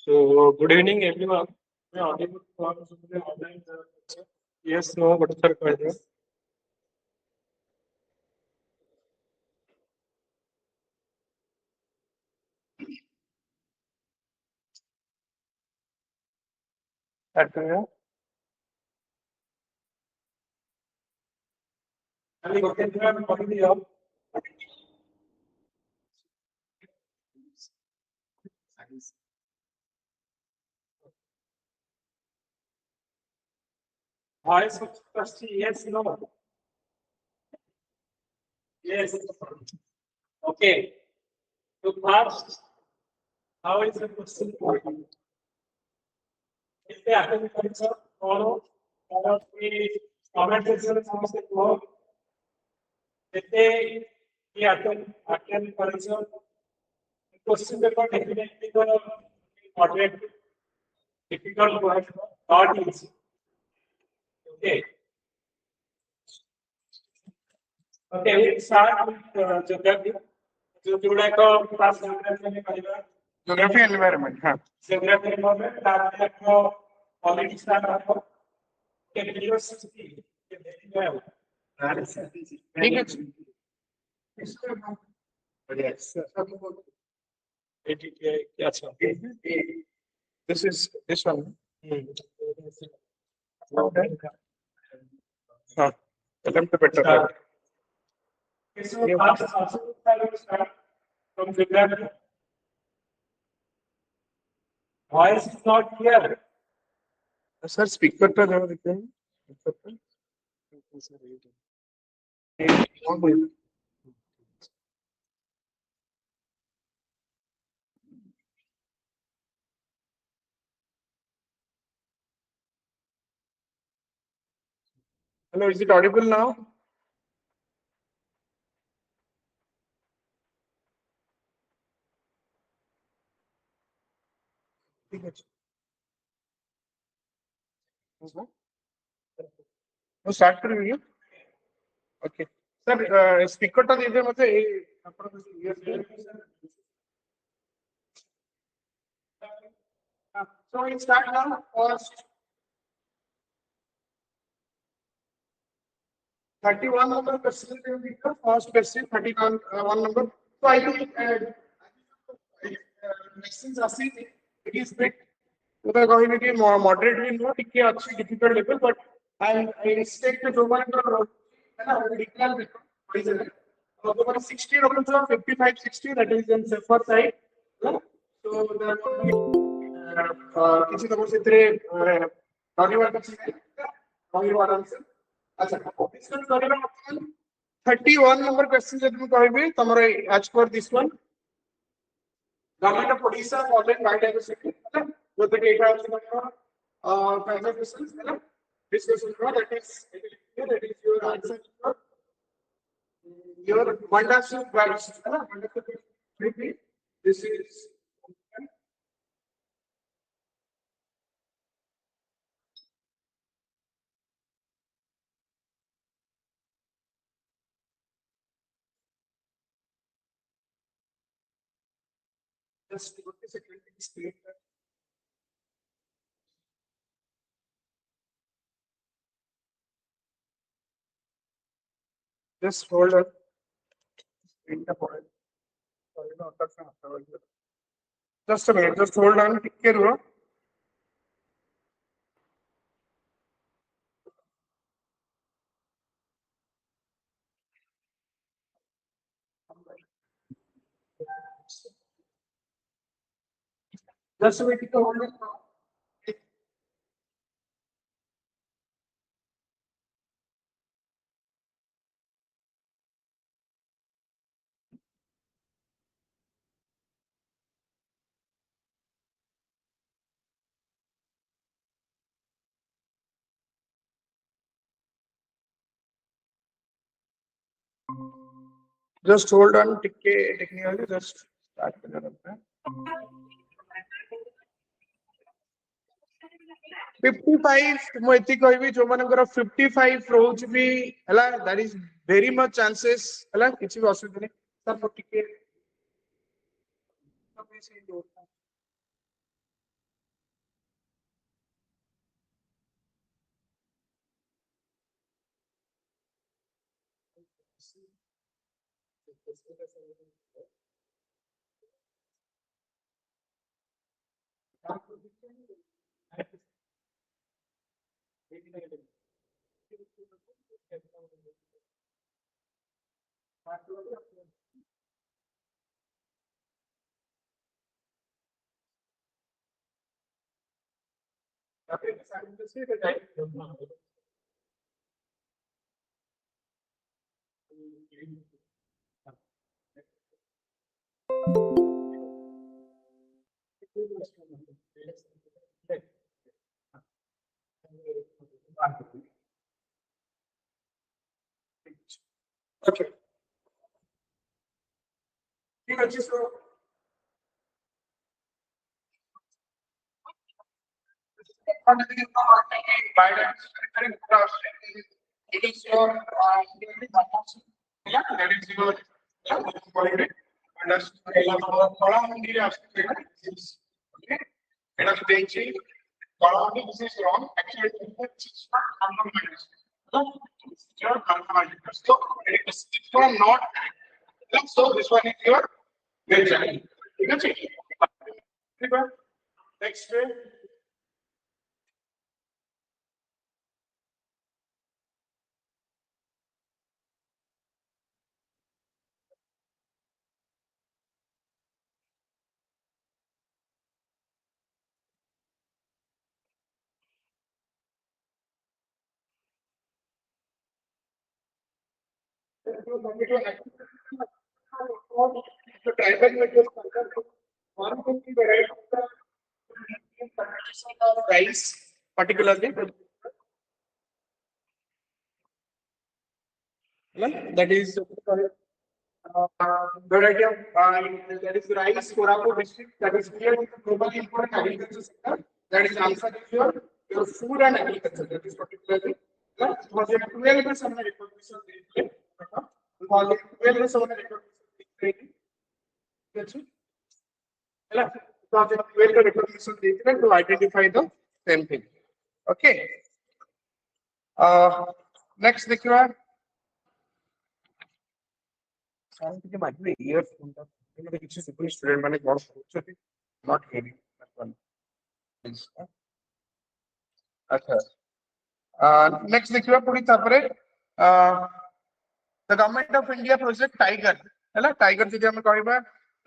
So, good evening, everyone. May I audible for the online lecture? Yes, no, but sir, question. At the Ali, what can you have for the job? Voice of question, yes, no. Yes. Okay. So first, how is the question for you? If they attend the follow, or the comment section is also follow. If they attend correction, the question paper definitely the moderate, difficult one, not easy. Okay. Okay, we start with geography. जो जुड़ा को class geography में करेगा. Geography and environment. हाँ. Geography environment, ताकि आपको already start आपको के curiosity के देखने में ठीक है. अच्छा. This is this one. हाँ. Attempt better. So first also start from geography. Voice is not clear. Sir, speaker पे जरा देखते हैं. Hello, is it audible now? वो स्टार्ट करेंगे. ओके सर, स्पीकर टा दीजिए मुझे. So we start now. First 31 number question will be the first question. 31 number. So I think questions are seen. It is bit moderate will not be difficult level, but I expect the domain to 60 or 55, 60, that is in safer side. So किसी तरह से तेरे अच्छा 31 number question जब मैं कहूँगी तमरे as per this one Government of Odisha following biodiversity with the data of private questions this question that is your answer your wonderful values this is just what is it? Just hold on. Just a minute, just hold on. Take care. Just wait to hold on. Just hold on. Technically, just start. 55 ମୁଁ ଏତିକି କହିବି ଯୋଉ ମାନଙ୍କର 55 ରହୁଛି ବି ହେଲା that is very much chances ହେଲା କିଛି ବି ଅସୁବିଧା ନାହିଁ ସାର୍ ମୁଁ ଟିକେ Okay. ठीक है जी, so it is your yeah, that is your quality. Okay. And of the this is wrong. Actually, this is not compromised. Your compromised. So it is from not. So this one is your major. You can see. Next way. The tribal methods one could be variety of rice, particularly. That is variety of that is rice, Korapur district. That is here globally important agriculture sector. That is answer is your food and agriculture. That is particularly. Was it 12% recognition? Was it 12% recognition? That's it. Recognition to identify the same thing. Okay. Next, the QR. Not hearing that one. Next, the QR put it separate. The government of India project Tiger. Tiger যদি আমরা কইবা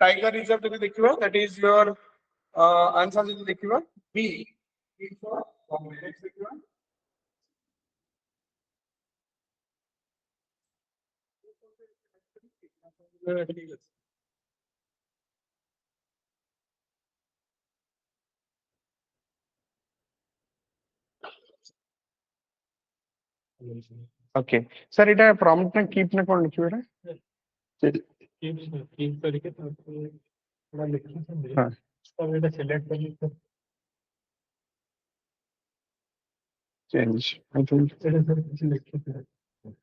Tiger reserve যদি দেখিবা that is your answer যদি দেখিবা B. B for next দেখিবা Okay. Sir, it a prompt na keep na कौन लिखी बेटा? Keep करके तो थोड़ा लिखी है। हाँ। अब बेटा select करके change. I think.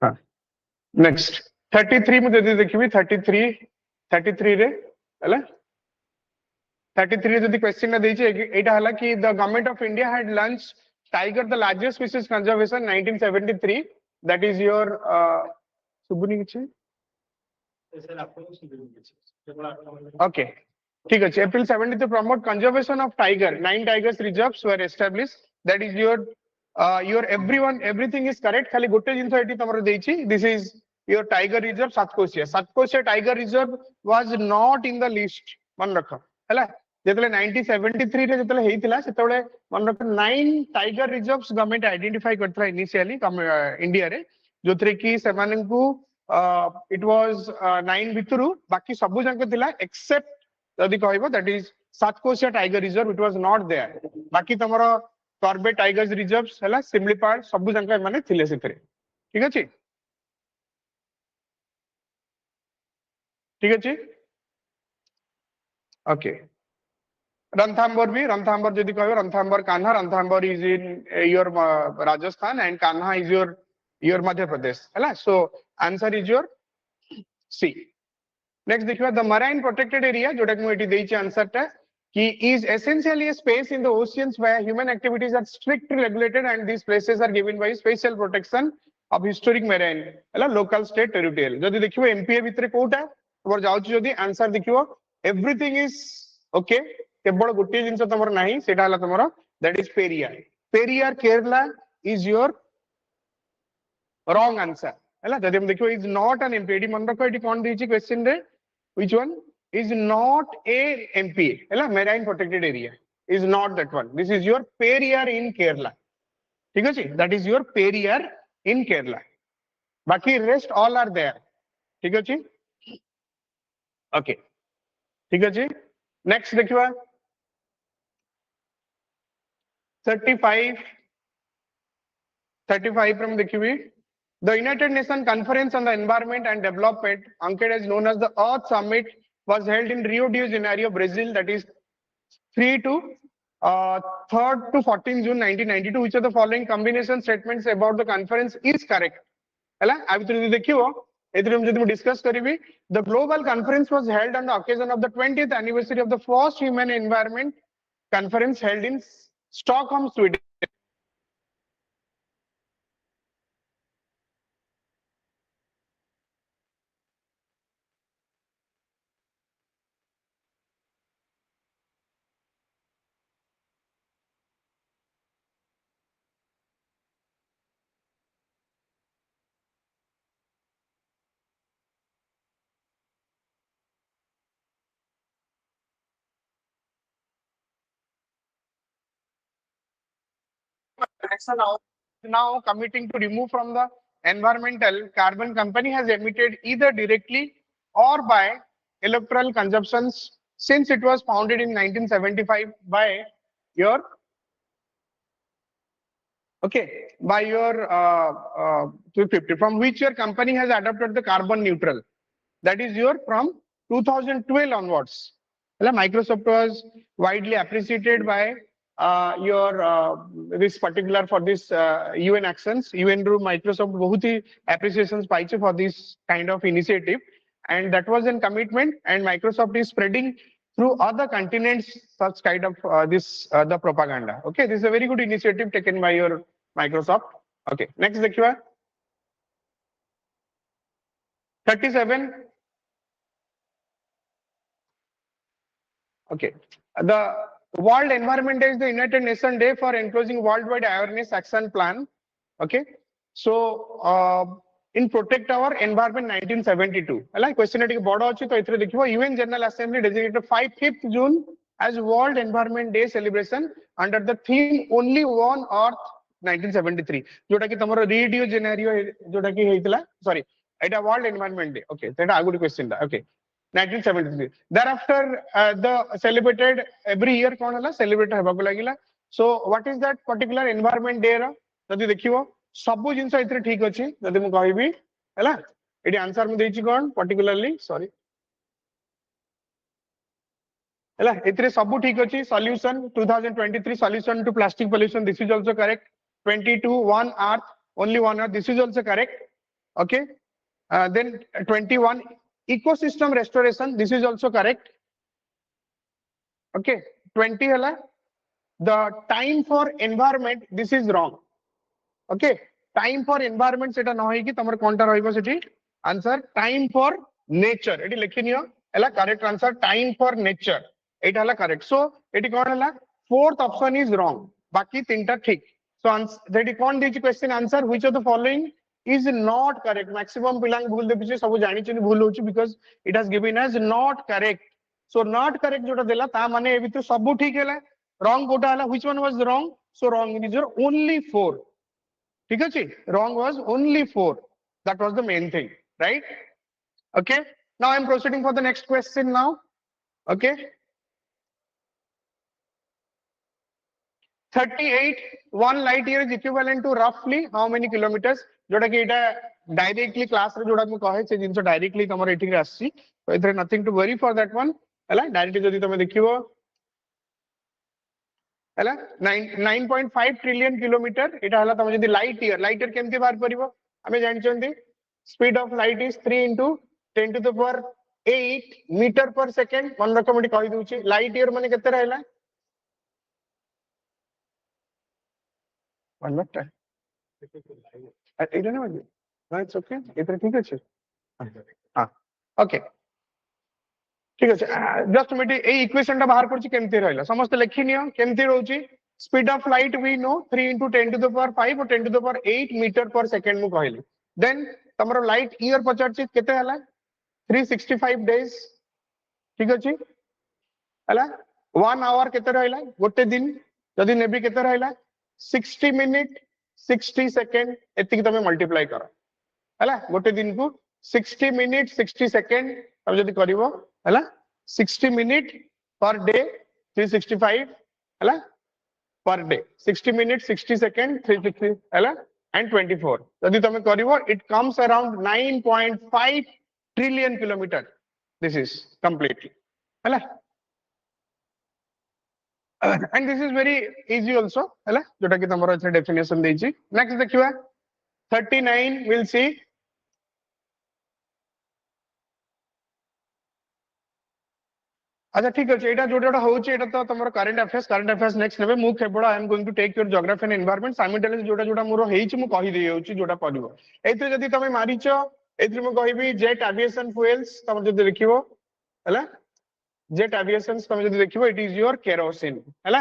हाँ. Next. 33 में जल्दी देखिए 33 रे, है 33 जल्दी question ना दीजिए एक हाला कि the government of India had launched Tiger, the largest species conservation 1973. That is your सुबुनी किचे? Okay. ठीक है. April 70 to promote conservation of tiger. 9 tigers reserves were established. That is your everything is correct. खाली गोटे जिंस eighty तमरो देइची. This is your tiger reserve Satkosia tiger reserve was not in the list. मन रखो. हैला. जेतले 1973 रे जेतले हेइतिला सेतबेले मन रखो 9 tiger reserves गवर्नमेंट आइडेंटिफाई करथला initially India रे जोथरे की सेमानंकु it was 9 भितरु बाकी सब जंक थिला except यदि कहबो that is Satkosia tiger reserve it was not there. बाकी तमरो Corbett tigers reserves हैला Simlipal सब जंक माने थिले सेतरे. ठीक अछि? ठीक अछि? Okay. Ranthambore jodi कहबो Ranthambore Kanha is in your Rajasthan and Kanha is your Madhya Pradesh हैला. So answer is your C. Next देखिबा the marine protected area जोटा को एटी देइछि आंसर ता कि is essentially a space in the oceans where human activities are strictly regulated and these places are given by special protection of historic marine हला local state territorial जदि देखिबो MPa भितरे कोटा तमर जाउची जदि आंसर देखिबो everything is okay केवल गोटे जिंस तमर नाही सेटा हला तमर that is Periyar Kerala is your wrong answer हला जदि हम देखिबो इज नॉट एन एमपी एडी मन रखो एडी कोन देछि क्वेश्चन रे which one is not a MPA हला marine protected area is not that one. This is your Periyar in Kerala. ठीक है that is your Periyar in Kerala. बाकी rest all are there. ठीक है जी? Okay. ठीक है जी? Next देखिए 35 from देखिए the United Nations Conference on the Environment and Development, ANCED is known as the Earth Summit, was held in Rio de Janeiro, Brazil. That is 3 to 3rd to 14 June 1992. Which of the following combination statements about the conference is correct? Hela abi to dekhibo etrum jodi discuss karibi. The global conference was held on the occasion of the 20th anniversary of the first human environment conference held in Stockholm, Sweden. Now committing to remove from the environmental carbon company has emitted either directly or by electoral consumptions since it was founded in 1975 by your by your 250 from which your company has adopted the carbon neutral, that is your from 2012 onwards. Microsoft was widely appreciated by your this particular for this UN actions. UN ru Microsoft बहुत ही appreciations पाइचे for this kind of initiative, and that was a commitment, and Microsoft is spreading through other continents such kind of the propaganda. Okay, this is a very good initiative taken by your Microsoft. Okay, next देखिए 37. Okay, the World Environment Day is the United Nations Day for enclosing worldwide awareness action plan. Okay, so in protect our environment 1972. Like question eighty बड़ा अच्छी तो इतने देखिए UN General Assembly designated 5th June as World Environment Day celebration under the theme Only One Earth 1973. जोटा कि तमरो radio Janeiro जोटा कि हेइतला sorry एटा world environment day. Okay सेटा आगुडी क्वेश्चन दा. Okay 1973. Thereafter the celebrated every year कौन हला celebrate हेबा को लागिला. So what is that particular environment day रा जदी देखिवो सबु जिंस इतरे ठीक अछि जदी मु कहबी हला एटी आंसर मु देछि कोन पर्टिकुलरली सॉरी हला इतरे सबु ठीक अछि. Solution 2023 solution to plastic pollution, this is also correct. 22 one earth, only one earth, this is also correct. Okay, then 21 ecosystem restoration, this is also correct. Okay, 20 hela the time for environment, this is wrong. Okay, time for environment सेटा न होई कि तमर कोनटा रहइबो सेठी answer time for nature एटी लिखिनियो हला correct answer time for nature एटा हला करेक्ट. सो एटी कोन हला फोर्थ ऑप्शन इज रॉन्ग, बाकी तीनटा ठीक. सो देटी कोन दिछि question answer which of the following is not correct. Maximum pilang भूल दे पिछे सब जानि छिन भूल होछि because it has given as not correct. So not correct जोटा देला ता माने ए भितर सब ठीक हैला. Wrong कोटा हला which one was wrong? So wrong is your only 4. ठीक अछि, wrong was only 4. That was the main thing, right? Okay, now I am proceeding for the next question now. Okay, 38 1 light year is equivalent to roughly how many kilometers? जोटा कि एटा directly class रे जोटा मु कहे से जिंसो directly तमर एठी रे आसी तो इधर nothing to worry for that one हला. डायरेक्टली जदी तमे देखिबो हला 9.5 ट्रिलियन किलोमीटर एटा हला तमे जदी लाइट ईयर केमती बाहर परिबो हमें जानि चंदी speed of light is 3 into 10 to the power 8 metre per second. मन रकम एठी कहि दूची लाइट ईयर माने केते रहला 1 मिनट एटा ना इट्स ओके एटा ठीक अछि हां ओके ठीक अछि जस्ट मिटी ए इक्वेशन टा बाहर करछि केमति रहला समस्त लेखि नियो केमति रहउछि speed of light we know 3 into 10 to the power 5 or 10 to the power 8 metre per second मु कहली देन तमरो लाइट ईयर पचारछि केते हला 365 डेज ठीक अछि हला 1 आवर केते रहला गोटे दिन जदी नेबी केते रहला 60 मिनिट 60 सेकंड एति तमे मल्टीप्लाई करो हला गोटे दिन को 60 मिनिट 60 सेकंड अब जदी करिवो हला 60 मिनिट पर डे 365 हला per day 60 minutes 60 seconds 360 hela and 24 jodi tame karibo it comes around 9.5 trillion kilometer this is completely hela and this is very easy also hela jota ki tamara eche definition deichi next dekhiba 39 we'll see अच्छा ठीक अछि एटा जोटा होउछि एटा तो तमरो current affairs next नेबे मु केवल I am going to take your geography and environment simultaneous जोटा मोर हेइछि मु कहि देइ होउछि जोटा पडिबो एते जदी तमे मारिचो एते मु कहिबी जेट एविएशन फ्यूल्स तम जदी देखिबो हला जेट एविएशन तम जदी देखिबो इट इज योर केरोसिन हला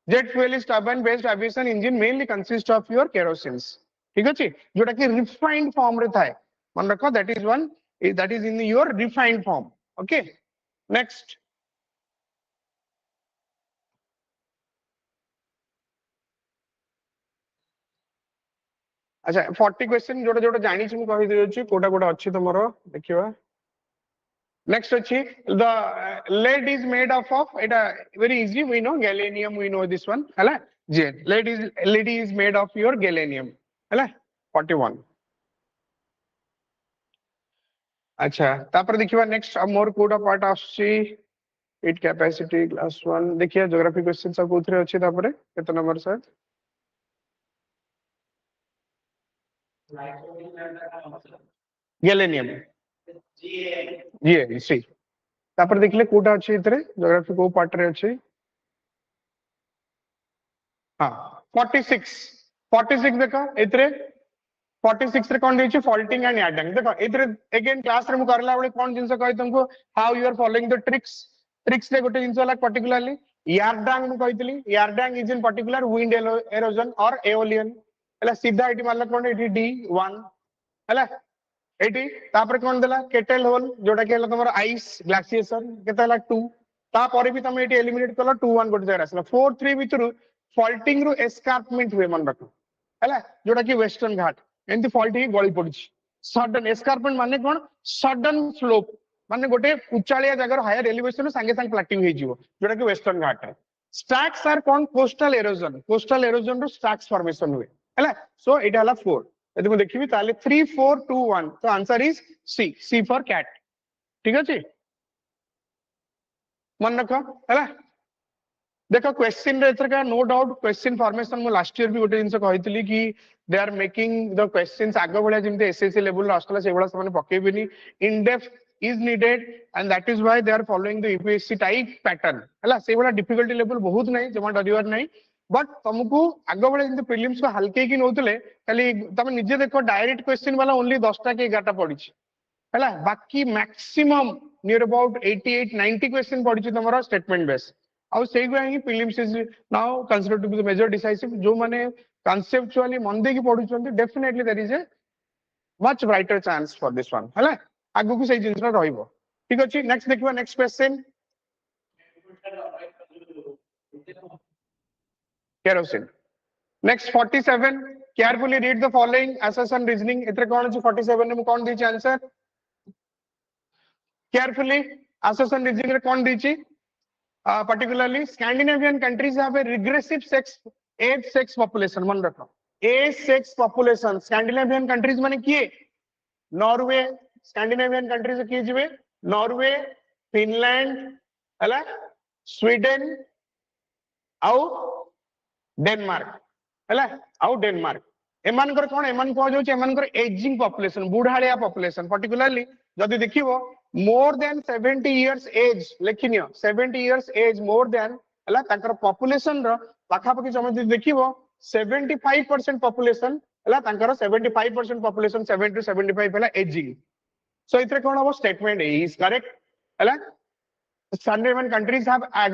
jet fuel is turbine based aviation engine mainly consist of your kerosenes ठीक अछि जोटा कि रिफाइंड फॉर्म रे थाए मन रखो that is one that is in your refined form okay next अच्छा 40 क्वेश्चन जोटा जोटा जानि छि मु कहि देउछि कोटा कोटा अछि तमरो देखिबा नेक्स्ट अछि the lead is made of Etah very easy we know galenium we know this one हला जे lead is made of your galenium हला 41 अच्छा तापर देखिबा नेक्स्ट मोर कोटा पार्ट आछि इट कैपेसिटी क्लास 1 देखिया ज्योग्राफी क्वेश्चन सब कोथरे अछि तापर केते नंबर सर गैलेनियम जी सी तापर देखले कोटा अछि इतरे ज्योग्राफी को पार्ट रे अछि हां 46 देखो इतरे 46 रे कोन देछि फॉल्टिंग एंड यार्डिंग देखो इतरे अगेन क्लास रे मु करला बळे कोन जिंस कहि तुमको how you are following the tricks रे गोटे जिंस वाला पर्टिकुलरली यार्डिंग मु कहितली yardang is in particular wind erosion और एओलियन हला सीधा इटी मारला कोन इटी D1 हला एटी तापर कोन देला केटल होल जोटा के हला तमरो आइस ग्लासिएशन केते हला 2 ता परे भी तमे एटी एलिमिनेट करला 2 1 गोटे जरा असला 4 3 भितरु फॉल्टिंग रु एस्कार्पमेंट हुए मन रखो हला जोटा कि वेस्टर्न घाट एंती फॉल्ट ही गळी पड़छि सडन एस्कार्पमेंट माने कोन सडन स्लोप माने गोटे उचालिया जगह हायर एलिवेशन संगे संग प्लाटिंग हे जिवो जोटा कि वेस्टर्न घाट है स्टैक्स आर कोन कोस्टल एरोजन रो स्टैक्स फॉर्मेशन हुए हला सो इट हला 4 यदि मु देखिबी ताले 3 4 2 1 तो answer is C for cat ठीक अछि मन रखो हला देखो क्वेश्चन रे एथर का नो डाउट क्वेश्चन फॉर्मेशन मु लास्ट ईयर भी गोटे जिंस कहितली कि they are making the questions आगो बळा जेमते एसएससी लेवल आस्तला से बळा समान पकेबिनी in depth is needed and that is why they are following the UPSC type pattern हला से बळा डिफिकल्टी लेवल बहुत नै जमा डरिवर नै बट तुमको आगो बळे जेमते प्रीलिम्स को हल्के की नोतले खाली तमे निजे देखो डायरेक्ट क्वेश्चन वाला ओनली 10 टा के 11 टा पडिछि हला बाकी मैक्सिमम नियर अबाउट 88 90 क्वेश्चन पडिछि तमरो स्टेटमेंट बेस आउ सेई गुआ ही prelims is now considered to be the major decisive जो माने कॉन्सेप्चुअली मन दे की पढुछन्ती definitely there is a much brighter chance for this one हला आगु को सेई जिंसरा रहइबो ठीक अछि नेक्स्ट देखिबा next question kerosene next 47 carefully read the following assertion reasoning एतरे कोन अछि 47 ने मु कोन दैछि आंसर केयरफुली assertion रीजनिंग रे कोन दैछि particularly Scandinavian countries have a regressive age sex population मन रखो age sex population Scandinavian countries माने किए नॉर्वे Scandinavian countries किए जिवे नॉर्वे फिनलैंड हला स्वीडन आउ डेनमार्क हला आउ डेनमार्क एमानकर कोन एमान को जो एमानकर एजिंग पॉपुलेशन बुढालिया पॉपुलेशन पर्टिकुलरली जदी देखिबो more than 70 years age लेखिनियो 70 years age more than हला ताकर पॉपुलेशन रो पाखा पखी जमे देखिबो 75% पॉपुलेशन हला तांकर 75% population 70 to 75 हला aging. So इतरे कौन हो statement is correct हला Scandinavian countries have a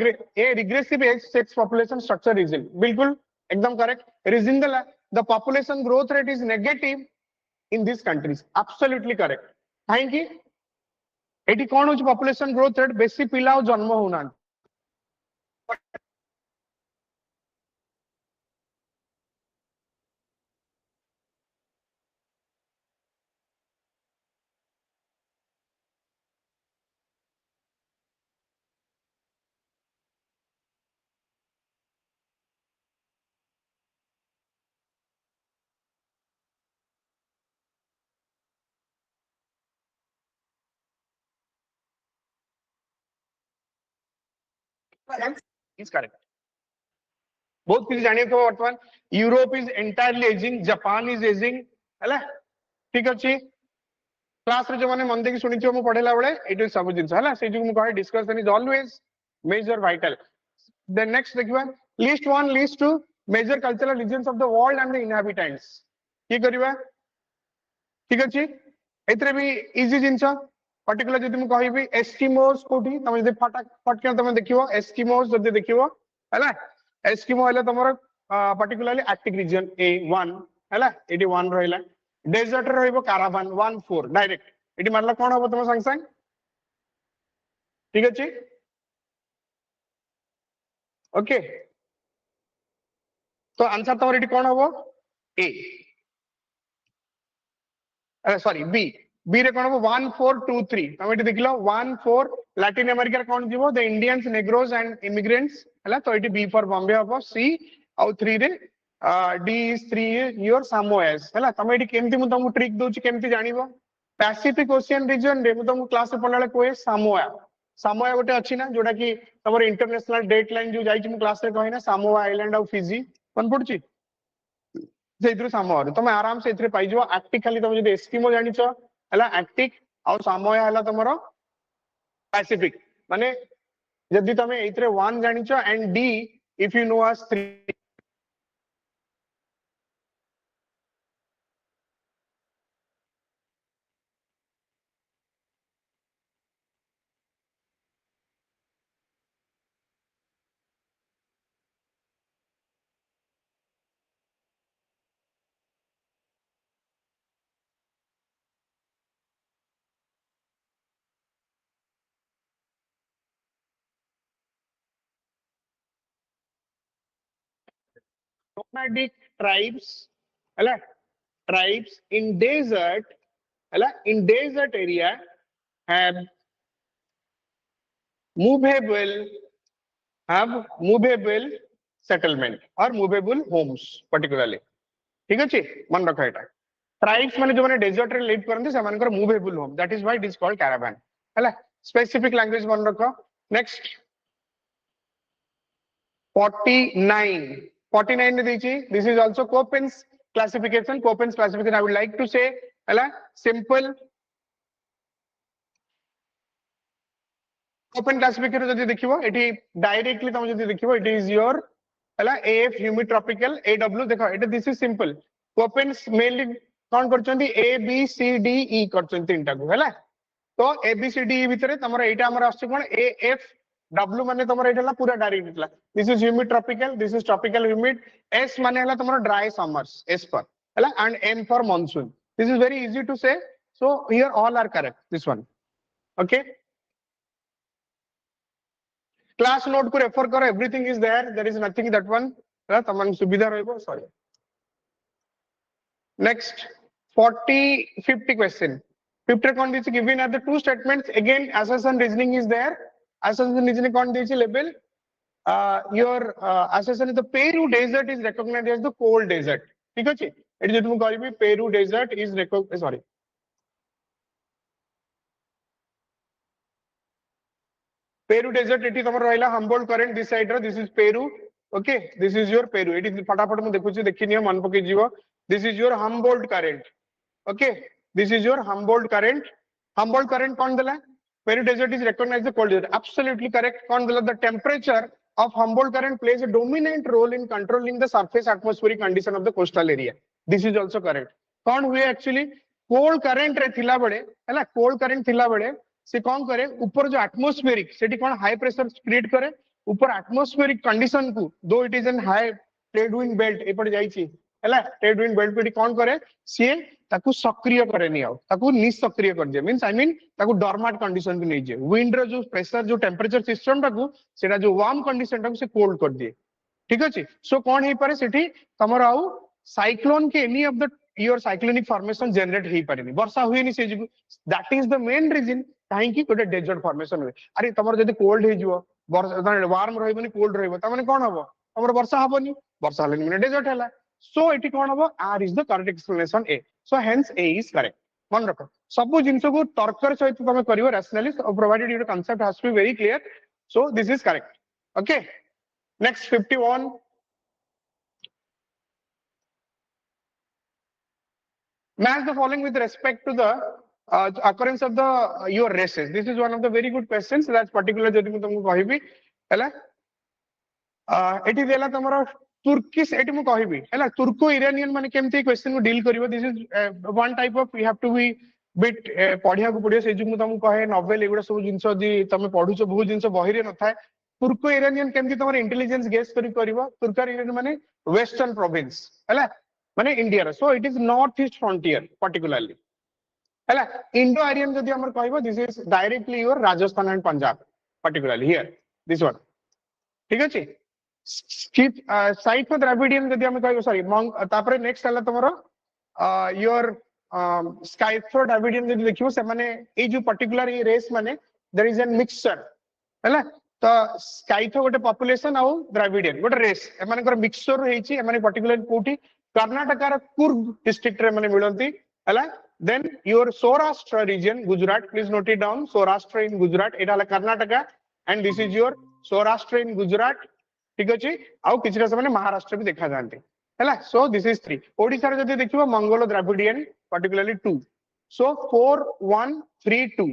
regressive age sex population structure region. बिल्कुल एकदम correct. Reason the population growth rate is negative in these countries. Absolutely correct. Thank you. Eighty कौन हो population growth rate बेसी पिला और जन्म होना is correct. बहुत किसी जानिए तो वर्तमान Europe is entirely ageing Japan is ageing हैला ठीक अछि क्लास रे जो माने मन देखि सुनिथियो मु पढेला बेले इट इज सब जिंस हैला से जो मु कहे discussion is always major vital then next देखिबा list 1 list 2 major cultural regions of the world and the inhabitants की करबा ठीक अछि एतरे भी इजी जिंस पर्टिकुलर जदि मु कहबी एस्किमोस कोठी तमे जदि फटके तमे देखिबो एस्किमोस जदि देखिबो हैला एस्किमो हैला तमरो पर्टिकुलरली आर्कटिक रीजन A1 हैला एटी 1 रहला डेजर्ट रे रहइबो कारावान 14 डायरेक्ट एटी मानला कोन होबो तम संग संग ठीक अछि ओके तो आंसर तमरो एटी कोन होबो A सॉरी बी रे कोन होबो 1423 तमे एटी देखलो 14 लैटिन अमेरिका कोन जीवो the Indians Negroes and immigrants हला तो एटी बी फॉर बॉम्बे होबो सी और 3 रे डी इज 3 योर सामोएस हला तमे एटी केमती मु तमु ट्रिक दोची केमती जानिबो पैसिफिक ओशियन रीजन रे मु तमु क्लास रे पढाले कोए सामोआ सामोआ गोटे अछि ना जोडा कि तमर इंटरनेशनल डेट लाइन जो जाई छि मु क्लास रे कहिना सामोआ आइलैंड और फिजी कोन पडछि सेइद्रु सामोआ रे तमे आराम से इथरे पाई जबो आर्कटिक खाली तमे जदि एस्किमो जानिछो हला आर्कटिक और सामोआ हला तमरो पैसिफिक माने जदि तमे इथरे 1 जानिछो and D if you know us 3 nomadic tribes hela tribes in desert area have movable settlement or movable homes particularly ठीक अछि मन रखा एटा ट्राइब्स माने जो माने डेजर्ट रे लिव करनते से मानकर movable home that is why it is called caravan हला स्पेसिफिक लैंग्वेज मन रखो नेक्स्ट 49 ने दीची this is also Koppen's classification I would like to say हला सिंपल कोपेन क्लासिफिकेशन जदि देखिबो एटी डायरेक्टली तुम जदि देखिबो इट इज योर हला AF ह्यूमिड ट्रॉपिकल AW देखो एटा this is simple Köppen's mainly कौन करचंदी A B C D E करचंदी तीनटा को हला तो A B C D E भितरे तमरा एटा हमर आछे कोन AF W माने तमरा एटा ला पूरा डायरेक्ट निकला this is humid tropical this is tropical humid S माने हला तमरा ड्राई समर्स S पर हला and M for monsoon this is very easy to say so here all are correct this one okay class note को refer करो everything is there is nothing that one तमन सुविधा रहइबो sorry next 50 question 50 कौन this given are the two statements again assertion reasoning is there assertion reasoning कौन this level your assertion is the Peru desert is recognized as the cold desert ठीक अछि eighty जे तुम कहबी Peru desert is recognized Peru desert eighty तमर रहला Humboldt current this side this is Peru okay this is your Peru eighty फटाफट मु देखुची देखिनियो मन पके जीवो this is your Humboldt current okay this is your Humboldt current कौन देला Peru desert is recognized as the cold desert absolutely correct कौन देला the temperature of Humboldt current plays a dominant role in controlling the surface atmospheric condition of the coastal area this is also correct कौन हुए actually cold current रे थिला बडे हैला cold current थिला बडे से कौन करे ऊपर जो एटमॉस्फेरिक सेठी कौन हाई प्रेशर क्रिएट करे ऊपर एटमॉस्फेरिक कंडीशन को दो it is an high trade wind belt एपटे जाईची हैला ट्रेड विंड बेल्ट पे कौन करे सी ताकू सक्रिय करेनी आउ ताकू निष्क्रिय कर दे मींस आई मीन ताकू डॉर्मेंट कंडीशन को नै जे विंड रो जो प्रेशर जो टेंपरेचर सिस्टम ताकू सेटा जो वार्म कंडीशन ताकू से कोल्ड कर दे ठीक अछि सो कौन हे पारे सेठी तमर आउ साइक्लोन के any of the your cyclonic formation generate हे पारेनी वर्षा हुएनी से that is the main reason काहे कि गोटे डेजर्ट फॉर्मेशन हुए अरे तमर जदी कोल्ड हे जिवो वार्म रहइबनी कोल्ड रहइबो त माने कोन हबो तमर वर्षा हबनी वर्षा हलेनी माने डेजर्ट हैला सो इट कोन हबो R is the correct explanation A so hence A is correct मन रखो सब जिंस को तर्कर सहित तमे करिवो rationally provided your concept has to be very clear so this is correct okay next 51 match the following with respect to the occurrence of the your races this is one of the very good questions that's particular jodi mu tuमको कहिबी हैला एठी देला तमरो Turkish एठी मु कहिबी हैला तुर्को Iranian माने केमती question को deal करिवो this is one type of you have to be bit पढिया को पडियो से जु मु तुमको कहे नोवेल एगुडा सब जिंस दी तमे पढुचो बहुत जिंस बही रे न थाए तुर्को इरानियन केमती तमरो इंटेलिजेंस गेस करिवो तुर्को इरानियन माने वेस्टर्न प्रोविंस हैला माने India so it is north east frontier particularly हैला इंडो आरियन जदी हमर कहबो this is directly your Rajasthan and Punjab particularly here this one ठीक अछि साइथो द्रविडियन जदी हम कहबो सॉरी तापरे नेक्स्ट हला तमरो योर स्काइथो द्रविडियन जदी देखिबो से माने ए जो पर्टिकुलर ए रेस माने देयर इज एन मिक्सचर हैला तो स्काइथो गोटे पॉपुलेशन आउ द्रविडियन गोटे रेस ए माने मिक्सचर हेची ए माने पर्टिकुलर कोठी कर्नाटक रा कुर्ग डिस्ट्रिक्ट रे माने मिलंती हैला then your Saurashtra region Gujarat please note it down Saurashtra in Gujarat एटा हला Karnataka and this is your Saurashtra in Gujarat ठीक अछि आउ किछरा से माने महाराष्ट्र भी देखा जानते हैला सो दिस इज 3 ओडिसा रे जदी देखिबो मंगोलो द्रविडियन पर्टिकुलरली 2 सो 4 1 3 2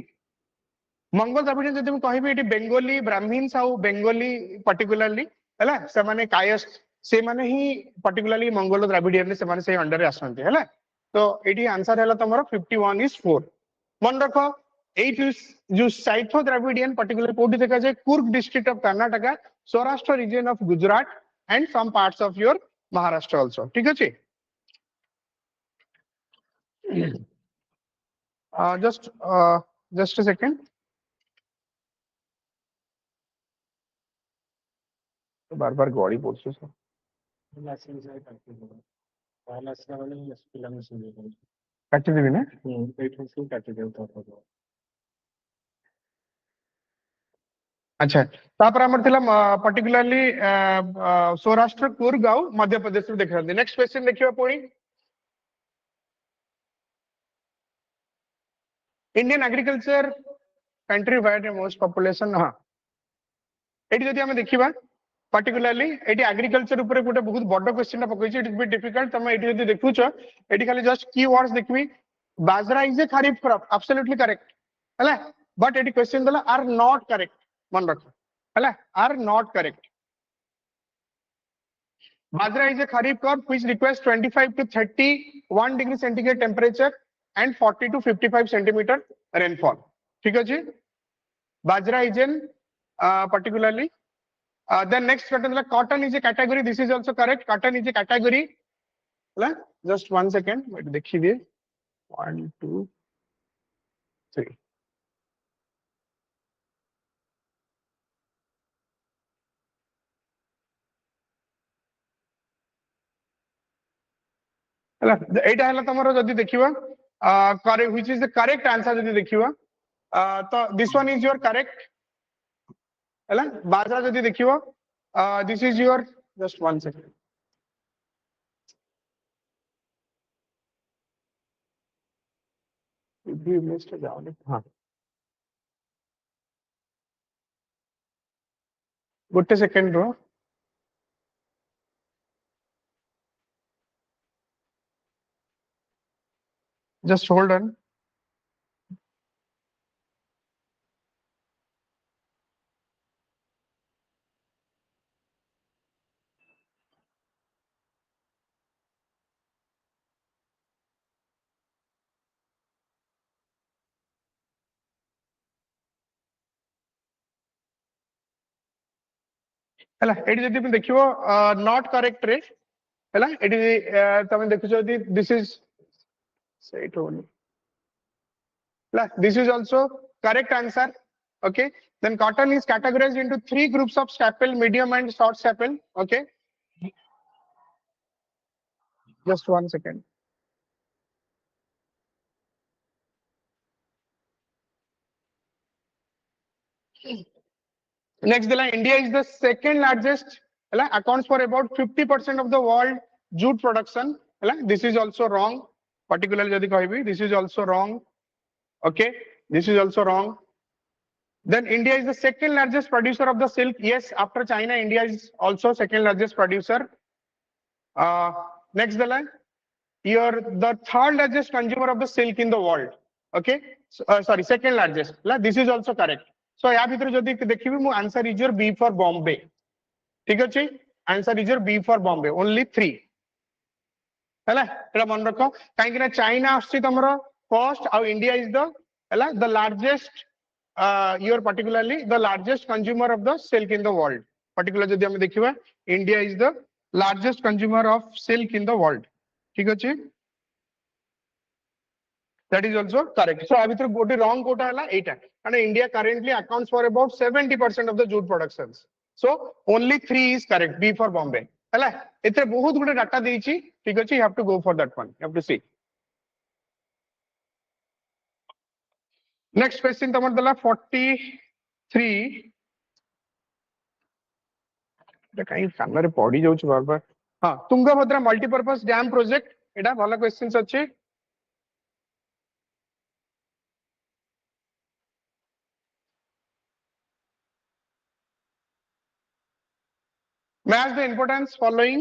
मंगोल द्रविडियन जदी हम कहबी एटी बेंगोली ब्राह्मण्स आउ बेंगोली पर्टिकुलरली हैला से माने कायस्थ से माने ही पर्टिकुलरली मंगोल द्रविडियन से माने से अंडर रे आसंती हैला तो एटी आंसर हैला तमरो 51 इज 4 मन रखो 8 जो साइथो द्रविडियन पर्टिकुलर कोठी देखा जाय Coorg district of Karnataka Saurashtra region of Gujarat and some parts of your Maharashtra also ठीक अछि just a second बार बार गाड़ी पड़छ सर लाइसेंस है पहला से वाले स्कूल में सुन लीजिए काटी देबी ना पेट से काट दे तो अच्छा तापर हमर थिला पर्टिकुलरली सौराष्ट्र कुर्ग आउ मध्य प्रदेश रे देखा नेक्स्ट क्वेश्चन देखिबा पड़ी Indian agriculture country wide most population हां एटी जदी हम देखिबा पर्टिकुलरली एटी एग्रीकल्चर ऊपर गोटे बहुत बड़ क्वेश्चन पकई इट इज बी डिफिकल्ट तमे एटी जदी देखुछ एटी खाली जस्ट की वर्ड्स देखबी bajra is a kharif crop absolutely correct हैला बट एटी क्वेश्चन दला आर नॉट करेक्ट मन रखो हैला are not correct bajra is a kharif crop which requires 25 to 31 degree centigrade temperature and 40 to 55 centimeter rainfall ठीक अछि बाजरा is an particularly then next cotton is a category this is also correct cotton is a category हैला just one second wait देखि दिए 1 2 3 एटा हला तमरो जदी देखिबा correct which is the correct answer जदी देखिबा तो this one is your correct हला बाजरा जदी देखिबा this is your just one second भी मिस्टर जाओ हां गोटे सेकंड रो just hold on हैला एटी जदी तुम देखिबो नॉट करेक्ट रे हैला एटी तुम देखुछ जदी दिस इज सेट होनी this is also correct answer. Okay, then cotton is categorized into 3 groups of staple, medium and short staple. Okay, just 1 second. Next, India is the second largest, accounts for about 50% of the world jute production. This is also wrong. Particularly jodi kahibi, this is also wrong. Okay, this is also wrong. Then India is the second largest producer of the silk. Yes, after China, India is also second largest producer. Next, you're the third largest consumer of the silk in the world. Okay, so, sorry, second largest. This is also correct. So यहाँ भीतर जदि देखिबी मु answer is your B for Bombay. ठीक अछि, answer is your B for Bombay. Only 3 हैला एटा मन रखो काहे कि ना चाइना आछि तमरो फर्स्ट और इंडिया इज द हैला the largest your particularly the largest consumer of the silk in the world. Particular जदि हम देखिबा India is the largest consumer of silk in the world. ठीक अछि, that is also correct. So abhitre goti wrong kota hala eta and India currently accounts for about 70% of the jute productions. So only 3 is correct, B for Bombay. hala etre bahut gude data deichi. ठीक अछि, you have to go for that one, you have to see. Next question tamar dala 43 eta kai samare podi jauchi bar bar. ha Tungabhadra multipurpose dam project eta bhala questions अछि. Match the importance following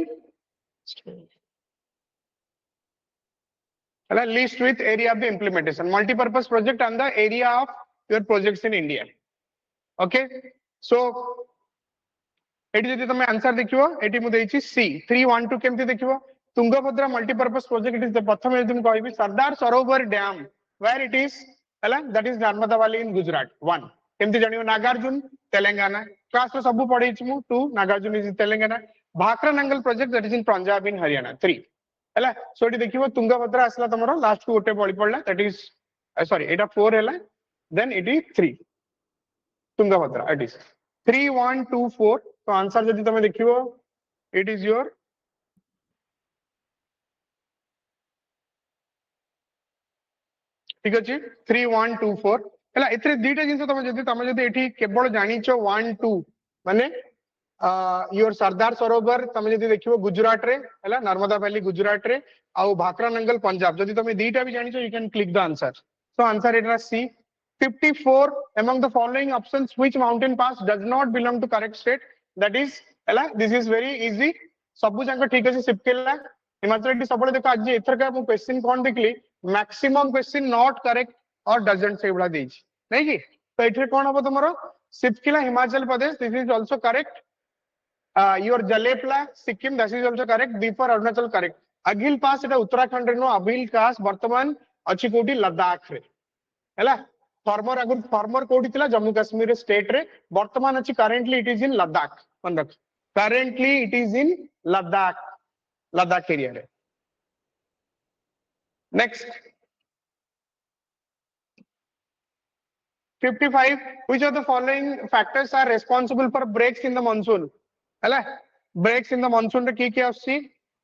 list with area of the implementation. Multi-purpose project and the area of your projects in India. Okay, so एटी जदि तुम answer देखिबो एटी मु देछि C 312 केमति देखिबो Tungabhadra multipurpose project is the प्रथम यदि तुम कहबी Sardar Sarovar dam where it is हला that is Narmada valley in Gujarat. 1 केमति जानियो नागार्जुन तेलंगाना क्लास रो सब पढैछि मु. 2 Nagarjun is in Telangana. Bhakra Nangal project that is in Punjab in Haryana. 3 हला सो एटी देखिबो तुंगभद्रा असला तमरो लास्ट को गोटे बळी पडला दैट इज सॉरी एटा 4 हला then it is 3 Tungabhadra it is 3124. तो आंसर जदि तुम देखिबो इट इज योर ठीक अछि 3124 हला एथरे दुईटा जिंस तुम जदि एठी केवल जानिचो 1 2 माने योर सरदार सरोवर तुम जदि देखिबो गुजरात रे हला नर्मदा वैली गुजरात रे आ भाखरा नंगल पंजाब जदि तुम दुईटा भी जानिचो you can click the answer. So answer एटा C. 54 among the following options which mountain pass does not belong to correct state. That is hela this is very easy. सबु जांक ठीक अछि सिपकेला हिमाचल रेड्डी सबले देखो आज एथर का मु क्वेश्चन कोन देखली मैक्सिमम क्वेश्चन नॉट करेक्ट और डजंट से बड़ा देछि नै कि. तो एथरे कोन हबो तमरो Shipkila Himachal Pradesh this is also correct. Your Jelepla Sikkim this is also correct. B for Arunachal correct. अगिल पास एटा उत्तराखंड रे नो अगिल पास वर्तमान अछि कोठी लद्दाख रे हला. फॉर्मर अगर फॉर्मर कोठी थिला जम्मू कश्मीर स्टेट रे वर्तमान अछि currently it is in Ladakh. मन रख currently it is in Ladakh area रे. Next 55 which of the following factors are responsible for breaks in the monsoon. हला breaks in the monsoon रे की आसी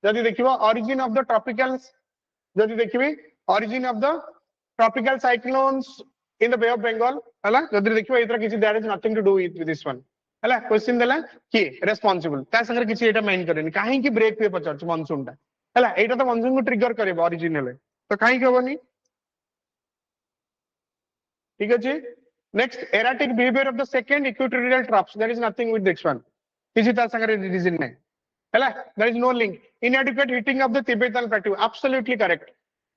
जदि देखिबो origin of the tropicals जदि देखिबी origin of the tropical cyclones in the Bay of Bengal हला जदि देखिबो एतरा किछि there is nothing to do with this one हला. क्वेश्चन देला की रेस्पोंसिबल ता संगे किछि एटा मेन करेनी काहे की ब्रेक पे पचार मानसून ता हला एटा तो मानसून को ट्रिगर करे ओरिजिनल तो काहे के होबनी. ठीक अछि. Next erratic behaviour of the second equatorial troughs there is nothing with this one किछि ता संगे रीजन नै हला there is no link. Inadequate heating of the Tibetan plateau absolutely correct.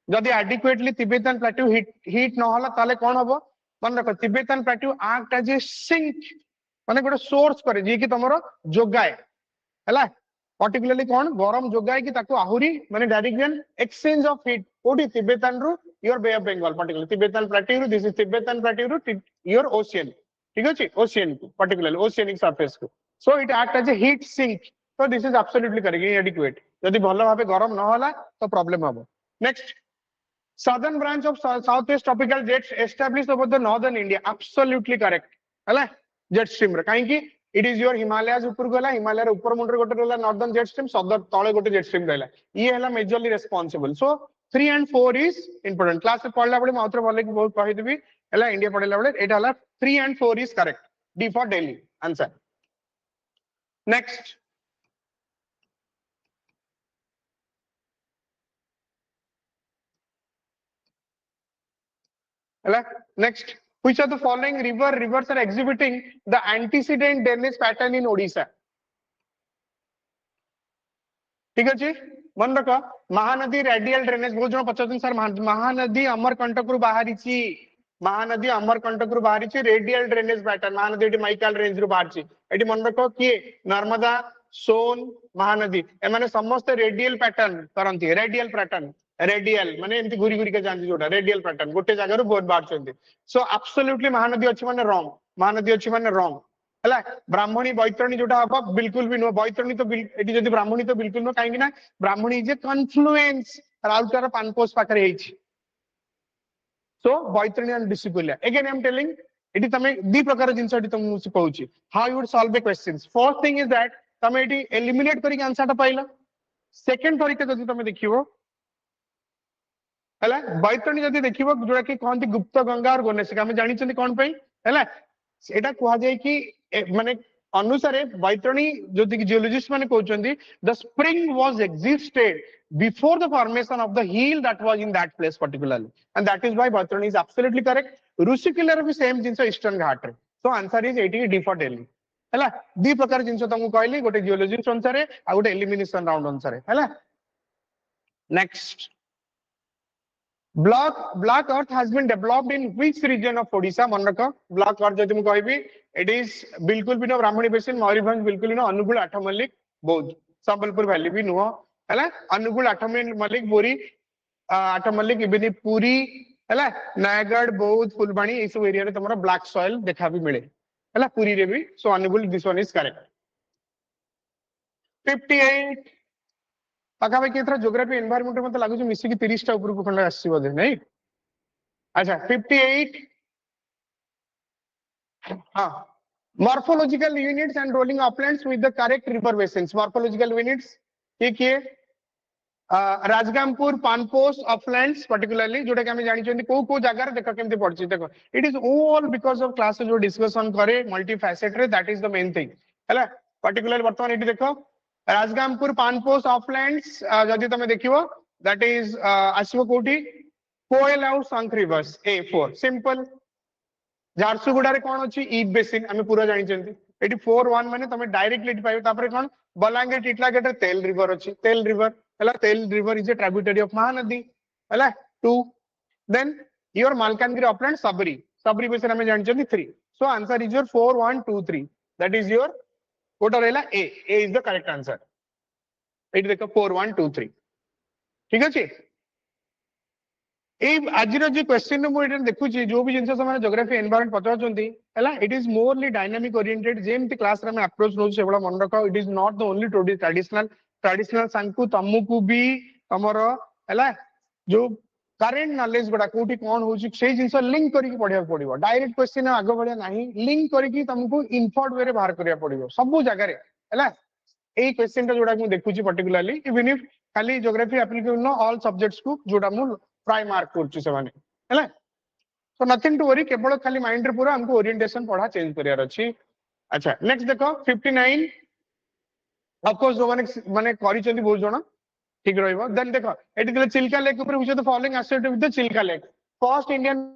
जदि एडिक्वेटली तिब्बतन प्लेट्यू हीट न होला ताले कोन होबो मन रखो Tibetan plateau act as a sink माने गोटे सोर्स करे जे कि तमरो जोगाए हला पर्टिकुलरली कोन गरम जोगाए कि ताको आहुरी माने डायरेक्ट एक्सचेंज ऑफ हीट कोठी तिब्बतन रु your bay of Bengal particular Tibetan plateau रु दिस इज तिब्बतन प्लेट्यू रु योर ओशियन. ठीक अछि ओशियन को पर्टिकुलरली ओशियनिक सरफेस को so it act as a heat sink. So this is absolutely correct, inadequate. जदि भल भाव गरम न होला तो प्रॉब्लम हम. Next, southern branch of southwest tropical jets established over the northern India. Absolutely correct. है jet stream रे काहे कि it is your Himalayas ऊपर गला, Himalaya ऊपर मुंडरे गोटे रहला northern jet stream, southern तळे गोटे jet stream रहला. ये हैला majorly responsible. So 3 and 4 is important. Class में पढ़ला बडे मात्र भले कि बहुत कहि देबी हैला इंडिया पढ़ला बडे एटा हैला 3 and 4 is correct. D for Delhi answer. Next, next, which of the following rivers are exhibiting the antecedent drainage pattern in Odisha? ठीक अच्छे मन रख महानदी रेडियल ड्रेनेज बहुत जन पचास सर महानदी अमरकंटक रु बाहरी महानदी अमरकंटक रु बाहरी radial drainage pattern Mahanadi Maikal range रु बाहरी एटी मन रख किए नर्मदा सोन महानदी एमाने समस्त रेडियल पैटर्न करंती रेडियल पैटर्न रेडियल माने एमती घुरी घुरी के जानती जोटा रेडियल पैटर्न गोटे जगह रु बहुत बाहर सो एब्सोल्युटली महानदी अच्छी माने रॉन्ग महानदी अच्छी माने रॉन्ग है ब्राह्मणी बैतरणी जोटा हम बिल्कुल भी नुह बैतरणी तो ये जब ब्राह्मणी तो बिल्कुल नुह कहीं Brahmani is a confluence Rourkela Panposh पाखे सो बैतरणी एंड डिसिपुलिया अगेन आई एम टेलिंग इटी तमे दी प्रकार जिंस तुमको कहूची how you would solve the questions first thing is that तमे इटी एलिमिनेट करके आंसर टा पाइला सेकंड तरीके जदि तमे देखिवो हैला बैतरणी जदि देखिवो जोटा कि कहंती गुप्त गंगा और गणेशिका हम जानि छथि कोन पई हैला एटा कहा जाय कि माने अनुसारे बैतरणी जो जियोलॉजिस्ट माने कहउचंदी the spring was existed before the formation of the hill that was in that place particularly and that is why Baitarani is absolutely correct ऋषिकुल्यर भी सेम जिंस ईस्टर्न घाट रे so answer is 80 D for Delhi हैला दी प्रकार जिंस तुमको कहली गोटे जियोलॉजिस्ट अनुसार आ गोटे एलिमिनेशन राउंड अनुसार हैला next Black earth has been developed in which region of Odisha? मन रख black earth जदि मुझे कहबी it is बिल्कुल भी न ब्राह्मणी बेसिन मयूरभंज बिल्कुल न अनुगुल आठमल्लिक बौद्ध संबलपुर वैली भी नुह है अनुगुल आठमल्लिक बोरी आठमल्लिक इबनी पुरी है नयगढ़ बौद्ध फुलबाणी ये सब एरिया रे तुम ब्लैक सॉइल देखा भी मिले है पुरी रे भी so Anugul this one is correct 58 पाखापाखि एथरा ज्योग्राफी एनवायरनमेंट मते लागु मिसी की 30 टा ऊपर को खंड आसी बोधे नहीं अच्छा 58 हाँ morphological units and rolling uplands with the correct river basins morphological units ये राजगामपुर पानपोस अपलैंड्स पर्टिकुलरली जोटा कि हम जानि छथि को जगह देखो केमती पड़छि देखो it is all because of class जो डिस्कशन करे मल्टी फैसेट रे that is the main thing हैला पर्टिकुलर वर्तमान इटी देखो राजगामपुर पानपोस अपलैंड्स जदि तमे देखिवो दैट इज आसीबो कोठी कोयल आउ शंख रिवर्स A4 सिंपल झारसुगुड़ा रे कोन अछि ईब बेसिन हम पूरा जानि छथि एटी 4-1 माने तमे डायरेक्टली पाइबो तापर कोन बलांगीर टिटलागेट तेल रिवर अछि तेल रिवर हैला Tel river is a tributary of Mahanadi हैला 2 then your Malkangiri upland Sabari basin हम जानि छथि 3 so answer is your 4-1-2-3 that is your कोटा रहला A is the correct answer एटी देखो 4-1-2-3 ठीक अछि आज जो क्वेश्चन मुझे देखुची जो भी जिनसे से ज्योग्राफी एनवायरनमेंट पचारछंती हैला it is morally dynamic oriented जेमती क्लास रे हम अप्रोच नो से बड़ा मन रखो it is not the only traditional सांकु तमको भी तमरो हैला जो करेंट नॉलेज गुडा कोठी कोन होची से जिंस लिंक करके पढ़िया पड़िबो डायरेक्ट क्वेश्चन आगो भलिया नाही लिंक करके तुमको इनफॉर्ड वे रे बाहर करिया पड़िबो सब जगह रे हैला ए क्वेश्चन ता जोडा मु देखुची पर्टिकुलरली इवन इफ खाली geography applicable know all subjects को जोडा मु प्राय मार्क करछु से माने हैला सो नथिंग टू वरी केवल खाली माइंड रे पूरा हमको ओरिएंटेशन पढ़ा चेंज करियार अछि अच्छा नेक्स्ट देखो 59 ऑफ कोर्स जो माने करि चंदी बहुत जण ठीक रहइबो देन देखो एटी दिले चिल्का लेक ऊपर which of the following associated with the Chilika lake first Indian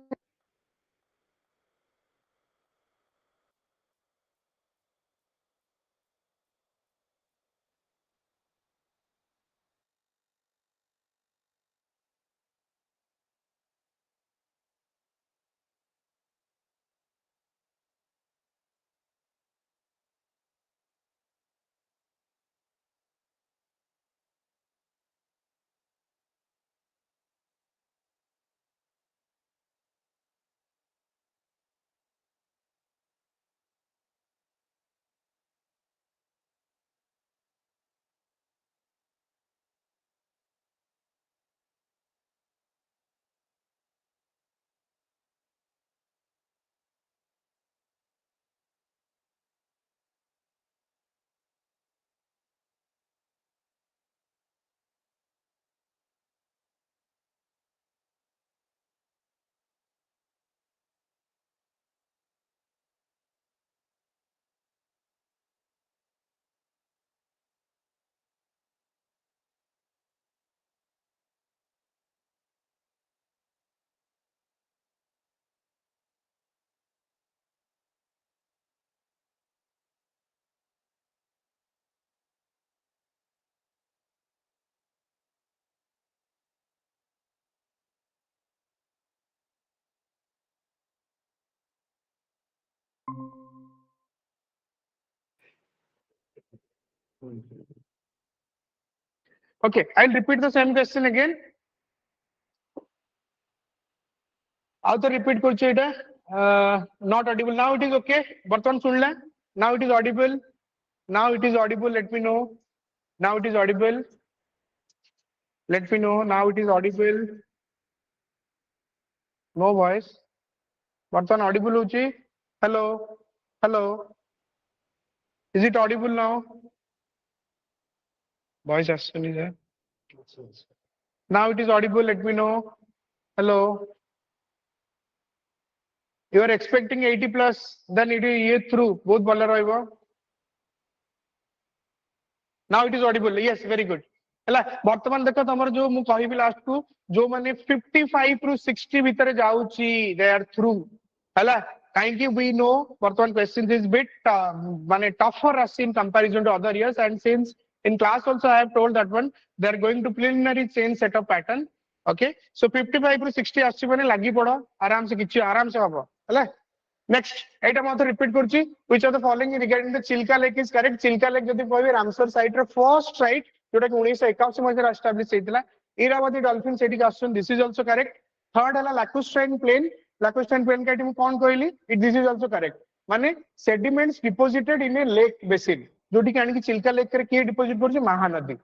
Okay, I'll repeat the same question again. How to repeat kuch not audible. Now it is okay. Bartan sunla. Now it is audible. Now it is audible. Let me know. Now it is audible. Let me know. Now it is audible. No voice. Bartan audible uchi. Hello. Hello. Is it audible now? Voice actually there. Now it is audible. Let me know. Hello. You are expecting 80 plus. Then it is through. Both bala rahaiba. Now it is audible. Yes, very good. ହେଲା ବର୍ତ୍ତମାନ ଦେଖ ତମର ଯୋଉ ମୁଁ କହିବି last କୁ ଯୋଉ ମାନେ 55 ରୁ 60 ଭିତରେ ଯାଉଛି they are through ହେଲା କାହିଁକି we know ବର୍ତ୍ତମାନ questions is bit ମାନେ tougher as in comparison to other years and since in class also I have told that one they are going to preliminary change set of pattern okay so 55 ରୁ 60 ଆସିଛି ମାନେ ଲାଗି ପଡ ଆରାମ ସେ ହବ ହେଲା next ଏଇଟା ମୁଁ repeat କରୁଛି which of the following regarding the Chilka Lake is correct Chilka Lake ଯଦି କହିବି Ramsar site ର first site जोटा कि 1981 मध्य एस्टाब्लिश हेतिला इरावती डॉल्फिन सेठी आसन this is also correct third हला लाकुस्टाइन प्लेन काटी मु कोन कहली it this is also correct माने sediments deposited in a lake basin जोटी कानी कि चिल्का लेक करे के डिपोजिट करछ महानदी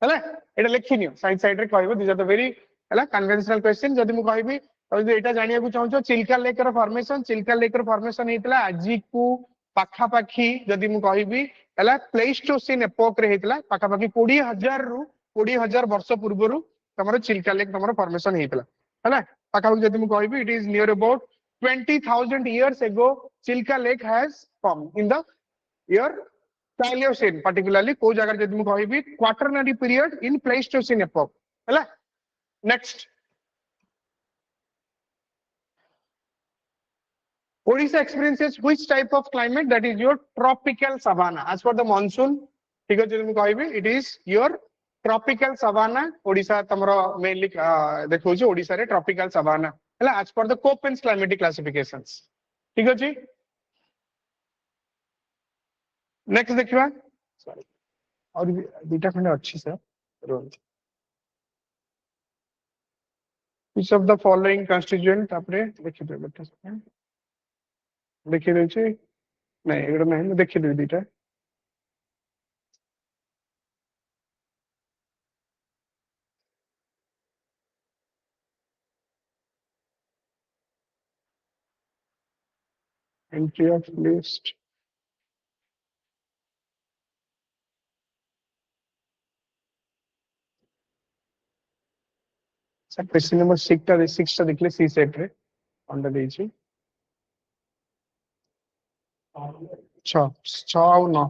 हला एटा लेखिनियो साइड रे कहबो दिस आर द वेरी हला कन्वेंशनल क्वेश्चन जदी मु कहबी तो एटा जानिया को चाहछो चिल्का लेक रो फॉर्मेशन हेतिला आजी को पाखा पाखी जदी मु कहबी हला प्लेस्टोसिन एपोक रे हेतिला पाखा पाखी 20000 रु 20000 वर्ष पूर्वरु तमरो चिल्का लेक तमरो फॉर्मेशन हेतिला हला पाखा पाखी जदी मु कहबी it is near about 20000 years ago Chilika lake has form in the year Paleocene particularly को जगह जदी मु कहबी quaternary period in Pleistocene epoch हला next Odisha experiences which type of climate that is your tropical savanna as per the monsoon ठीक है जदी कहबी it is your tropical savanna Odisha तमरो mainly देखो छी Odisha रे tropical savanna हला as per the Köppens climatic classifications ठीक अछि नेक्स्ट देखिबा सॉरी और दुटा खंड अच्छी sir which of the following constituent आपरे देखि दे बेटा देखि दे छी नहीं एगो नहीं देखि दे दुटा entry of list sir question number 6 टा देखले सी सेट रे अंडर देछि 6 और 9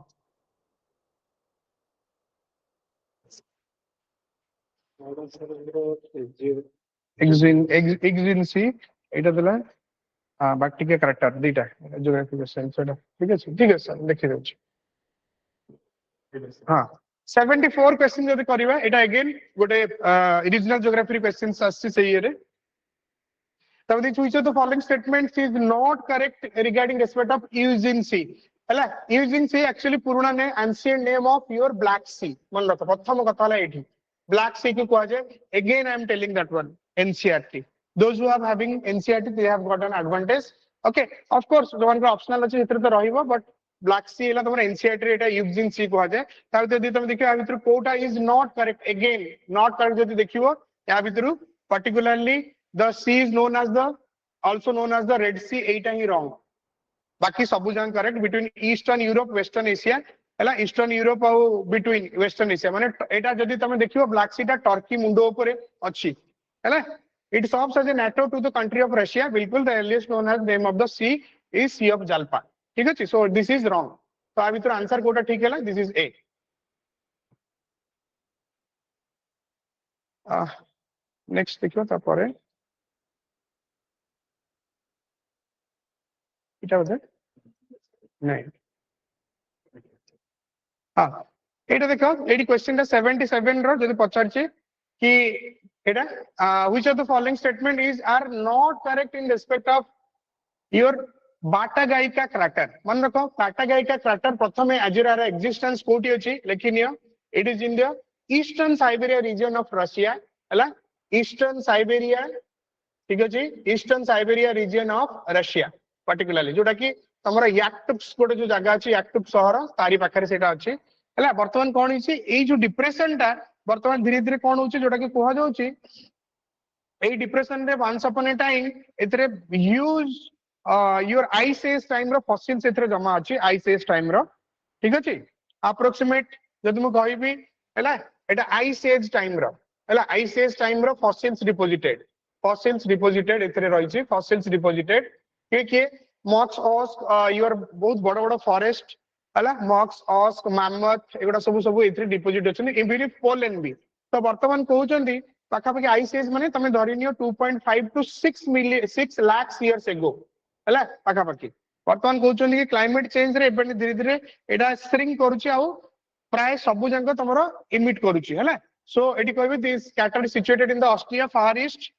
एग्जिनसी एटा देला हां बाकी के करेक्टर दुटा ज्योग्राफी क्वेश्चन सेटा ठीक है सर देखि दे हां 74 क्वेश्चन जदी करबा एटा अगेन गोटे रीजनल ज्योग्राफी क्वेश्चंस आसी से ये रे तब दी which of the following statements is not correct regarding respect of Eugene Sea हला Eugene Sea actually पुराना ने ancient name of your Black Sea मन रख प्रथम कथा हला एठी Black Sea को कहा जाय again I am telling that one NCERT those who are having NCERT they have got an advantage okay of course जो मान optional अछि एतर तो रहिबो but Black Sea हला तमरा NCERT रे एटा Eugene Sea कहा जाय तार जदी तुम देखियो आ भितर Kota is not correct again not correct जदी देखियो या भितर particularly the sea is known as the also known as the Red Sea Etah he wrong बाकी सब जान correct between eastern Europe western Asia हला ईस्टर्न यूरोप और बिटवीन वेस्टर्न एशिया माने एटा जदी तमे देखियो ब्लैक सी टा टर्की मुंडो ऊपर अछि हला इट सर्व्स एज ए नेटो to the country of Russia बिल्कुल the earliest known as name of the sea is sea of जालपा ठीक अछि सो दिस इज रॉन्ग तो आ भितर आंसर कोटा ठीक हैला दिस इज ए नेक्स्ट देखियो ता परे इटा बजे नहीं हाँ एटा देखो एडी क्वेश्चन टा 77 रो जदी पचार छी कि एटा which of the following statement is are not correct in respect of your बाटागाइका क्राटर मन रख बाटागाइका क्राटर प्रथम एजिरार एक्जिस्टेंस कोठी अछि लेखिनियो it is in the eastern Siberia region of Russia हला ईस्टर्न साइबेरिया ठीक अछि eastern Siberia region of Russia particularly जोटा कि तमरा याक्टुप्स गोटे जो जगह अछि याक्टुप शहर तारी पाखरे सेटा अछि हला वर्तमान कोन हिची ए जो डिप्रेशन ता वर्तमान धीरे धीरे कोन होची जोटा कि कोहा जाउची ए डिप्रेशन रे वंस अपॉन ए टाइम एतरे huge your ice age time रो फॉसिल्स एतरे जमा अछि आइस एज टाइम रो ठीक अछि अप्रोक्सीमेट जदि मु कहबी हला एटा आइस एज टाइम रो हला आइस एज टाइम रो फॉसिल्स डिपोजिटेड एतरे रहिछि फॉसिल्स डिपोजिटेड के मॉक्स ऑस्क योर बहुत बड़ बड़ फॉरेस्ट हला मॉक्स ऑस्क मैमथ एगुडा सब सब एतरे डिपोजिट अछि इवन पोलन भी तो वर्तमान कहउचंदी पाखापाखि आइस एज माने तमे धरि neo 2.5 to 6 lakh years ago हला पाखापाखि वर्तमान कहउचंदी कि क्लाइमेट चेंज रे एबे धीरे धीरे एटा श्रिंक करूची आउ प्राय सब जंग तमरो इमिट करूची हला सो एटी कहबे this scattered situated in the Australia far east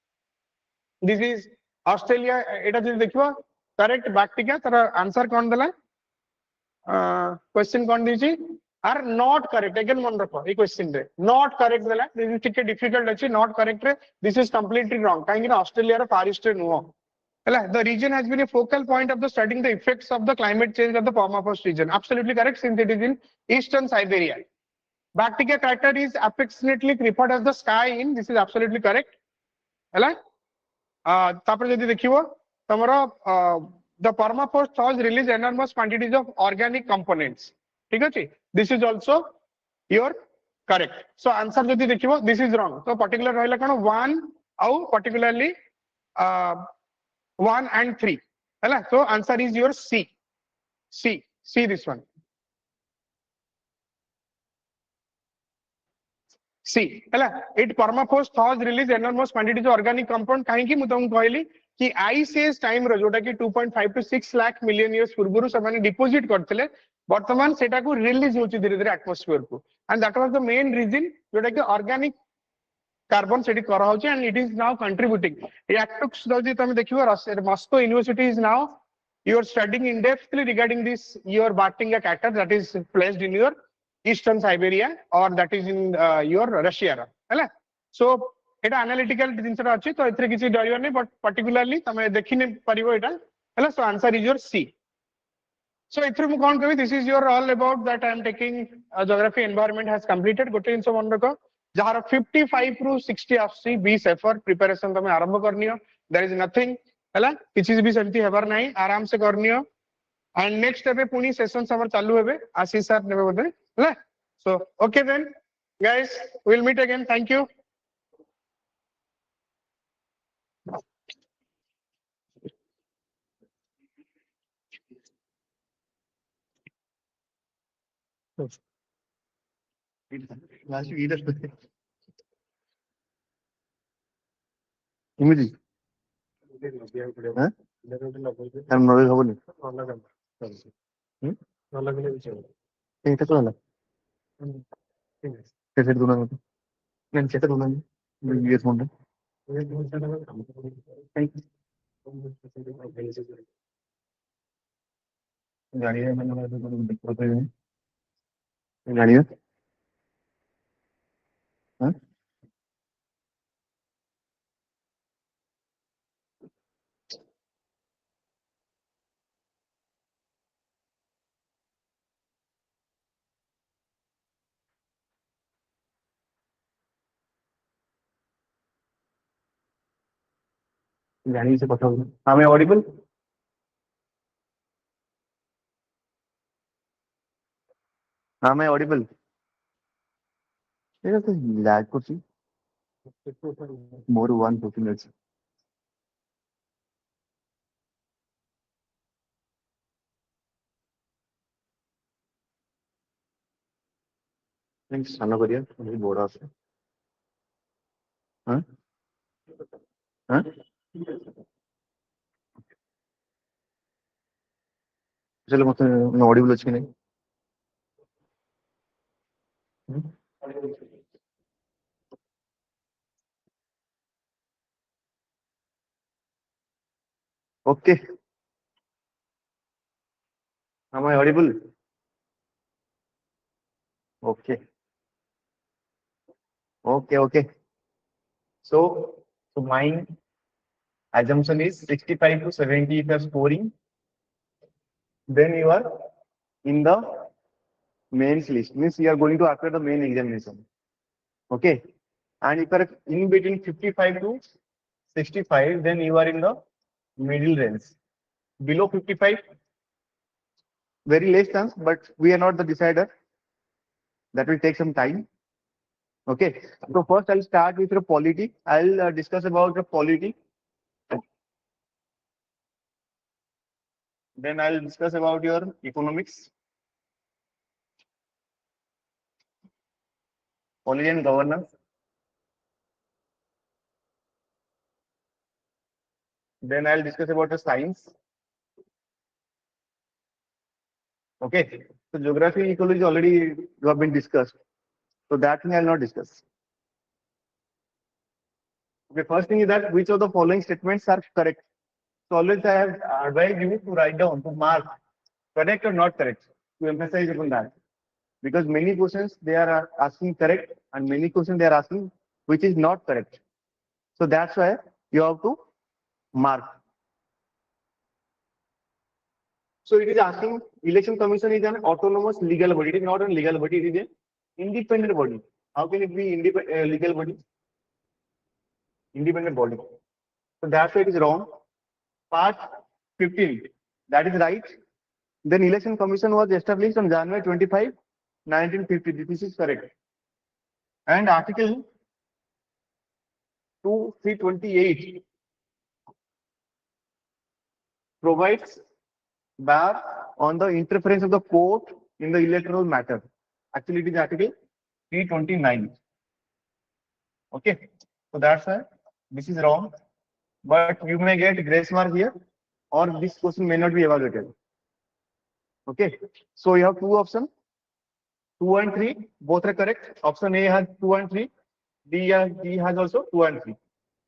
this is Australia एटा जदि देखिबो करेक्ट बाक्टिका तर आंसर कोन देला क्वेश्चन कोन दीची आर नॉट करेक्ट अगेन मन रखो ए क्वेश्चन रे नॉट करेक्ट देला दिस इज टिके डिफिकल्ट अछि नॉट करेक्ट रे दिस इज कंप्लीटली रॉन्ग काहे कि ऑस्ट्रेलिया रो फार ईस्ट रे नुहो हला the region has been a focal point of the studying the effects of the climate change of the permafrost region absolutely correct since it is in eastern Siberia Bactica crater is affectionately referred as the sky in this is absolutely correct हला तापर जदि देखिबो तमरो the permafrost thaws release enormous quantities of organic components ठीक अछि this is also your correct so answer जदि देखिबो this is wrong so particular रहला कोन 1 au particularly 1 and 3 हला so answer is your c this one C हला it permafrost thaws release enormous quantities of organic compound काहे कि मु तुमको कहली कि आइस एज टाइम रो जोटा कि 2.5 टू 6 लाख मिलियन इयर्स पूर्वरु से माने डिपोजिट करथिले वर्तमान सेटा को रिलीज होची धीरे धीरे एटमॉस्फेयर को and that was the main reason जोटा कि ऑर्गेनिक कार्बन सेटी करा होची and it is now contributing याक्टुक्स जदि तुम देखिबो Moscow University is now you are studying in depthly regarding this your Bartinga crater that is placed in your eastern Siberia or that is in your Russia हैला so एटा analytical जिनसरा अछि तो एथरे किछि डरियो नै but particularly तमे देखिने परिबो एटा हैला so answer is your C so एथरे मु कोन कहबी this is your all about that I am taking geography environment has completed गोटे जिंस मन रखो जहार 55 ru 60 आसी 20 एफर प्रिपरेशन तमे आरंभ करनियो there is nothing हैला किछि भी सेमती हेबार नाही आराम से करनियो एंड नेक्स्ट एबे पुनी सेशन समर चालू हेबे आशीष सर नेबे बोले हैला so okay then guys will meet again thank you इमिजी हम नवे खबरनी এটা তো না সেটা তো না না সেটা তো না ইয়েস মন্ডে জানিয়ে মানে দেখতে জানিয়ে হ্যাঁ জানিয়ে সে কথা বলুন আমি অডিবল আমি অডিবল এটা তো ল্যাগ করছি মোর 114 আছে সামনে করিয়া বড় আছে হ্যাঁ হ্যাঁ চলো মত অডিবল আছে কি নাই ওকে Am I audible? Okay. Okay. So my assumption is 65 to 70 if you are scoring, then you are in the mains list. Means you are going to appear the main examination. Okay. And if you are in between 55 to 65, then you are in the middle range. Below 55, very less chance, but we are not the decider. That will take some time. Okay. So first I'll start with the polity. I'll discuss about the polity. Then I'll discuss about your economics, polity and governance. Then I'll discuss about the science. Okay. So geography, ecology already have been discussed. So that thing I'll not discuss. Okay. First thing is that which of the following statements are correct. So always I have advised you to write down, to mark correct or not correct, to emphasize upon that. Because many questions they are asking correct and many questions they are asking which is not correct. So that's why you have to mark. So it is asking election commission is an autonomous legal body. It is not a legal body, it is an independent body. How can it be legal body? Independent body. So that's why it is wrong. Part 15, that is right. Then election commission was established on January 25, 1950. This is correct. And article 328 provides bar on the interference of the court in the electoral matter. Actually, it is article 329. Okay, so that's why this is wrong. But you may get grace mark here, or this question may not be evaluated. Okay, so you have two options, 2 and 3, both are correct. Option A has 2 and 3, D has also 2 and 3.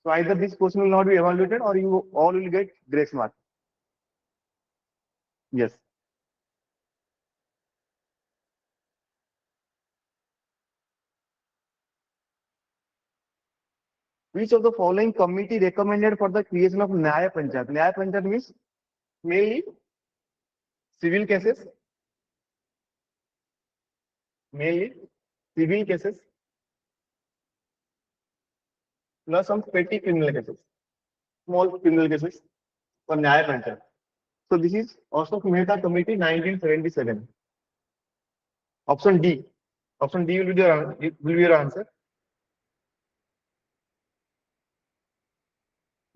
So either this question will not be evaluated or you all will get grace mark. Yes. Which of the following committee recommended for the creation of Nyaya Panchayat? Nyaya Panchayat means mainly civil cases, plus some petty criminal cases, small criminal cases for Nyaya Panchayat. So this is also Mehta Committee 1977. Option D. Option D will be your answer.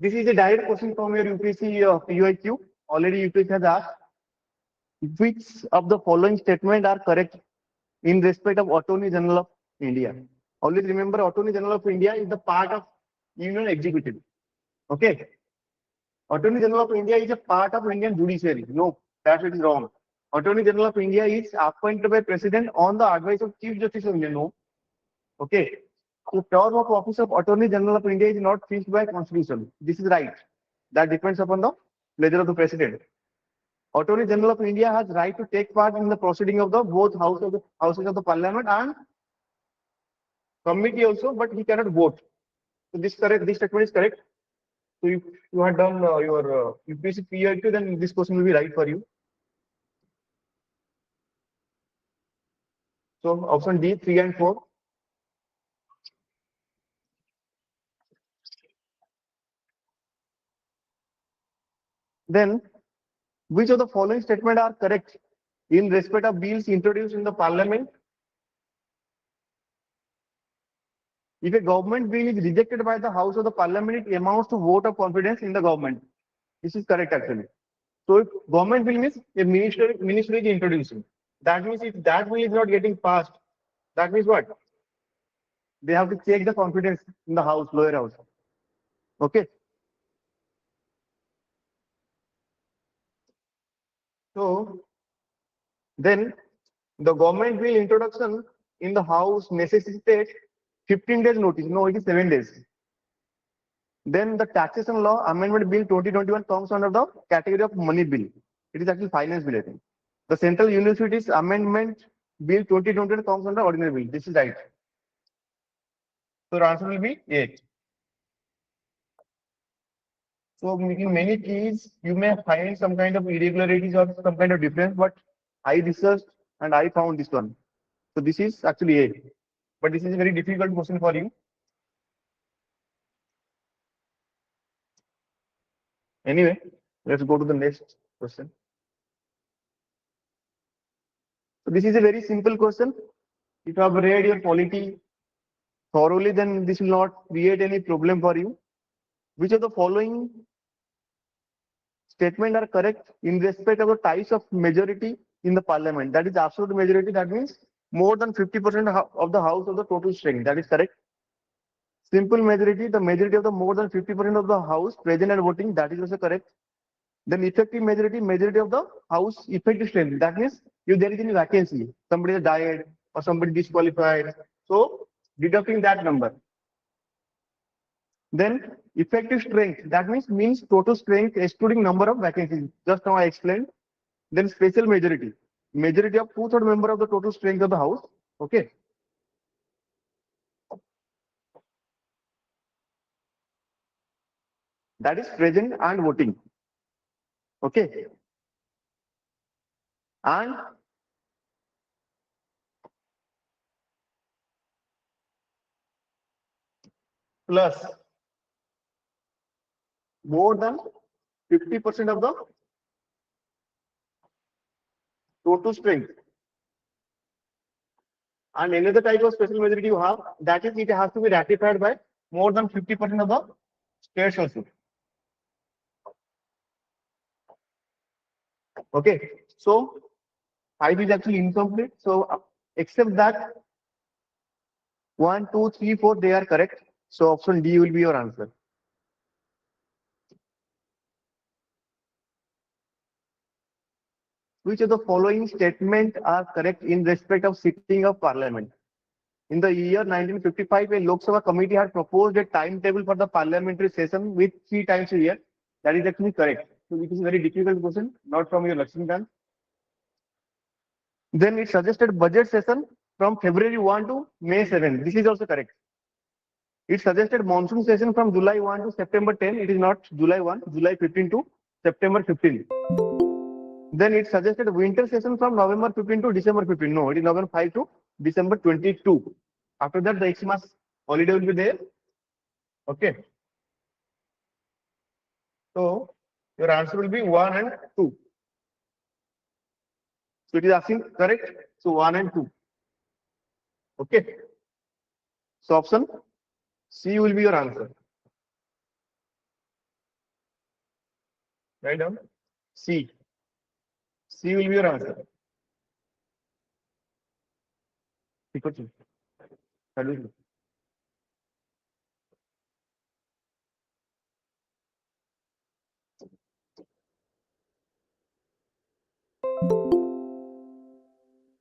This is a direct question from your UPSC PYQ. Already UPSC has asked which of the following statement are correct in respect of Attorney General of India. Always remember, Attorney General of India is the part of Union Executive. Okay. Attorney General of India is a part of Indian judiciary. No, that is wrong. Attorney General of India is appointed by President on the advice of Chief Justice of India. No. Okay. The term of office of Attorney General of India is not fixed by Constitution. This is right. That depends upon the pleasure of the President. Attorney General of India has right to take part in the proceeding of the both houses of the Parliament and committee also, but he cannot vote. So this statement is correct. So if you had done your UPSC PYQ, then this question will be right for you. So option D, 3 and 4. Then which of the following statement are correct in respect of bills introduced in the Parliament? If a government bill is rejected by the House of the Parliament, it amounts to vote of confidence in the government. This is correct actually. So if government bill means a minister is introducing. That means if that bill is not getting passed, that means what? They have to check the confidence in the house, lower house. Okay. So then the government bill introduction in the house necessitates 15 days notice. No, it is 7 days. Then the taxation law amendment bill 2021 comes under the category of money bill. It is actually finance bill, I think. The Central Universities Amendment Bill 2020 comes under ordinary bill. This is right. So your answer will be A. So in many keys, you may find some kind of irregularities or some kind of difference, but I researched and I found this one. So this is actually A. But this is a very difficult question for you. Anyway, let's go to the next question. So this is a very simple question. If you have read your polity thoroughly, then this will not create any problem for you. Which of the following statements are correct in respect of the types of majority in the parliament? That is absolute majority. That means more than 50% of the house of the total strength. That is correct. Simple majority, the majority of the more than 50% of the house present and voting. That is also correct. Then effective majority, majority of the house effective strength. That means if there is any vacancy, somebody has died or somebody disqualified. So deducting that number. Then effective strength, that means total strength excluding number of vacancies. Just now I explained. Then special majority, majority of 2/3 member of the total strength of the house. Okay. That is present and voting. Okay. And plus more than 50% of the total strength. And another type of special majority you have, that is it has to be ratified by more than 50% of the states also. Okay, so 5 is actually incomplete. So except that 1, 2, 3, 4, they are correct. So option D will be your answer. Which of the following statements are correct in respect of sitting of parliament? In the year 1955, a Lok Sabha committee had proposed a timetable for the parliamentary session with 3 times a year. That is actually correct. So it is a very difficult question, not from your Lakshmikant. Then it suggested budget session from February 1 to May 7. This is also correct. It suggested monsoon session from July 1 to September 10. It is not July 1, July 15 to September 15. Then it suggested winter session from November 15 to December 15. No, it is November 5 to December 22. After that, the Xmas holiday will be there. Okay. So your answer will be 1 and 2. So it is asking correct. So 1 and 2. Okay. So option C will be your answer. Write down C. C will be your answer.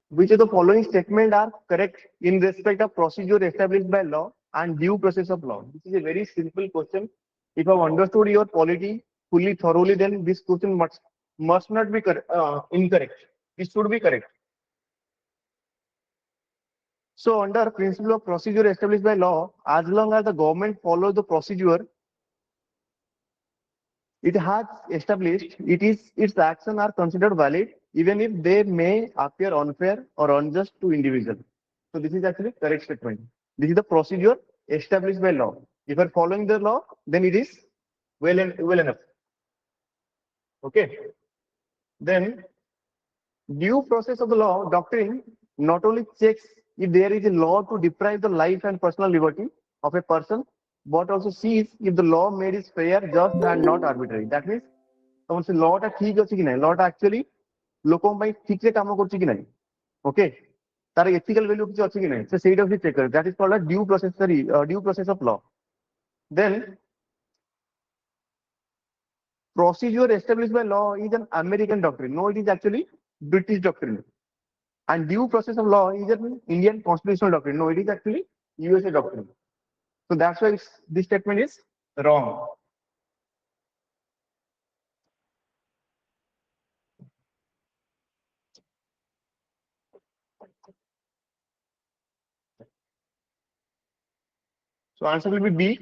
Which of the following statements are correct in respect of procedure established by law and due process of law? This is a very simple question. If I've understood your polity fully thoroughly, then this question must not be incorrect. It should be correct. So under principle of procedure established by law, as long as the government follows the procedure it has established, its actions are considered valid, even if they may appear unfair or unjust to individuals. So this is actually correct statement. This is the procedure established by law. If you are following the law, then it is well enough. Okay. Then due process of the law doctrine not only checks if there is a law to deprive the life and personal liberty of a person, but also sees if the law made is fair, just and not arbitrary. That means someone say law ta ठीक अछि कि नहीं, law ta actually लोकों ପାଇଁ ठीक से काम କରୁଛି कि नहीं. Okay, तार ethical value କିଛି ଅଛି कि नहीं, so ସେଇଟା ବି check करे. That is called a due process of law. Then procedure established by law is an American doctrine. No, it is actually British doctrine. And due process of law is an Indian constitutional doctrine. No, it is actually USA doctrine. So that's why this statement is wrong. So answer will be B.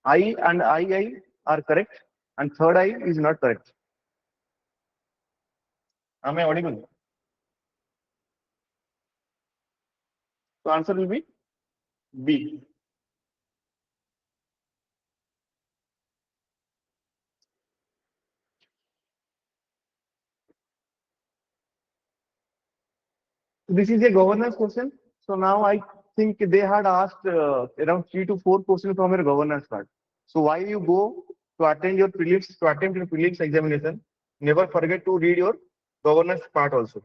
I and II are correct, and third I is not correct. Am I audible? So answer will be B. This is a governance question. So now I think they had asked around 3 to 4 questions from your governance part. So while you go to attend your prelims, to attempt your prelims examination, never forget to read your governance part also.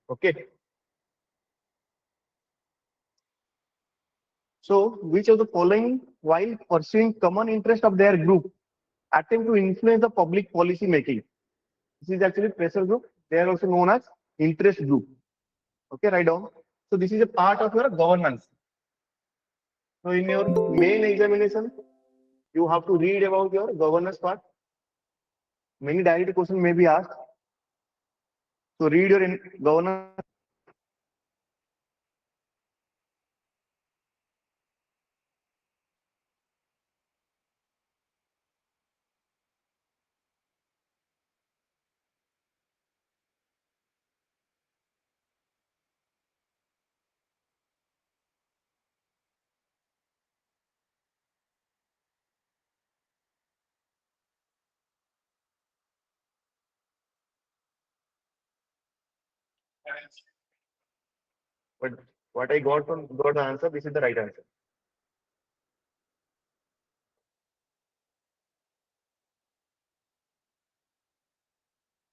Okay. So which of the following, while pursuing common interest of their group, attempt to influence the public policy making? This is actually pressure group. They are also known as interest group. Okay, write down. So this is a part of your governance. So in your main examination, you have to read about your governance part. Many direct questions may be asked. So read your governance. But what I got the answer, this is the right answer.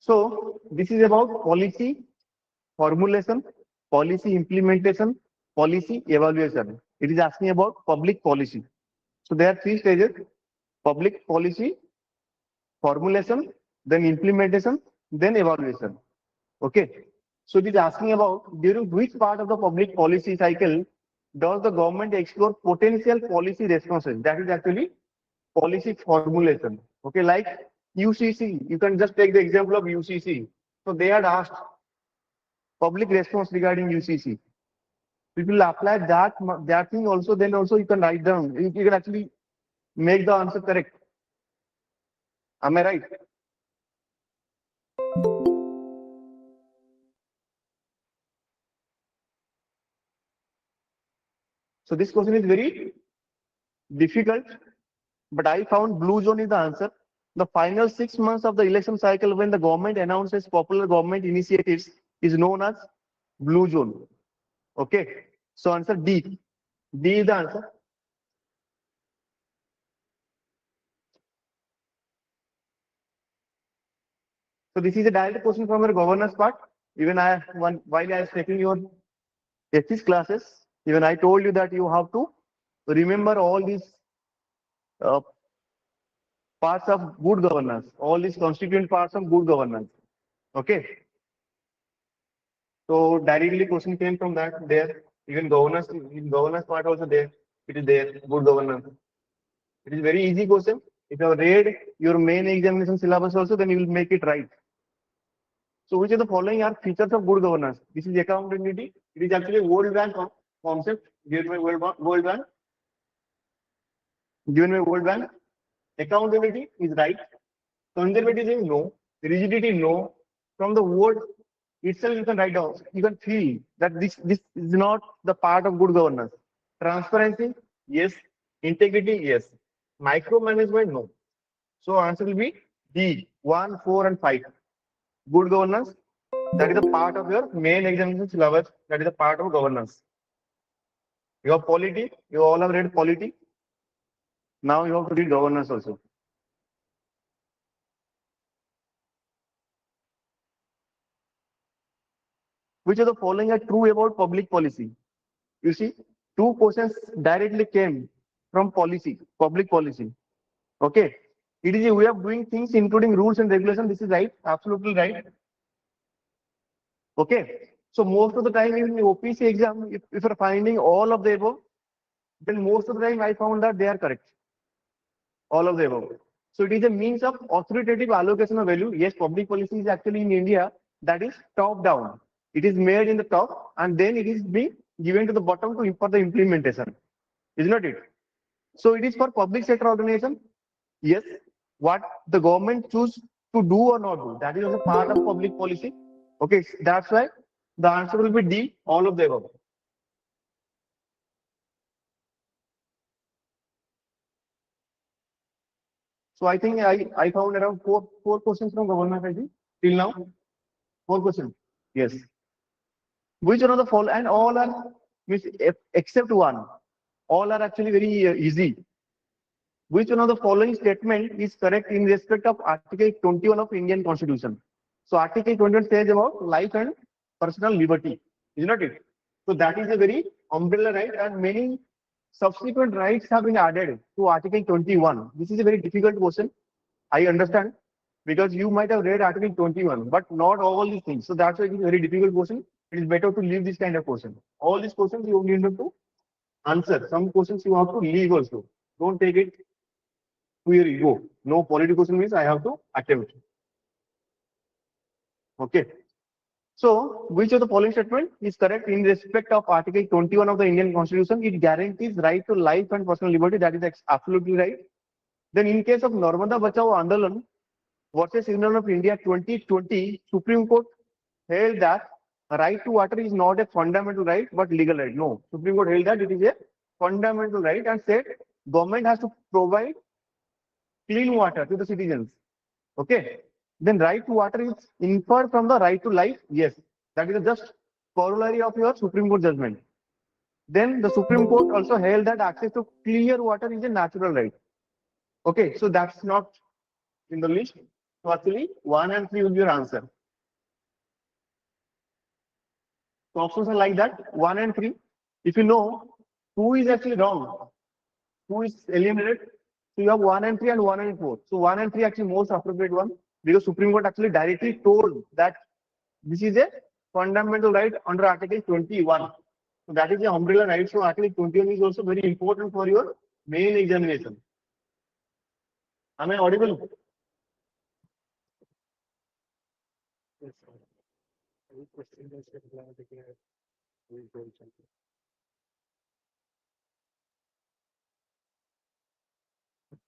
So this is about policy formulation, policy implementation, policy evaluation. It is asking about public policy. So there are 3 stages: public policy formulation, then implementation, then evaluation. Okay. So it is asking about during which part of the public policy cycle does the government explore potential policy responses? That is actually policy formulation. Okay, like UCC, you can just take the example of UCC. So they had asked public response regarding UCC. If you apply that thing also, then also you can write down. You can actually make the answer correct. Am I right? So this question is very difficult, but I found blue zone is the answer. The final 6 months of the election cycle when the government announces popular government initiatives is known as blue zone. Okay. So answer D. D is the answer. So this is a direct question from your governance part. Even while I was taking your ethics classes, even I told you that you have to remember all these parts of good governance, all these constituent parts of good governance. Okay. So directly question came from that there. Even governance, in governance part also there. It is there, good governance. It is very easy question. If you have read your main examination syllabus also, then you will make it right. So which of the following are features of good governance? This is accountability. It is actually a World Bank concept given by World Bank. Given by World Bank. Accountability is right. Conservatism, no. Rigidity, no. From the word itself, you can write down. You can feel that this is not the part of good governance. Transparency, yes. Integrity, yes. Micromanagement, no. So answer will be D, 1, 4, and 5. Good governance, that is a part of your main examination syllabus. That is a part of governance. You have polity. You all have read polity. Now you have to read governance also. Which of the following are true about public policy? You see, 2 questions directly came from policy, public policy. Okay. It is a way of doing things, including rules and regulations. This is right, absolutely right. Okay. So most of the time in the OPC exam, if you're finding all of the above, then most of the time I found that they are correct. All of the above. So it is a means of authoritative allocation of value. Yes, public policy is actually in India, that is top down. It is made in the top and then it is being given to the bottom for the implementation. is not it? So it is for public sector organization. Yes, what the government choose to do or not do, that is also part of public policy. Okay, that's why the answer will be D, all of the above. So I think I found around four questions from government ID till now. 4 questions. Yes. Which one of the following, and all are means except one, all are actually very easy. Which one of the following statement is correct in respect of Article 21 of Indian Constitution? So Article 21 says about life and personal liberty, is not it? So that is a very umbrella right, and many subsequent rights have been added to Article 21. This is a very difficult question. I understand, because you might have read Article 21, but not all these things. So that's why it is a very difficult question. It is better to leave this kind of question. All these questions you only have to answer. Some questions you have to leave also. Don't take it to your ego. No political question means I have to attempt. Okay. So, which of the following statement is correct in respect of Article 21 of the Indian Constitution? It guarantees right to life and personal liberty. That is absolutely right. Then, in case of Narmada Bachao Andolan versus Union of India 2020, Supreme Court held that right to water is not a fundamental right but legal right. No, Supreme Court held that it is a fundamental right and said government has to provide clean water to the citizens. Okay. Then right to water is inferred from the right to life. Yes, that is just corollary of your Supreme Court judgment. Then the Supreme Court also held that access to clear water is a natural right. Okay, so that's not in the list. So actually 1 and 3 will be your answer. So options are like that, 1 and 3. If you know 2 is actually wrong, 2 is eliminated. So you have 1 and 3 and 1 and 4. So 1 and 3 actually most appropriate one, because Supreme Court actually directly told that this is a fundamental right under Article 21. So that is the umbrella right. So Article 21 is also very important for your main examination. Am I audible?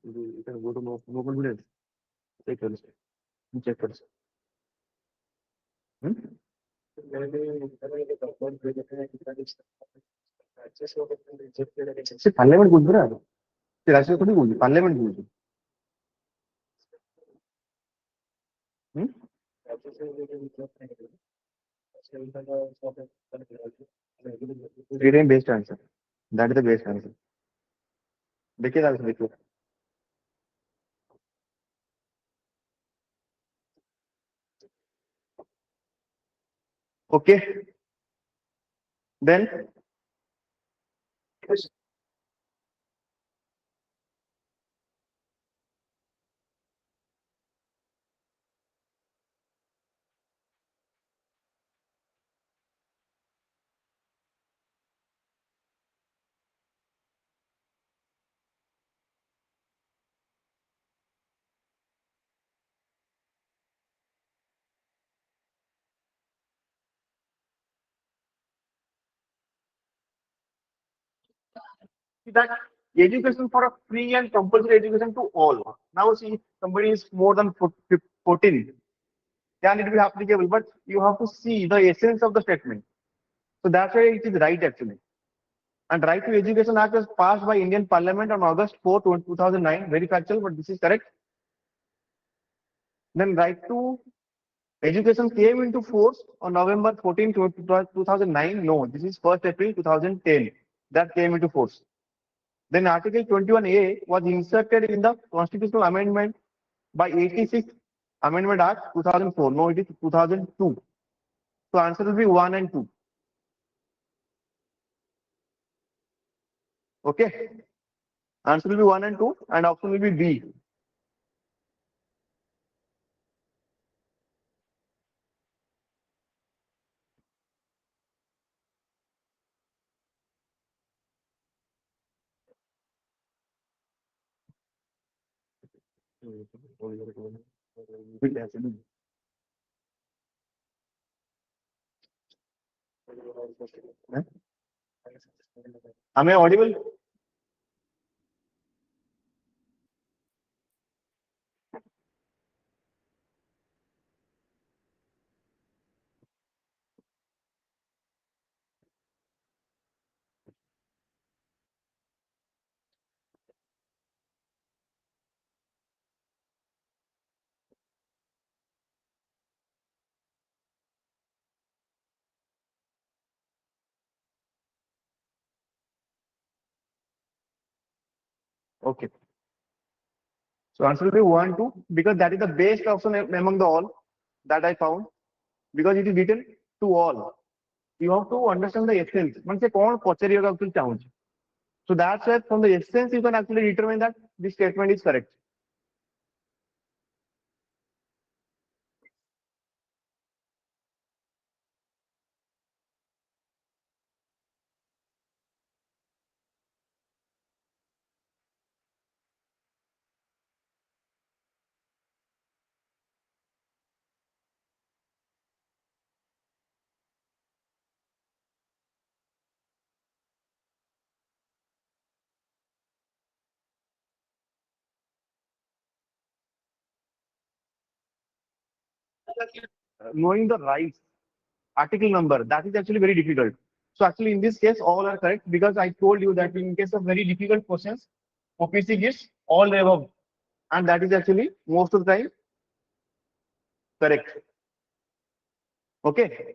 You can go to no confidence. Check first. Check first. से parliament बोल रहा है से राष्ट्रीय थोड़ी बोल parliament बोल best answer that is the best answer देखिए देखिए okay then that education for a free and compulsory education to all. Now see, somebody is more than 14, then it will be applicable, but you have to see the essence of the statement. So that's why it is right actually. And Right to Education Act was passed by Indian Parliament on August 4, 2009. Very factual, but this is correct. Then Right to Education came into force on November 14, 2009. No, this is 1st April 2010 that came into force. Then Article 21A was inserted in the Constitutional Amendment by 86 Amendment Act 2004. No, it is 2002. So answer will be 1 and 2. Okay. Answer will be 1 and 2, and option will be B. Am I audible? Okay. So answer will be 1, 2, because that is the best option among the all that I found, because it is written to all. You have to understand the essence. Man se kaun pachariyaga actually chahunchi. So that's why from the essence you can actually determine that this statement is correct. Knowing the rights, article number, that is actually very difficult. So actually in this case, all are correct, because I told you that in case of very difficult questions, OPC gives all the above, and that is actually most of the time correct. Okay.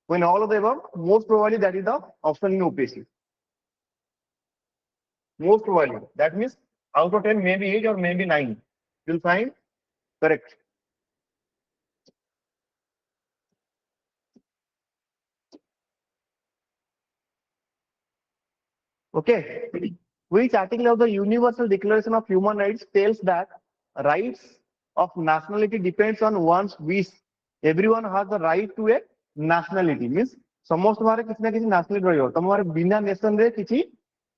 When all of the above, most probably that is the option in OPC. Most probably. That means out of 10, maybe 8 or maybe 9. You'll find correct. Okay. Which article of the Universal Declaration of Human Rights tells that rights of nationality depends on one's wish. Everyone has the right to a nationality. Means समस्त मारे किसी ना किसी nationality रहियो. तमारे बिना nation रे किसी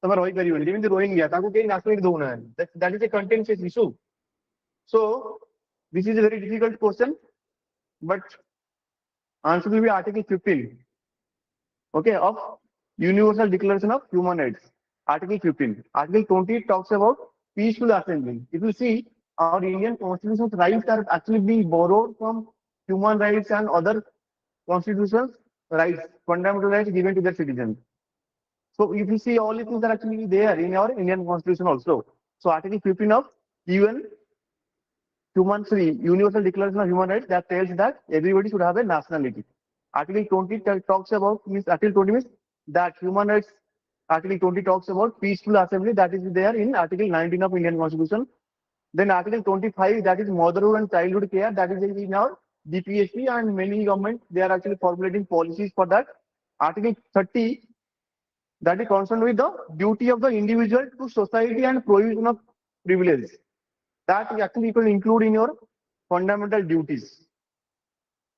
तमारे रही परियो. जेमिति रोहिंग्या ताकू के nationality दोना है. That is a contentious issue. So this is a very difficult question, but answer will be Article 15. Okay, of Universal Declaration of Human Rights. Article 15. Article 20 talks about peaceful assembly. If you see, our Indian constitution's rights are actually being borrowed from human rights and other constitutions rights, fundamental rights given to their citizens. So if you see, all these things are actually there in our Indian constitution also. So Article 15 of Universal Declaration of Human Rights, that tells that everybody should have a nationality. Article 20 talks about, Article 20 means that human rights. Article 20 talks about peaceful assembly, that is there in Article 19 of Indian Constitution. Then Article 25, that is motherhood and childhood care, that is in our BPSC, and many governments, they are actually formulating policies for that. Article 30, that is concerned with the duty of the individual to society and provision of privileges. That actually you can include in your fundamental duties.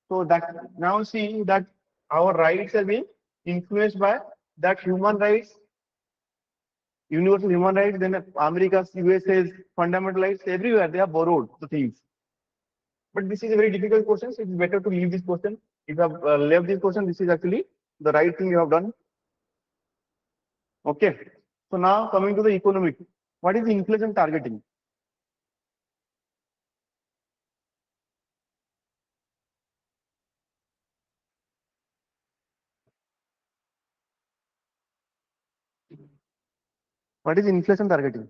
So that now see that our rights are being influenced by that human rights, universal human rights, then America's, USA's fundamental rights, everywhere they have borrowed the things. But this is a very difficult question, so it's better to leave this question. If you have left this question, this is actually the right thing you have done. Okay. So now coming to the economic, what is inflation targeting? What is inflation targeting?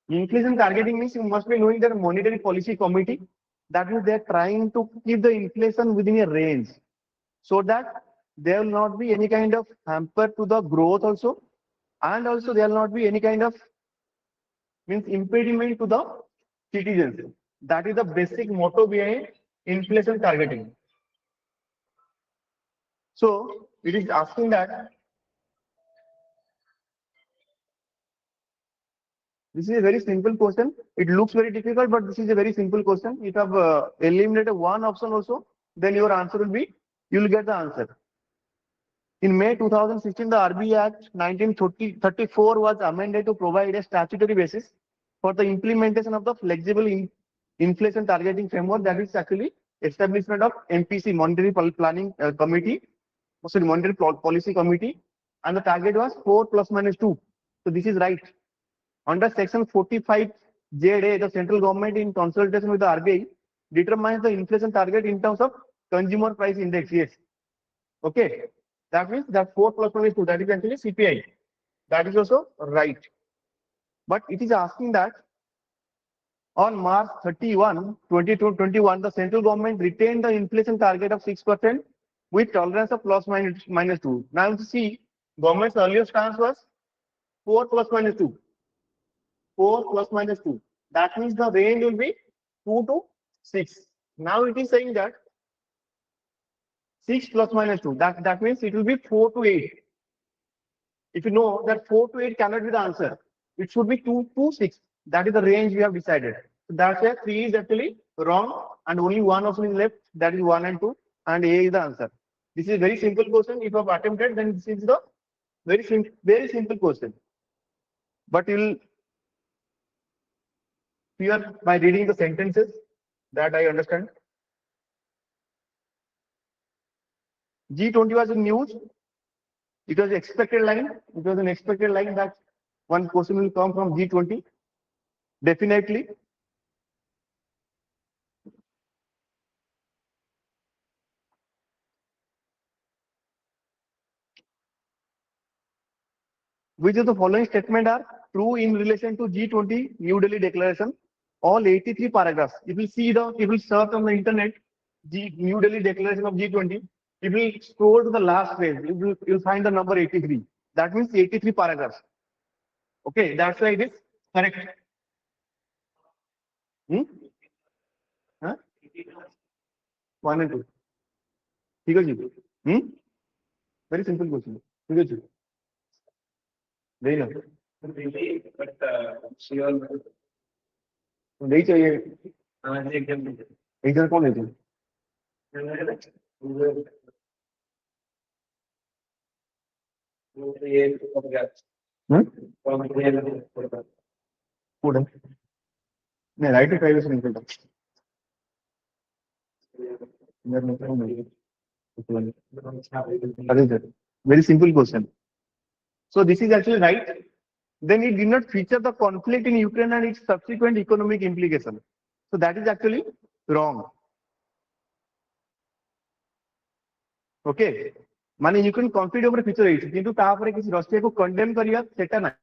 Inflation targeting means you must be knowing that monetary policy committee, that means they are trying to keep the inflation within a range so that there will not be any kind of hamper to the growth also, and also there will not be any kind of impediment to the citizens. That is the basic motto behind inflation targeting. So it is asking that this is a very simple question. It looks very difficult, but this is a very simple question. If you have eliminated one option also, then your answer will be, you will get the answer. In May 2016, the RBI Act 1934 was amended to provide a statutory basis for the implementation of the flexible inflation targeting framework, that is actually establishment of MPC, Monetary Planning Committee, Monetary Policy Committee, and the target was 4 ± 2. So this is right. Under section 45JA, the central government in consultation with the RBI determines the inflation target in terms of consumer price index. Yes. Okay. That means that 4 ± 2, that is actually CPI. That is also right. But it is asking that on March 31, 2021, the central government retained the inflation target of 6% with tolerance of ±2. Now you see Government's earlier stance was 4 plus minus 2. 4 plus minus 2. That means the range will be 2 to 6. Now it is saying that 6 plus minus 2. That means it will be 4 to 8. If you know that 4 to 8 cannot be the answer, it should be 2 to 6. That is the range we have decided. So that's why 3 is actually wrong and only one option is left. That is 1 and 2, and A is the answer. This is a very simple question. If you have attempted, then this is the very simple question. But you'll fear by reading the sentences that I understand. G20 was in news. It was expected line. It was an expected line that one question will come from G20. Definitely. Which of the following statement are true in relation to G20 New Delhi Declaration? All 83 paragraphs. If you see if you search on the internet, New Delhi Declaration of G20, if you scroll to the last page, you'll find the number 83. That means 83 paragraphs. Okay, that's why it is correct. Huh? 1 and 2. ठीक है जी. Very simple question. ठीक है जी. नहीं ना. नहीं चाहिए. Exam कौन है जी? Food है. नहीं राइट टू प्राइवेसी नहीं करता. Very simple question. So this is actually right. Then it did not feature the conflict in Ukraine and its subsequent economic implication. So that is actually wrong. Okay. माने Ukraine conflict ऊपर feature है किंतु तापर किसी Russia को condemn करिया सेटा ना.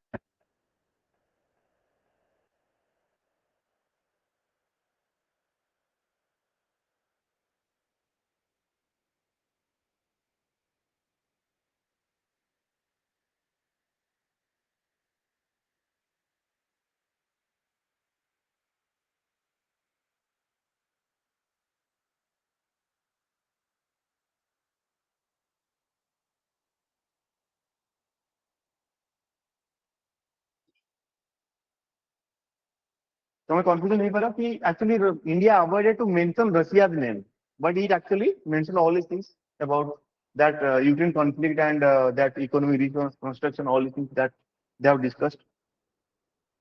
तो मैं confusion नहीं पड़ा कि actually India avoided to mention Russia's name, but it actually mentioned all these things about that Ukraine conflict and that economic reconstruction, all these things that they have discussed.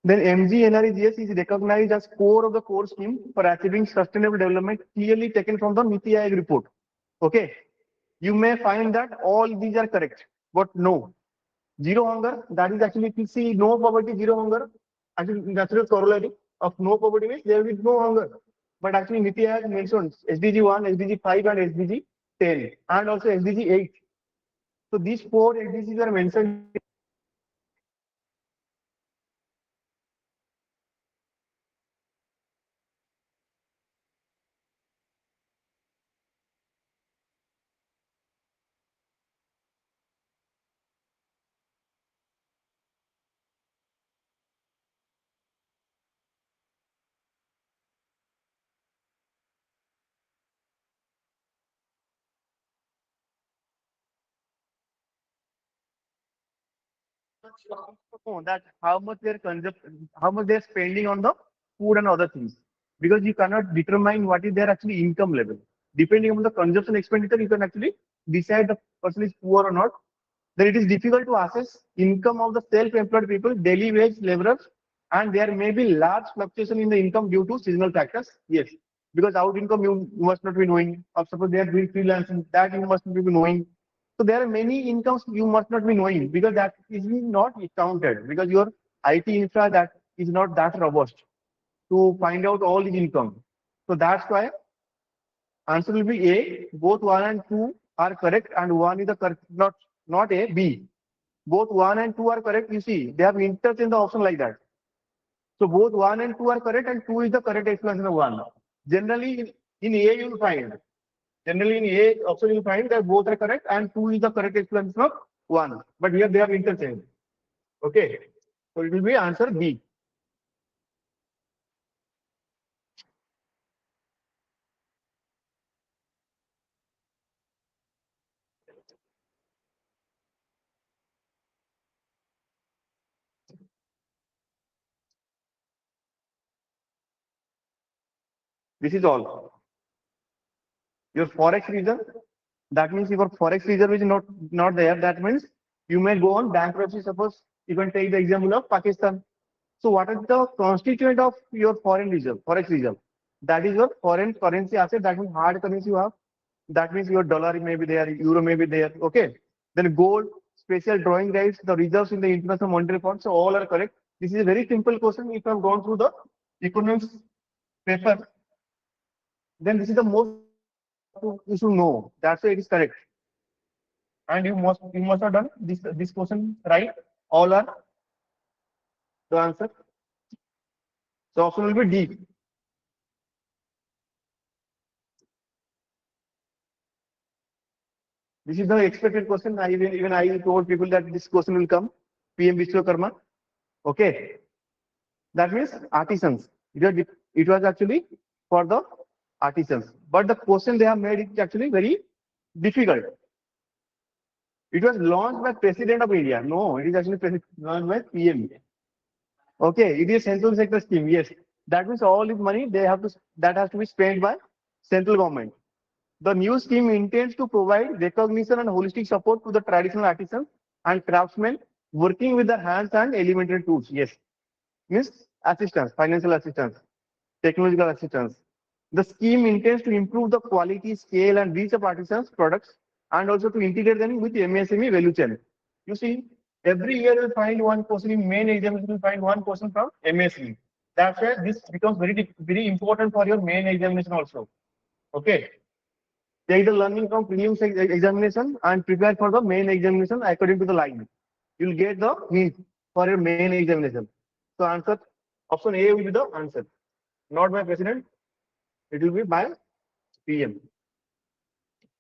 Then MGNREGS is recognized as core of the core scheme for achieving sustainable development, clearly taken from the NITI Aayog report. Okay, you may find that all these are correct, but no. Zero hunger, that is actually, if you see no poverty, zero hunger, actually natural corollary of no poverty means there will be no hunger. But actually NITI Aayog mentions SDG 1, SDG 5 and SDG 10 and also SDG 8. So these 4 SDGs are mentioned. That how much they're spending on the food and other things, because you cannot determine what is their actually income level. Depending on the consumption expenditure, you can actually decide the person is poor or not. Then it is difficult to assess income of the self-employed people, daily wage laborers, and there may be large fluctuation in the income due to seasonal factors. Yes, because out income you must not be knowing. Or suppose they are doing freelancing, that you must not be knowing. So there are many incomes you must not be knowing because that is not counted, because your IT infra that is not that robust to find out all the income. So that's why answer will be A. Both 1 and 2 are correct, and 1 is the correct, not A, B. Both 1 and 2 are correct. You see, they have interchanged the option like that. So both 1 and 2 are correct, and 2 is the correct explanation of 1. Generally, in A you will find. Generally, in A option you will find that both are correct, and 2 is the correct explanation of 1. But here they have interchanged. Okay. So it will be answer B. This is all. Your forex reserve, that means your forex reserve is not there. That means you may go on bankruptcy. Suppose you can take the example of Pakistan. So what is the constituent of your foreign reserve, forex reserve? That is your foreign currency asset. That means hard currency you have. That means your dollar may be there, euro may be there. Okay. Then gold, special drawing rights, the reserves in the International Monetary Fund. So all are correct. This is a very simple question. If I have gone through the economics paper, then this is the most you should know. That's why it is correct. And you must have done this question right. All are the answer. So option will be D. This is the expected question. Even I told people that this question will come. PM Vishwakarma. Okay. That means artisans. It was actually for the artisans. But the question they have made is actually very difficult. It was launched by President of India. No, it is actually launched by PM. Okay, it is central sector scheme. Yes, that means all this money that has to be spent by central government. The new scheme intends to provide recognition and holistic support to the traditional artisans and craftsmen working with their hands and elementary tools. Yes, means assistance, financial assistance, technological assistance. The scheme intends to improve the quality, scale, and reach of artisans' products, and also to integrate them with MSME value chain. You see, every year you'll find one person in main examination, you'll find one person from MSME. That's why this becomes very important for your main examination also. Okay. Take the learning from prelims examination and prepare for the main examination according to the line. You'll get the hint for your main examination. So answer option A will be the answer. Not by president, it will be by PM.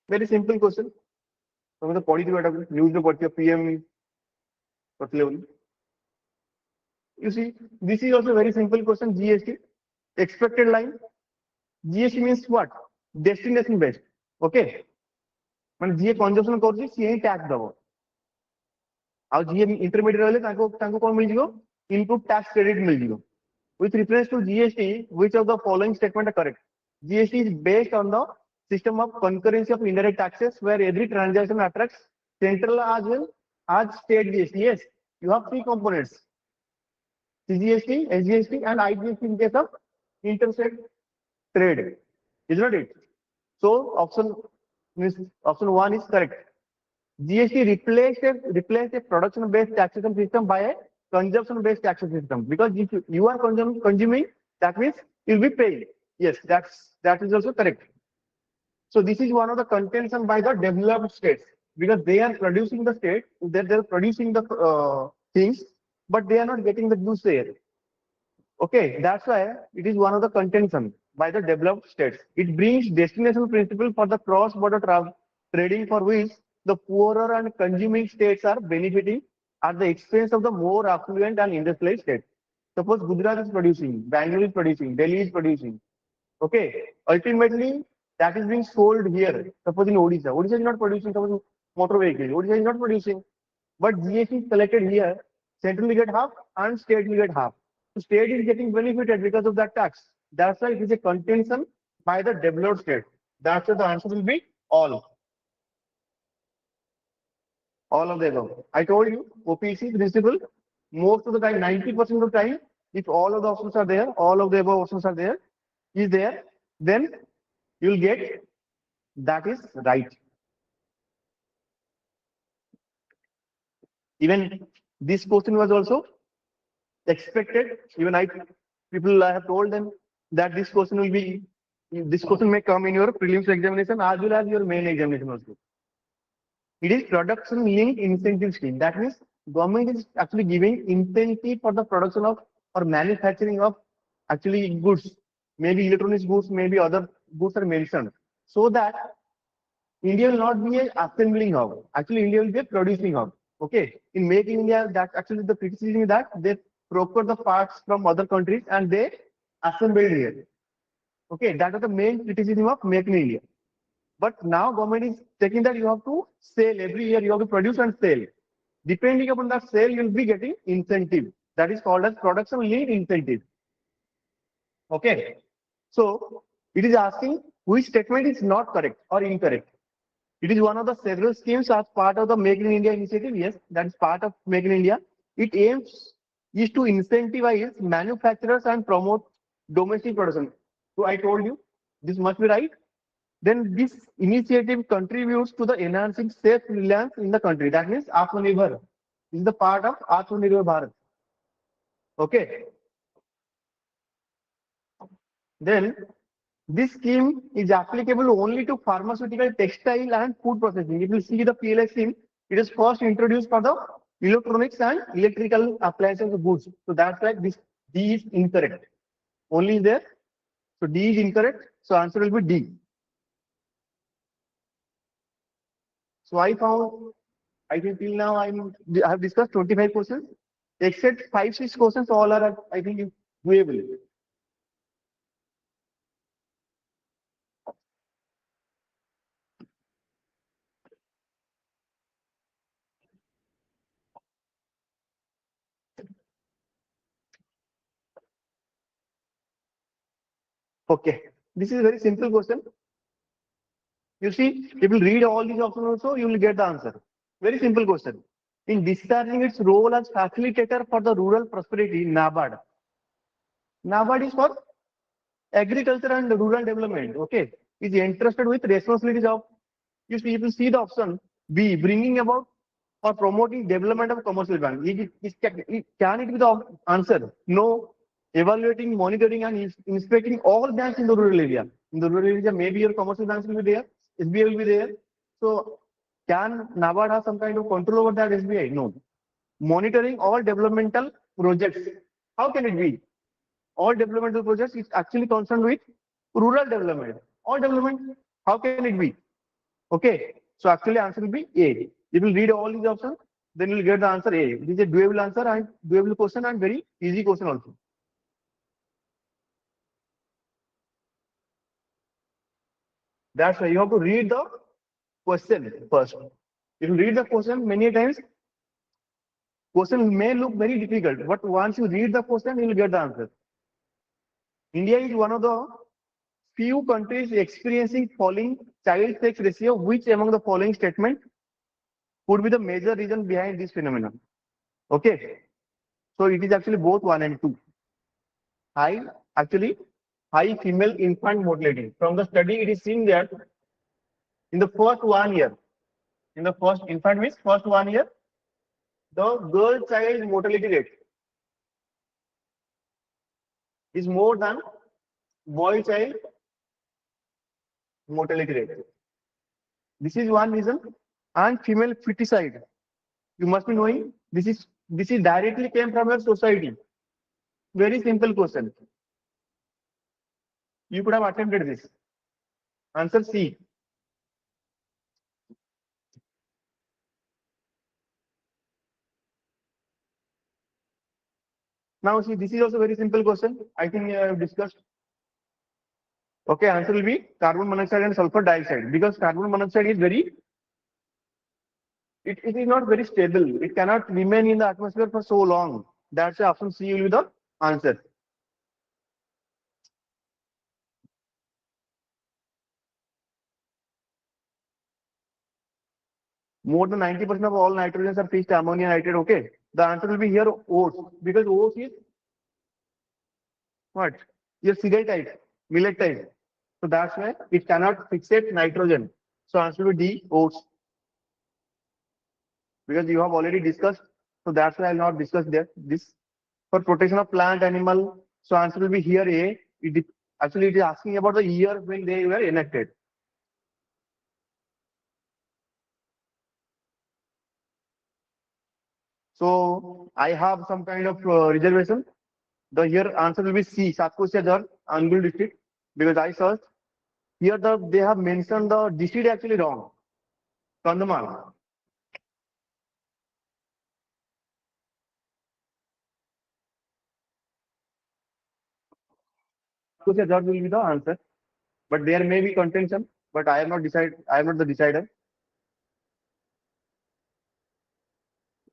Very simple question. So the news PM. You see, this is also very simple question. GST expected line. GST means what? Destination based. Okay. Man GA consumption करछि CA tax दबो. और GA intermediate वाले तांको कौन मिल जियो? Input tax credit mill Jio. With reference to GST, which of the following statement are correct? GST is based on the system of concurrency of indirect taxes, where every transaction attracts central as well as state GST. Yes, you have three components: CGST, SGST, and IGST in case of interstate trade. Is not it? So option 1 is correct. GST replaced a production-based taxation system by a consumption-based taxation system, because if you are consuming, that means you'll be paying. Yes, that is also correct. So this is one of the contention by the developed states, because they are producing the state, they're producing the things, but they are not getting the goods there. Okay, that's why it is one of the contention by the developed states. It brings destination principle for the cross-border trading, for which the poorer and consuming states are benefiting at the expense of the more affluent and industrialized states. Suppose Gujarat is producing, Bangalore is producing, Delhi is producing. Okay, ultimately that is being sold here. Suppose in Odisha, Odisha is not producing, suppose motor vehicles, Odisha is not producing, but GST is collected here. Central will get half and state will get half. So state is getting benefited because of that tax. That's why it is a contention by the developed state. That's why the answer will be all. All of the above. I told you, OPSC principle, most of the time, 90% of the time, if all of the options are there, all of the above options are there, then you'll get that is right. Even this question was also expected. Even I have told them that this question may come in your prelims examination as well as your main examination also. It is production linked incentive scheme. That means government is actually giving incentive for the production of or manufacturing of actually goods, maybe electronics goods, maybe other goods are mentioned, so that India will not be an assembling hub. Actually, India will be a producing hub. Okay, in Make in India, that actually the criticism is that they procure the parts from other countries and they assemble here. Okay, that is the main criticism of Make in India. But now government is taking that you have to sell every year, you have to produce and sell. Depending upon that sale, you will be getting incentive. That is called as production linked incentive. Okay, so it is asking which statement is not correct or incorrect. It is one of the several schemes as part of the Make in India initiative. Yes, that is part of Make in India. It aims is to incentivize manufacturers and promote domestic production. So I told you this must be right. Then this initiative contributes to the enhancing self-reliance in the country. That means Atmanirbhar. This is the part of Atmanirbhar Bharat. Okay. Then this scheme is applicable only to pharmaceutical, textile, and food processing. If you see the PLI scheme, it is first introduced for the electronics and electrical appliances goods. So that's why this D is incorrect. Only is there. So D is incorrect. So answer will be D. So I found, I think till now I have discussed 25 questions. Except 5-6 questions, all are, I think, doable. Okay, this is a very simple question. You see, if you read all these options also, you will get the answer. Very simple question. In discharging its role as facilitator for the rural prosperity, NABARD. NABARD is for agriculture and rural development. Okay, is entrusted with responsibilities of. You see, if you see the option B, bringing about or promoting development of commercial bank. Can it be the answer? No. Evaluating, monitoring, and inspecting all banks in the rural area. In the rural area, maybe your commercial banks will be there, SBI will be there. So, can NABARD have some kind of control over that SBI? No. Monitoring all developmental projects. How can it be? All developmental projects is actually concerned with rural development. All development, how can it be? Okay. So, actually, answer will be A. If you read all these options, then you will get the answer A. This is a doable answer and doable question and very easy question also. That's why you have to read the question first. If you read the question many times, question may look very difficult, but once you read the question, you will get the answer. India is one of the few countries experiencing falling child sex ratio. Which among the following statement would be the major reason behind this phenomenon? Okay, so it is actually both 1 and 2. High female infant mortality. From the study, it is seen that in the first 1 year, in the first infant means first 1 year, the girl child mortality rate is more than boy child mortality rate. This is one reason. And female feticide. You must be knowing this is directly came from your society. Very simple question. You could have attempted this. Answer C. Now see, this is also very simple question. I think we have discussed. Okay, answer will be carbon monoxide and sulfur dioxide, because carbon monoxide is it is not very stable. It cannot remain in the atmosphere for so long. That's why option C will be the answer. More than 90% of all nitrogens are fixed ammonia nitrate. Okay, the answer will be here oats, because oats is what? Your cereal type, millet type. So that's why it cannot fixate nitrogen. So answer will be D, oats. Because you have already discussed, so that's why I'll not discuss this. For protection of plant, animal, so answer will be here A. Actually, it is asking about the year when they were enacted. So I have some kind of reservation. The here answer will be C, Satkosia Jar, Angul district, because I searched. Here they have mentioned the district actually wrong. Kandhamal. Satkosia Judge will be the answer. But there may be contention, but I am not the decider.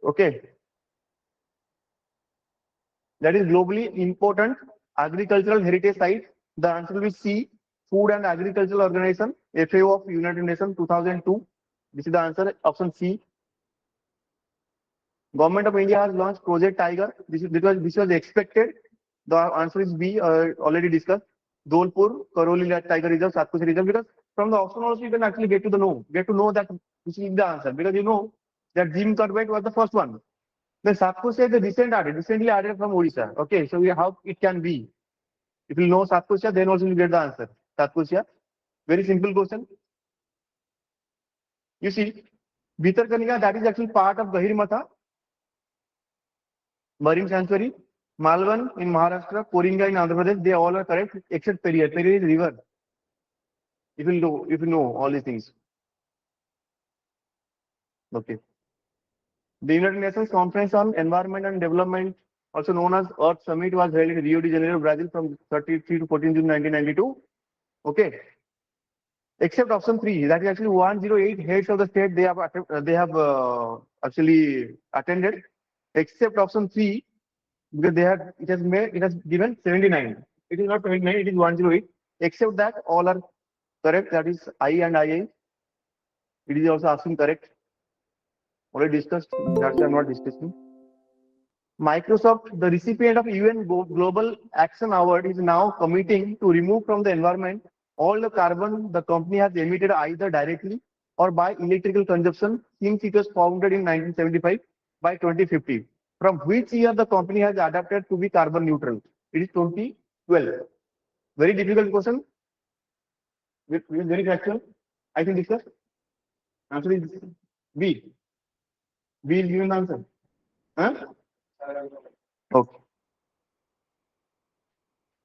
Okay. That is globally important agricultural heritage site. The answer will be C, Food and Agricultural Organization, FAO of United Nations 2002. This is the answer, option C. Government of India has launched Project Tiger. This was expected. The answer is B, already discussed. Dholpur, Karoli Tiger Reserve, Satkosia Reserve. Because from the option also you can actually get to know that this is the answer. Because you know that Jim Corbett was the first one. Then Satkosia is the recently added from Odisha. Okay, so how it can be? If you know Satkosia, then also you get the answer. Satkosia. Very simple question. You see, Bhitarkanika, that is actually part of Gahirmatha Marine Sanctuary. Malvan in Maharashtra, Koringa in Andhra Pradesh, they all are correct except Periyar. Periyar is river. If you know all these things. Okay. The United Nations Conference on Environment and Development, also known as Earth Summit, was held in Rio de Janeiro, Brazil from 33 to 14 June 1992. Okay. Except option 3, that is actually 108 heads of the state they have actually attended. Except option 3, because it has given 79. It is not 79, it is 108. Except that all are correct. That is I and IA. It is also asking correct. Already discussed. That's why I'm not discussing. Microsoft, the recipient of UN Global Action Award, is now committing to remove from the environment all the carbon the company has emitted either directly or by electrical consumption since it was founded in 1975 by 2050. From which year the company has adapted to be carbon neutral? It is 2012. Very difficult question. Very factual. I can discuss. Answer is B. B is given the answer. Huh? Okay.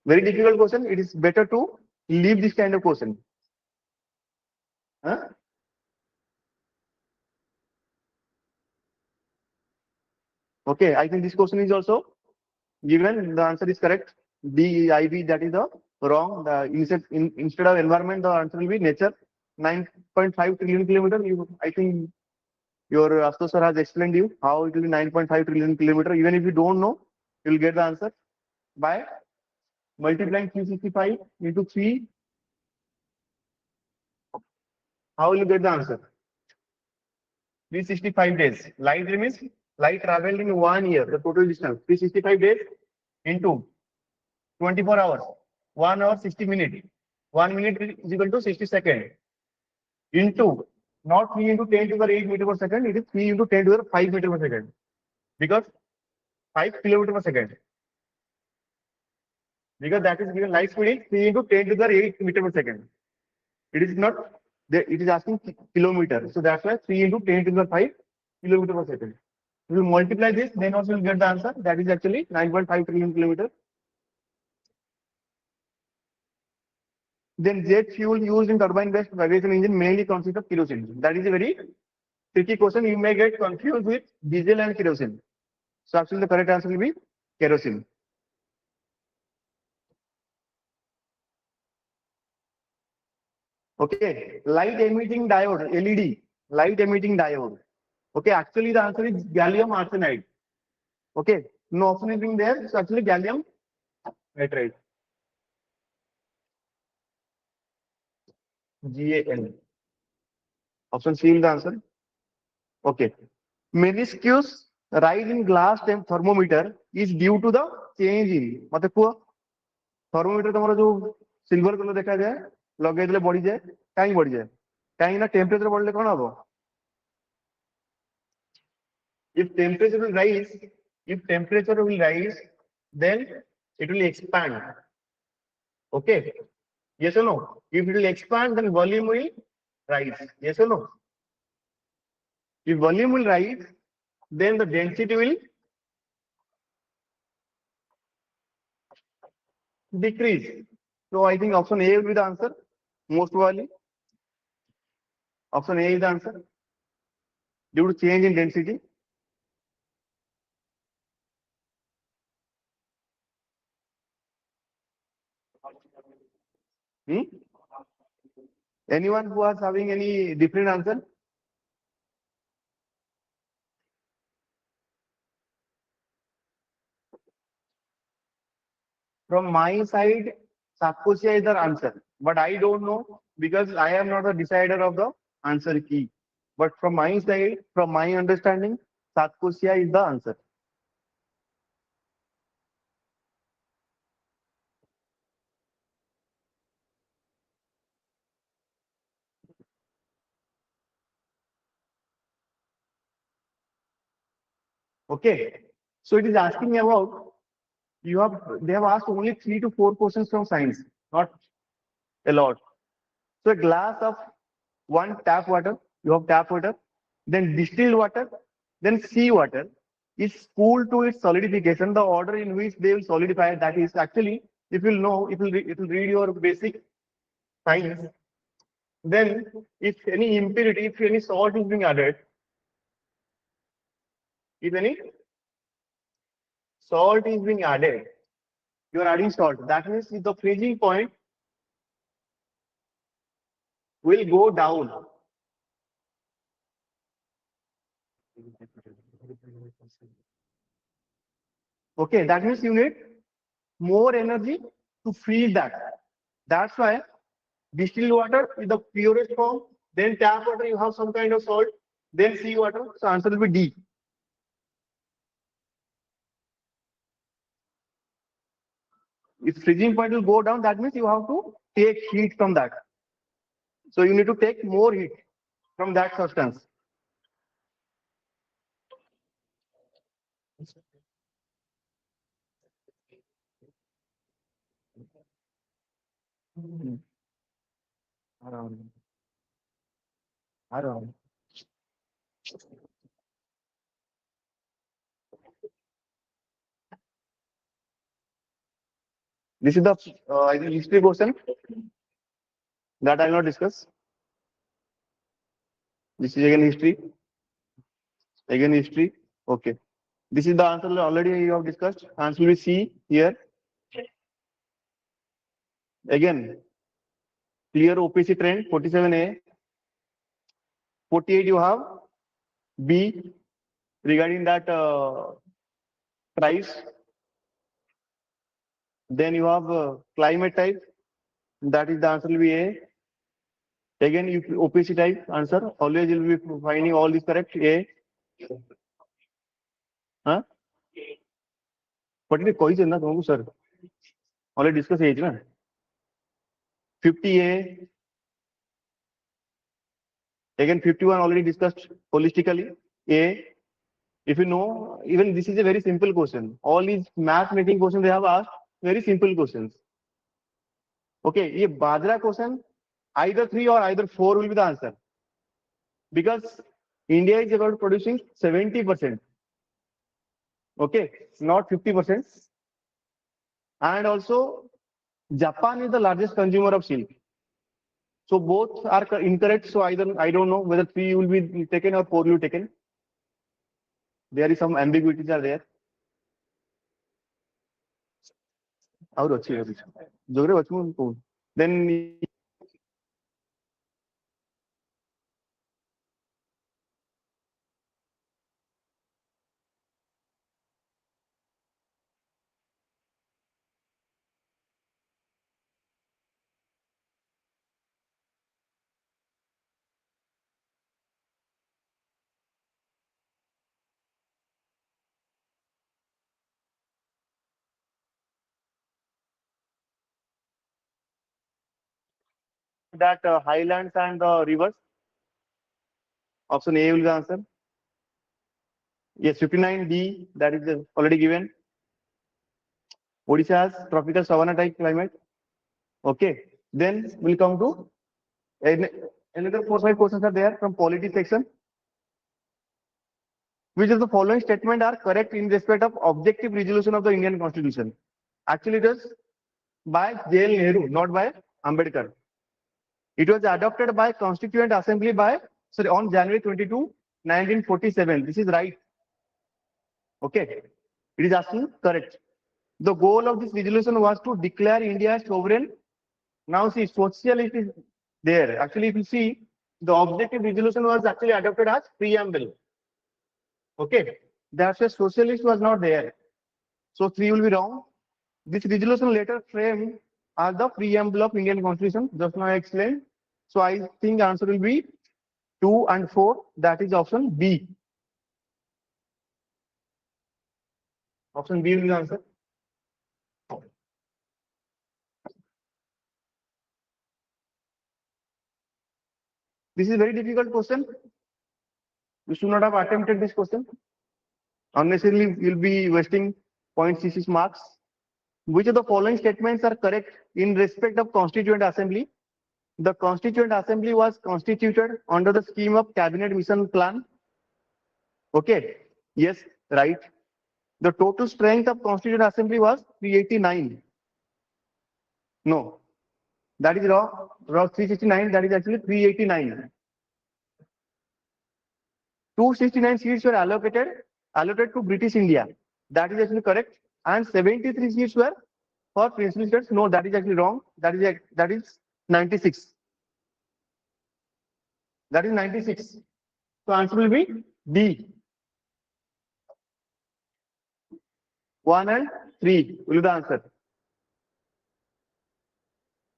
Very difficult question. It is better to leave this kind of question. Huh? Okay, I think this question is also given. The answer is correct. DIV, that is the wrong. Instead of environment, the answer will be nature. 9.5 trillion kilometer. I think your Asto sir has explained you how it will be 9.5 trillion kilometer. Even if you don't know, you will get the answer by multiplying 365 into 3. How will you get the answer? 365 days. Light means light traveled in 1 year. The total distance 365 days into 24 hours. 1 hour 60 minutes. 1 minute is equal to 60 seconds. Into not 3 into 10 to the 8 meter per second. It is 3 into 10 to the 5 meter per second. Because 5 kilometer per second. Because that is given light speed is 3 into 10 to the 8 meter per second. It is not. It is asking kilometer. So that's why 3 into 10 to the 5 kilometer per second. If you multiply this, then also you get the answer. That is actually 9.5 trillion kilometers. Then jet fuel used in turbine-based aviation engine mainly consists of kerosene. That is a very tricky question. You may get confused with diesel and kerosene. So actually the correct answer will be kerosene. Okay, light emitting diode, LED, light emitting diode. Okay, actually the answer is gallium arsenide. Okay, no option is being there. So actually gallium nitride. GAN. Option C is the answer. Okay. Meniscus rise in glass thermometer is due to the change in. मते कुआ thermometer तमरा जो silver color देखा जाए लगे दिले बढ़ी जाए काहे बढ़ी जाए काहे ना temperature बढ़ले कौन हबो if temperature will rise then it will expand. Okay, yes or no? If it will expand then volume will rise. Yes or no? If volume will rise then the density will decrease. So I think option A will be the answer. Most probably. Option A is the answer. Due to change in density. Hmm? Anyone who is having any different answer? From my side, Sakosia is the answer, but I don't know because I am not the decider of the answer key. But from my side, from my understanding, Sakosia is the answer. Okay. So it is asking about they have asked only 3 to 4 questions from science, not a lot. So a glass of one tap water, you have tap water, then distilled water, then sea water is cooled to its solidification. The order in which they will solidify, that is actually, if you know, it will read your basic science. Then if any impurity, if any salt is being added, if any salt is being added, you are adding salt. That means the freezing point will go down. Okay, that means you need more energy to freeze that. That's why distilled water is the purest form. Then tap water, you have some kind of salt. Then sea water. So answer will be D. If freezing point will go down, that means you have to take heat from that. So you need to take more heat from that substance. Around. This is the I think history question that I will not discuss. This is again history. Again history. Okay. This is the answer already you have discussed. Answer will be C here. Again, clear OPC trend 47A. 48 you have B regarding that price. Then you have climate type. That is the answer will be A. Again, if OPC type answer, always you will be finding all this correct. A. Huh? But it is question na तुमको sir. Already discuss age na. 50A. Again, 51 already discussed holistically. A. If you know, even this is a very simple question. All these math making questions they have asked, very simple questions. Okay, ये बाजरा question, either 3 or either 4 will be the answer. Because India is about producing 70%. Okay, not 50%. And also, Japan is the largest consumer of silk. So both are incorrect. So either I don't know whether 3 will be taken or 4 will be taken. There is some ambiguities are there. और अच्छी है जोरे बचूं को then that highlands and the rivers. Option A will be the answer. Yes, 59D, that is already given. Odisha has tropical savanna type climate. Okay, then we'll come to another 4-5 questions are there from polity section. Which of the following statement are correct in respect of objective resolution of the Indian Constitution? Actually, it was by J.L. Nehru, not by Ambedkar. It was adopted by Constituent Assembly on January 22, 1947. This is right. Okay. It is asking correct. The goal of this resolution was to declare India as sovereign Now see, socialist is there. Actually, if you see, the objective resolution was actually adopted as preamble. Okay, that's why socialist was not there. So 3 will be wrong. This resolution later framed as the preamble of Indian Constitution. Just now I explained. So I think the answer will be 2 and 4. That is option B. Option B will be the answer. This is a very difficult question. You should not have attempted this question. Unnecessarily, you'll be wasting 0.66 marks. Which of the following statements are correct in respect of Constituent Assembly? The Constituent Assembly was constituted under the scheme of Cabinet Mission Plan. Okay. Yes, right. The total strength of Constituent Assembly was 389. No, that is wrong. Wrong. 369. That is actually 389. 269 seats were allocated to British India. That is actually correct. And 73 seats were for princely states. No, that is actually wrong. That is 96. That is 96. So answer will be D. 1 and 3 will be the answer.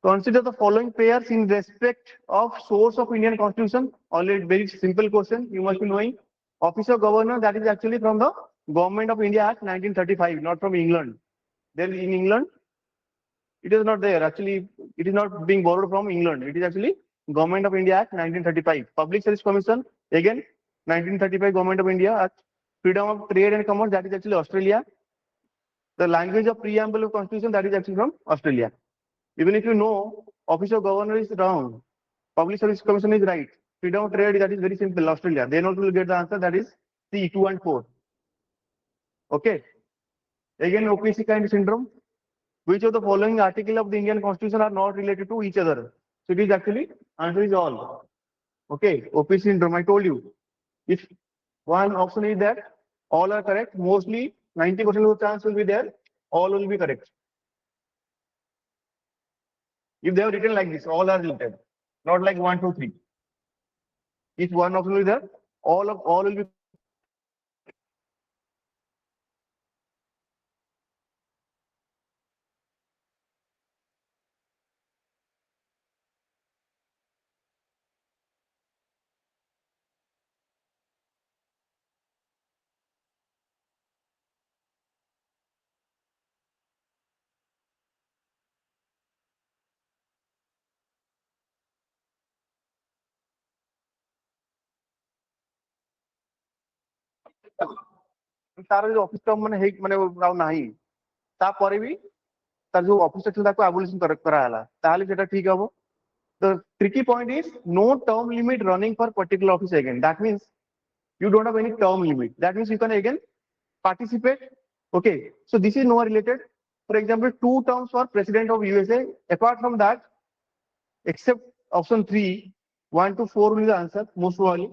Consider the following pairs in respect of source of Indian Constitution. Already very simple question. You must be knowing. Office of Governor, that is actually from the Government of India Act 1935, not from England. Then in England, it is not there. Actually, it is not being borrowed from England. It is actually Government of India Act 1935. Public Service Commission, again, 1935 Government of India Act. Freedom of Trade and Commerce, that is actually Australia. The language of preamble of Constitution, that is actually from Australia. Even if you know Office of Governor is wrong, Public Service Commission is right. Freedom of Trade, that is very simple, Australia. Then also will get the answer, that is C, 2 and 4. Okay. Again, OPSC kind of syndrome. Which of the following article of the Indian Constitution are not related to each other? So it is actually, answer is all. Okay, OPSC syndrome, I told you. If one option is that all are correct, mostly 90% of the chance will be there, all will be correct. If they have written like this, all are related, not like 1, 2, 3. If one option is there, all will be. तार जो office term माने हेक माने राव नाही ता परे भी तार जो ऑफिस ছিল তাকে abolition করা হলা তাহলে সেটা ঠিক হবে the tricky point is no term limit running for particular office again. That means you don't have any term limit. That means you can again participate. Okay, so this is no related. For example, 2 terms for president of USA. Apart from that, except option 3, 1 to 4 will be the answer most probably.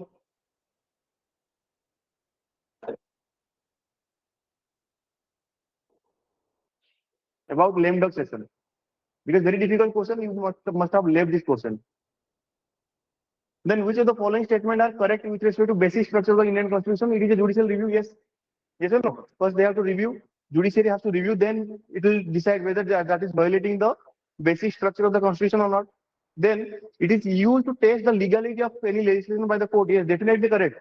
About lame duck session, because very difficult question, you must have left this question. Then which of the following statements are correct with respect to basic structure of the Indian Constitution? It is a judicial review, yes. Yes or no? First they have to review, judiciary has to review, then it will decide whether that is violating the basic structure of the Constitution or not. Then it is used to test the legality of any legislation by the court, yes, definitely correct.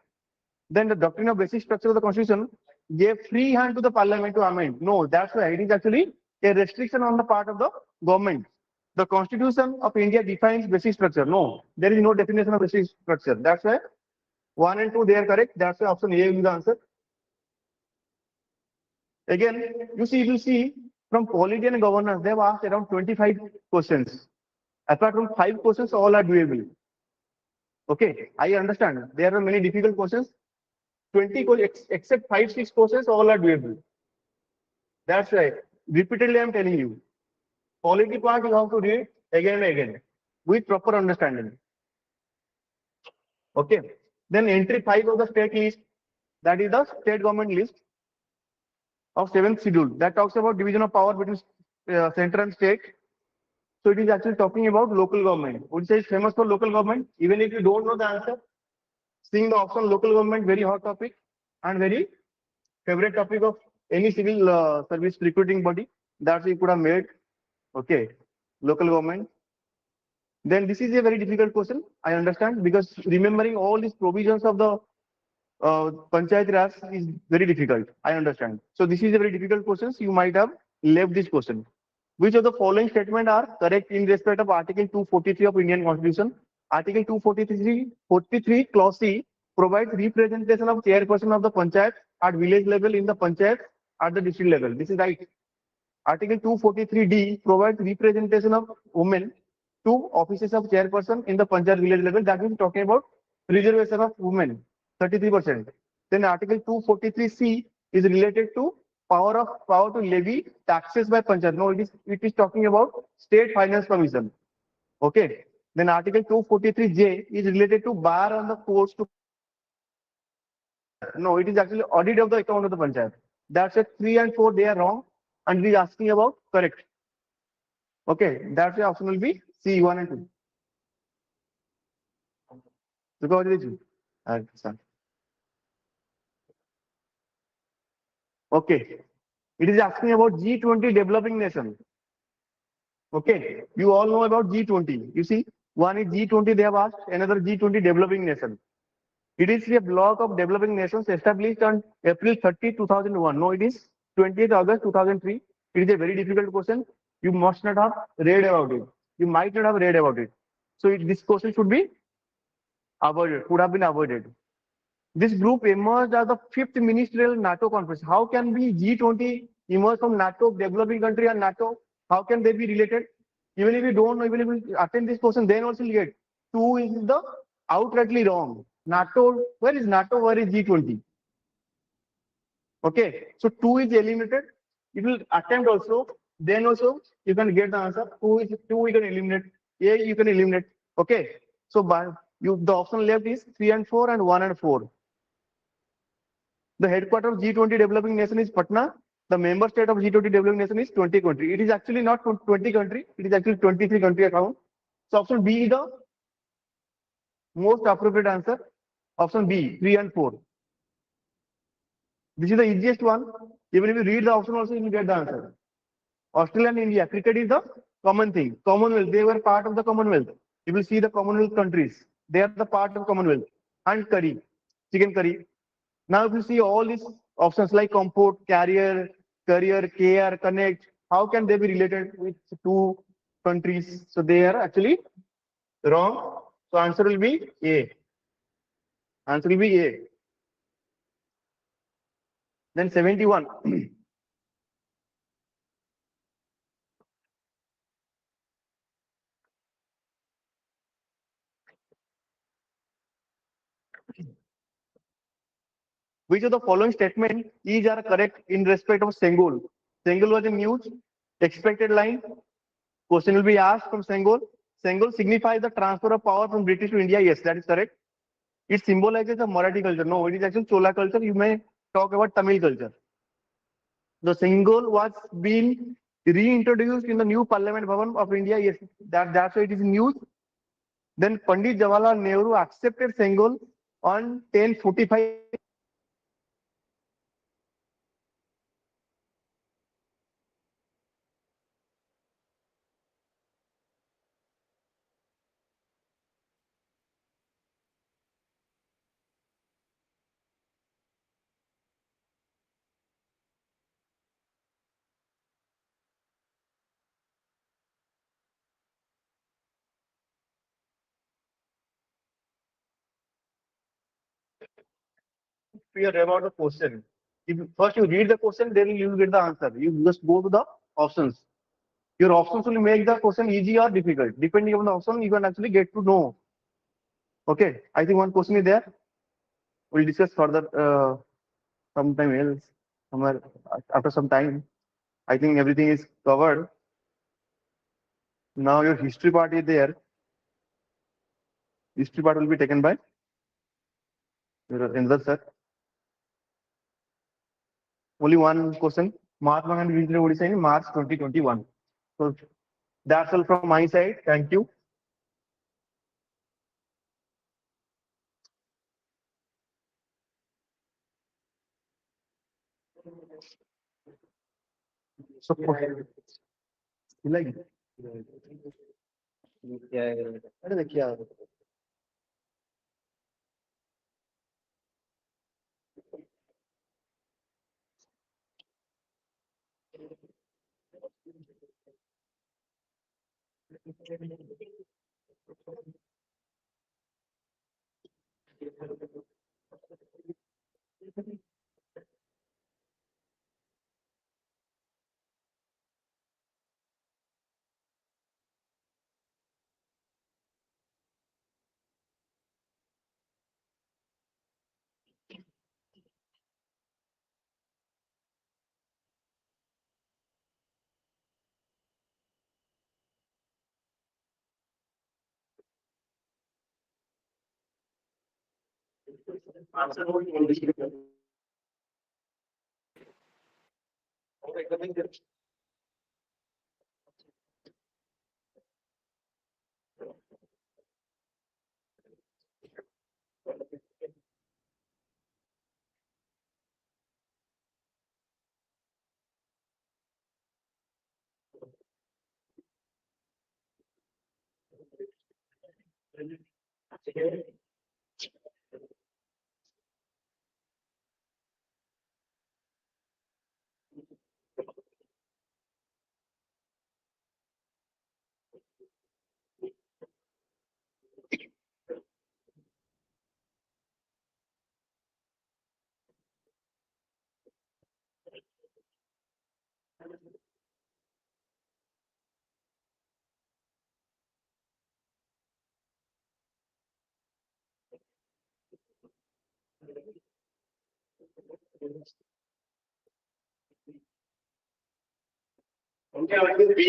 Then the doctrine of basic structure of the Constitution gave free hand to the parliament to amend. No, that's why it is actually a restriction on the part of the government. The Constitution of India defines basic structure. No, there is no definition of basic structure. That's why 1 and 2 they are correct. That's why option A is the answer. Again, you see from polity and governance, they have asked around 25 questions. Apart from 5 questions, all are doable. Okay, I understand. There are many difficult questions. 20 except 5, 6 questions, all are doable. That's right. Repeatedly, I'm telling you. Polity part you have to read again and again with proper understanding. Okay. Then entry 5 of the state list, that is the state government list of 7th schedule. That talks about division of power between center and state. So it is actually talking about local government. Odisha is famous for local government. Even if you don't know the answer, seeing the option local government, very hot topic and very favorite topic of any civil service recruiting body that you could have made. Okay, local government. Then this is a very difficult question. I understand, because remembering all these provisions of the Panchayat Raj is very difficult. I understand. So this is a very difficult question. You might have left this question. Which of the following statement are correct in respect of Article 243 of Indian Constitution? Article 243 Clause C provides representation of chairperson of the Panchayat at village level in the Panchayat at the district level. This is right. Article 243D provides representation of women to offices of chairperson in the Panchayat village level. That means talking about reservation of women, 33%. Then Article 243C is related to power to levy taxes by Panchayat. No, it is talking about state finance commission. Okay. Then Article 243J is related to bar on the courts to. No, it is actually audit of the account of the Panchayat. That's it. 3 and 4 they are wrong, and we are asking about correct. Okay, that's the option will be C 1 and 2. Because it is okay. It is asking about G20 developing nation. Okay, you all know about G20. You see, one is G20 they have asked, another G20 developing nation. It is a block of developing nations established on April 30, 2001. No, it is 20th August 2003. It is a very difficult question. You must not have read about it. You might not have read about it. So this question should be avoided, could have been avoided. This group emerged as the 5th ministerial NATO conference. How can be G20 emerge from NATO, developing country and NATO? How can they be related? Even if you don't know, even if you attend this question, then also you get 2 is the outrightly wrong. NATO, where is NATO? Where is G20? Okay, so 2 is eliminated. If you attempt also, then also you can get the answer. 2 you can eliminate. A you can eliminate. Okay, so the option left is 3 and 4 and 1 and 4. The headquarters of G20 developing nation is Patna. The member state of G20 developing nation is 20 country. It is actually not 20 country. It is actually 23 country account. So option B is the most appropriate answer. Option B, 3 and 4. This is the easiest one. Even if you read the option also, you will get the answer. Australia and India, cricket is the common thing. Commonwealth, they were part of the Commonwealth. You will see the Commonwealth countries. They are the part of Commonwealth. And curry, chicken curry. Now if you see all these options like comfort, career, care, connect, how can they be related with 2 countries? So they are actually wrong. So answer will be A. Answer will be A. Then 71. Which of the following statement is are correct in respect of Sengol? Sengol was a news expected line. Question will be asked from Sengol. Sengol signifies the transfer of power from British to India. Yes, that is correct. It symbolizes the Marathi culture. No, it is actually Chola culture. You may talk about Tamil culture. The Sengol was being reintroduced in the new Parliament Bhavan of India. Yes, that's why it is news. Then Pandit Jawaharlal Nehru accepted Sengol on 1045. Clear about the question. If first you read the question, then you will get the answer. You just go to the options. Your options will make the question easy or difficult. Depending on the option, you can actually get to know. Okay, I think one question is there. We'll discuss further sometime else, somewhere after some time. I think everything is covered. Now your history part is there. History part will be taken by another sir. Only one question. Mahatma Gandhi visited Odisha in March 2021. So That's all from my side. Thank you. So, like, अरे देखिए यार, उनके अलग बी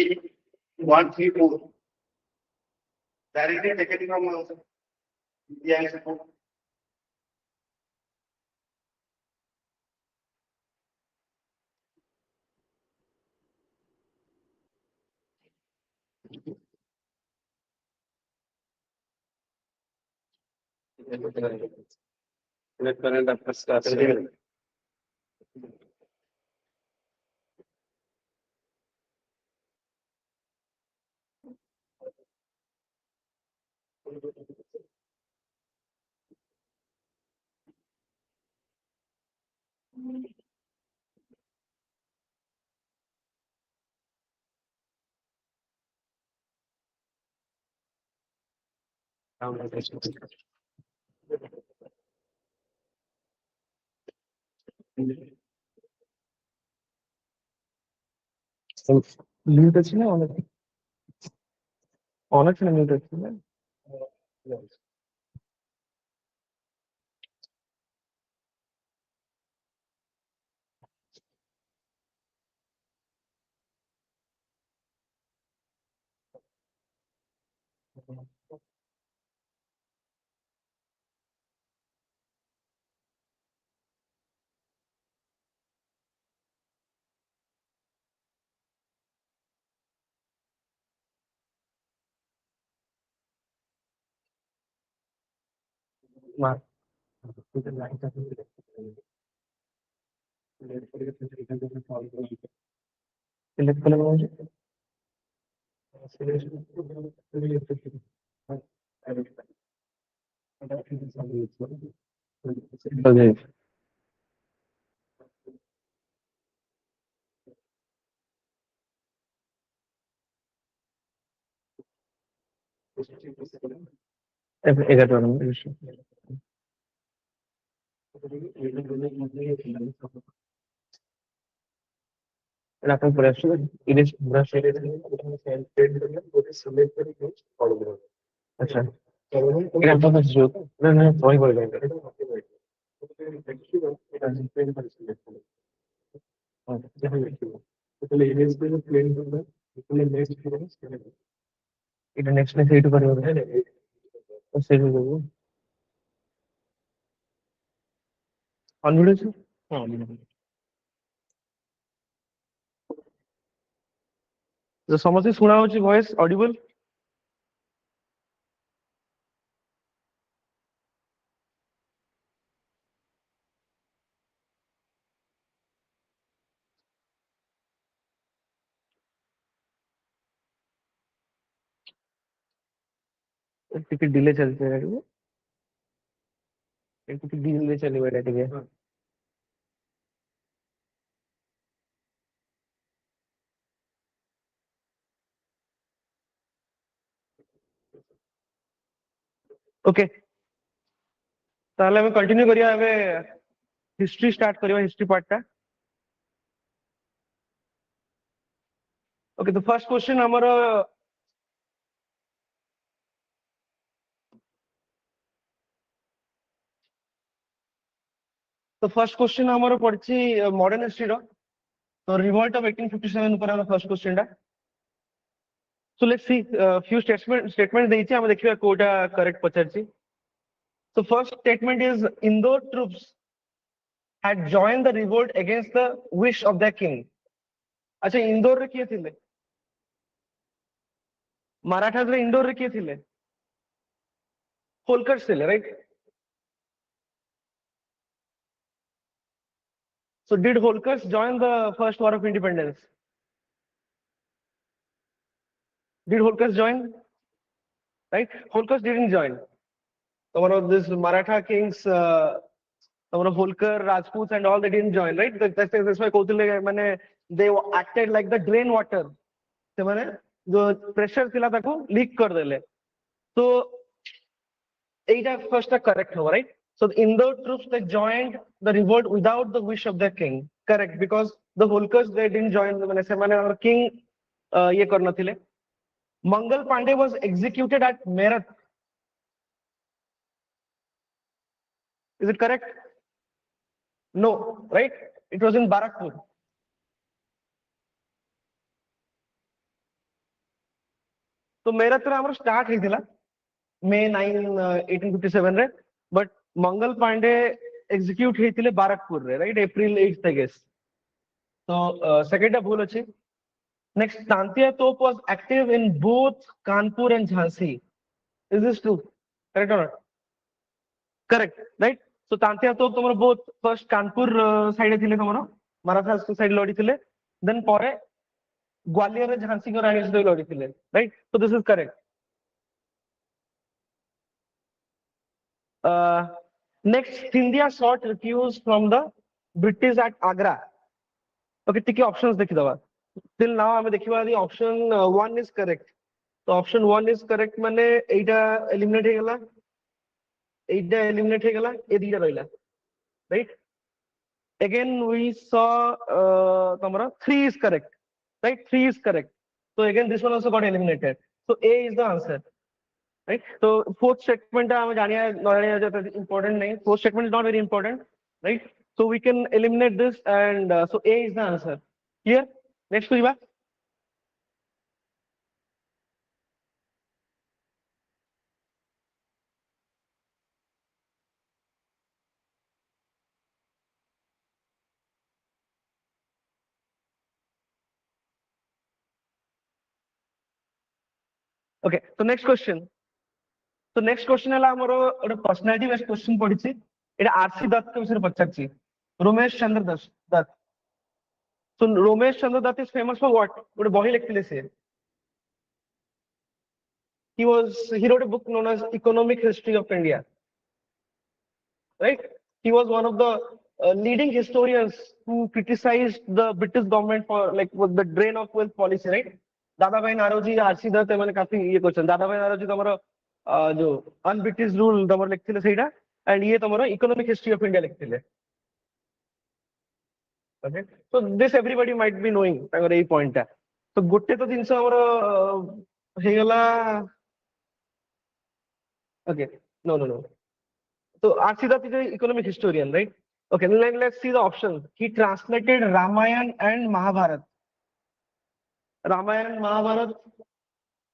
134 directly taken from India support current affairs म्यूट अच्छी ना on अच्छी ना म्यूट अच्छी ना मार सिलेक्ट करें मुझे अपन ब्रश इरेज ब्रश इरेज अच्छा এটা তো বেশ জোর না না সরি বলে দেন এটা নেক্সট নেক্সট এইটু করে হবে তো সেভ করব অনভিডিও হ্যাঁ जो समझे सुना होची वॉइस ऑडिबल ଟିକେ डिले चलते है ଟିକେ डिले चली बेटा ଟିକେ ओके ताहले हम कंटिन्यू करिया एबे हिस्ट्री स्टार्ट करिया हिस्ट्री पार्ट टा ओके द फर्स्ट क्वेश्चन हमर तो फर्स्ट क्वेश्चन हमर पड़छि मॉडर्न हिस्ट्री रो तो रिवोल्ट ऑफ 1857 ऊपर हमर फर्स्ट क्वेश्चन टा so let's see few statement देछि हम देखिबा कोटा करेक्ट पचरछि so first statement is Indore troops had joined the revolt against the wish of their king अच्छा इंदौर रे किए थिले मराठास रे इंदौर रे किए थिले होलकर्स थिले right so did Holkers join the first war of independence did Holkers join right Holkers didn't join one of this Maratha kings one of Holkar Rajputs and all they didn't join right that's why कहउतले माने they acted like the drain water से माने जो pressure थिला ताको leak कर देले तो एटा first correct हो right so the Indore troops they joined the revolt without the wish of their king correct because the Holkars they didn't join माने से माने our king ये कर नथिले Mangal Pandey was executed at Meerut is it correct no right it was in Barakpur तो मेरठ रे हमर start हेतिला May 9 1857 रे but Mangal Pandey execute हेतिले बारकपुर रे राइट April 8 I guess तो सेकंड भूल अछि नेक्स्ट तांतिया तोप was active in both Kanpur and Jhansi is this true correct और करेक्ट राइट सो तांतिया तोप तमरो बोथ फर्स्ट कानपुर साइड थिले तमरो मराठा साइड लड़ी थिले देन परे ग्वालियर रे झांसी को रानी से लड़ी थिले right so this is correct next India sought refuge from the British at Agra okay ठीक है ऑप्शंस देखि दबा till now हमें देखिबा दी ऑप्शन 1 इज करेक्ट तो ऑप्शन 1 इज करेक्ट माने एटा एलिमिनेट हे गेला ए दीटा रहिला right again we saw तमरा 3 is correct right 3 is correct so again this one also got eliminated so A is the answer right so fourth statement हम जानिया important नहीं fourth statement is not very important right so we can eliminate this and so A is the answer clear next kujiba okay so next question तो next question है हमरो एक personality based question पडिछि एटा RC Dutt के विषय पचाछि Romesh Chandra Dutt so Romesh Chandra Dutt is famous for what गोटे बही लिखथिले से he wrote a book known as Economic History of India right he was one of the leading historians who criticized the British government for like with the drain of wealth policy right दादा भाई Naoroji RC Dutt माने काफी ये question दादा भाई नारोजी तमरो जो un-British rule तमर लिखथिले सेटा एंड ये तमरो इकोनॉमिक हिस्ट्री ऑफ इंडिया लिखथिले okay so this everybody might be knowing तागर ए पॉइंट ता तो गोटे तो जिंस हमरो हे गला okay no so Arsidat is an economic historian, right? Okay, then let's see the options. He translated Ramayana and Mahabharata. Ramayana and Mahabharata,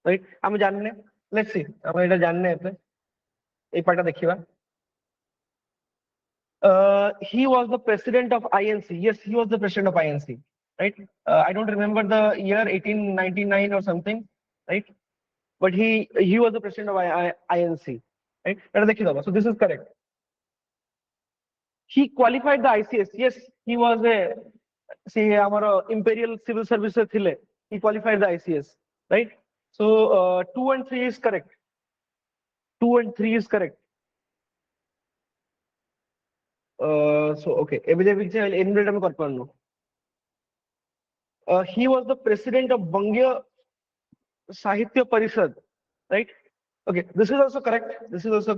right? हम जानने. Let's see. हम इधर जानने हैं पे. एक पार्टा देखिए. He was the president of INC. Yes, he was the president of INC. right? I don't remember the year, 1899 or something, right? But he was the president of INC, right? So this is correct. He qualified the ICS. Yes, he was a say our imperial civil service thile. He qualified the ICS, right? So 2 and 3 is correct. 2 and 3 is correct. So okay, he was the president of Bangya Sahitya Parishad, right? Okay, this is also correct. This is also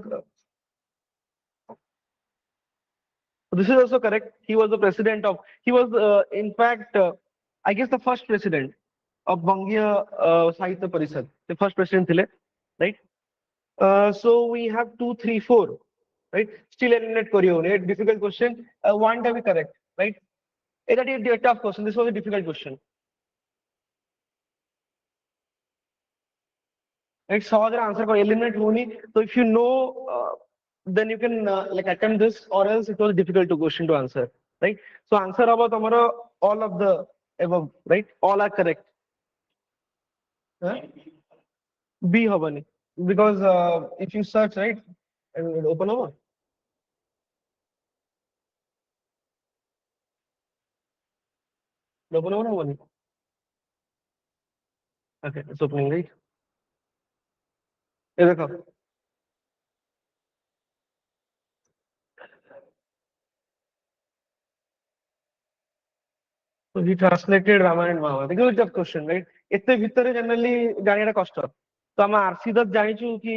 correct. He was the president of. He was in fact, I guess, the first president of Bangya Sahitya Parishad. The first president, thile, right? So we have 2, 3, 4, right? Still eliminate Korea. A difficult question. One to be correct, right? That is a tough question. This was a difficult question. Right? So the answer for eliminate honi. So if you know, then you can like attempt this, or else it was a difficult question to answer, right? So answer about all of the above, right? All are correct. Huh? B habani, because if you search, right, and it will open over. Open over habani. Okay, it's opening, right? ये देखो. So he translated Ramayana and Mahabharata. It's a tough question, right? एते भितरे generally जानियाटा कष्ट. तो हम RC तक जानिचु कि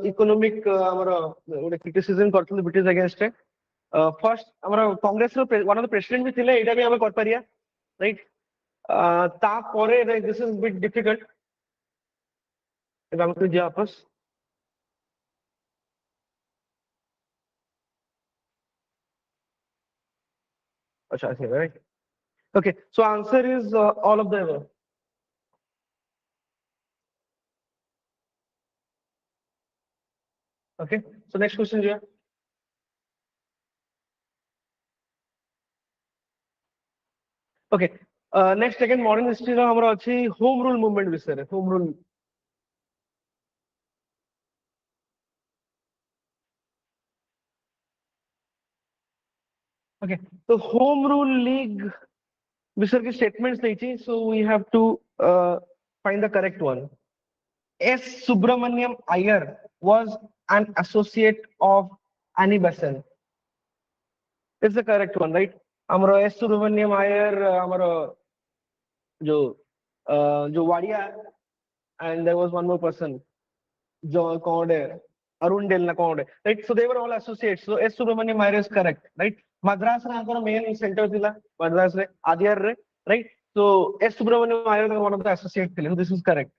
economic हमर ओडे क्रिटिसिज्म करथले ब्रिटिश अगेंस्ट रे. फर्स्ट हमर कांग्रेस रो वन ऑफ द प्रेसिडेंट भी थिले, एटा भी हम कर परिया, राइट? ता परे दिस इज बिट डिफिकल्ट. हम तो जा वापस. अच्छा ऐसे, right? Okay, so answer is all of the above. Okay, so next question, Jia. Okay, next again modern history रा हमारा अच्छी home rule movement विषय है. Home rule. Okay, so home rule league विषय के statements नहीं, so we have to find the correct one. S. Subramaniam Iyer was an associate of Annie Besant. It's the correct one, right? हमारा S. Subramaniam Iyer हमारा जो Wadia, and there was one more person, जो कौन है, Arundel ना कौन है, right? So they were all associates. So S. Subramaniam Iyer is correct, right? Madras ना हमारा main center थिला, Madras रे, Adyar रे, right? So S. Subramaniam Iyer was one of the associates थिले. So this is correct.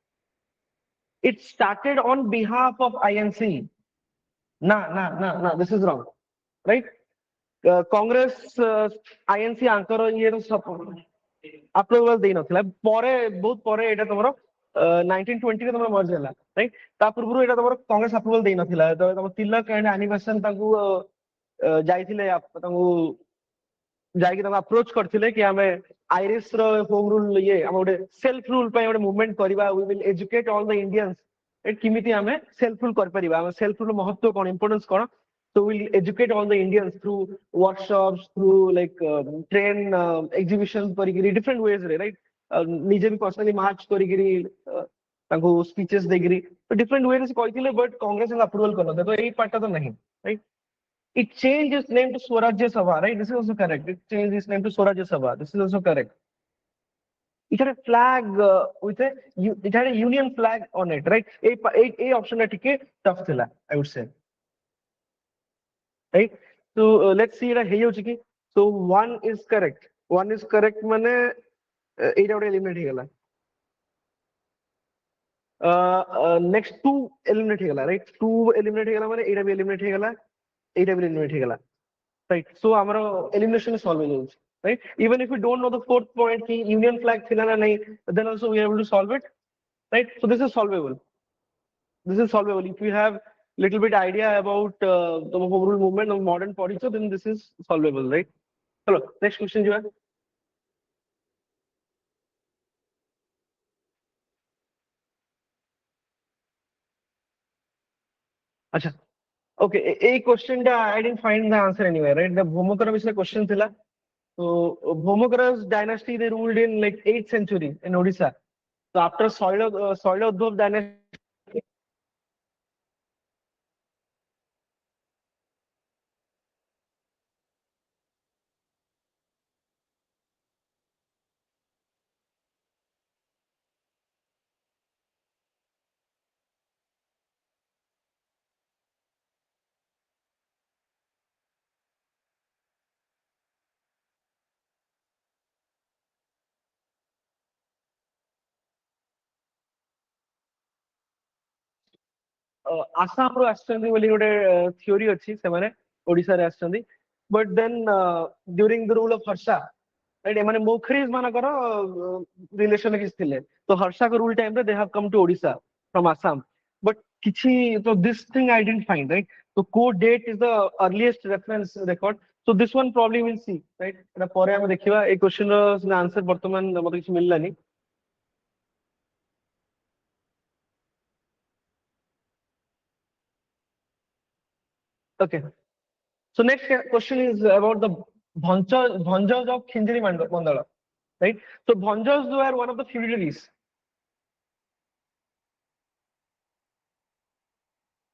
It started on behalf of INC. Nah, this is wrong, right? Congress INC Anchor ये तो support approval देई नथिला. परे बहुत परे एटा तमरो 1920 रे तमरो मर्ज होला, राइट? ता पूर्वरु एटा तमरो कांग्रेस अप्रूवल देई नथिला. तो तम तिलक एंड एनिमेशन ताकू जाइथिले, ताकू जाइकि ताकू अप्रोच करथिले कि हमें आयरिश रो होम रूल ये हम ओडे सेल्फ रूल पे ओडे मूवमेंट करबा. We will educate all the Indians एट किमिति हमें सेल्फ रूल कर परिबा. हम सेल्फ रूल महत्व कोन, importance cone. So we'll educate all the Indians through workshops, through like train exhibitions, different ways, right? निजे भी personally march करिगिरी, ताको speeches देगिरी, तो different ways कहथिले, but Congress has approval करना, तो यही part तो नहीं, right? It changed its name to Swarajya Sabha, right? This is also correct. It changed its name to Swarajya Sabha. This is also correct. It had a flag it had a union flag on it, right? A option है tough thila, I would say. Right? So let's see it. So one is correct. One is correct. Mane 8 out eliminate next 2 eliminate right? 2 eliminate mane 8 eliminate 8 eliminate. Right? So our elimination is solvable. Right? Even if we don't know the 4th point, ki union flag then also we are able to solve it. Right? So this is solvable. This is solvable. If we have little bit idea about the home rule movement of modern politics, then this is solvable, right? Hello, next question, Joanne. अच्छा okay ए question टा आई didn't find the answer anywhere right the Bhumkar विषय question थिला तो भूमकर's dynasty they ruled in like 8th century in Odisha so after Soilodhov dynasty Assam रो आछंती बोली गोटे theory अछि से माने ओडिसा रे आछंती but then during the rule of Harsha right ए माने मोखरीज मानकर रिलेशन किस थिले तो हर्षा को रूल टाइम रे they have come to Odisha from Assam but किछि तो this thing I didn't find right तो code date is the earliest reference record so this one problem will see right एटा परे हम देखिबा ए क्वेश्चन रो आंसर वर्तमान मते किछि मिललानी okay so next question is about the Bhanjas of Khinjiri Mandala right so Bhanjas were one of the feudatories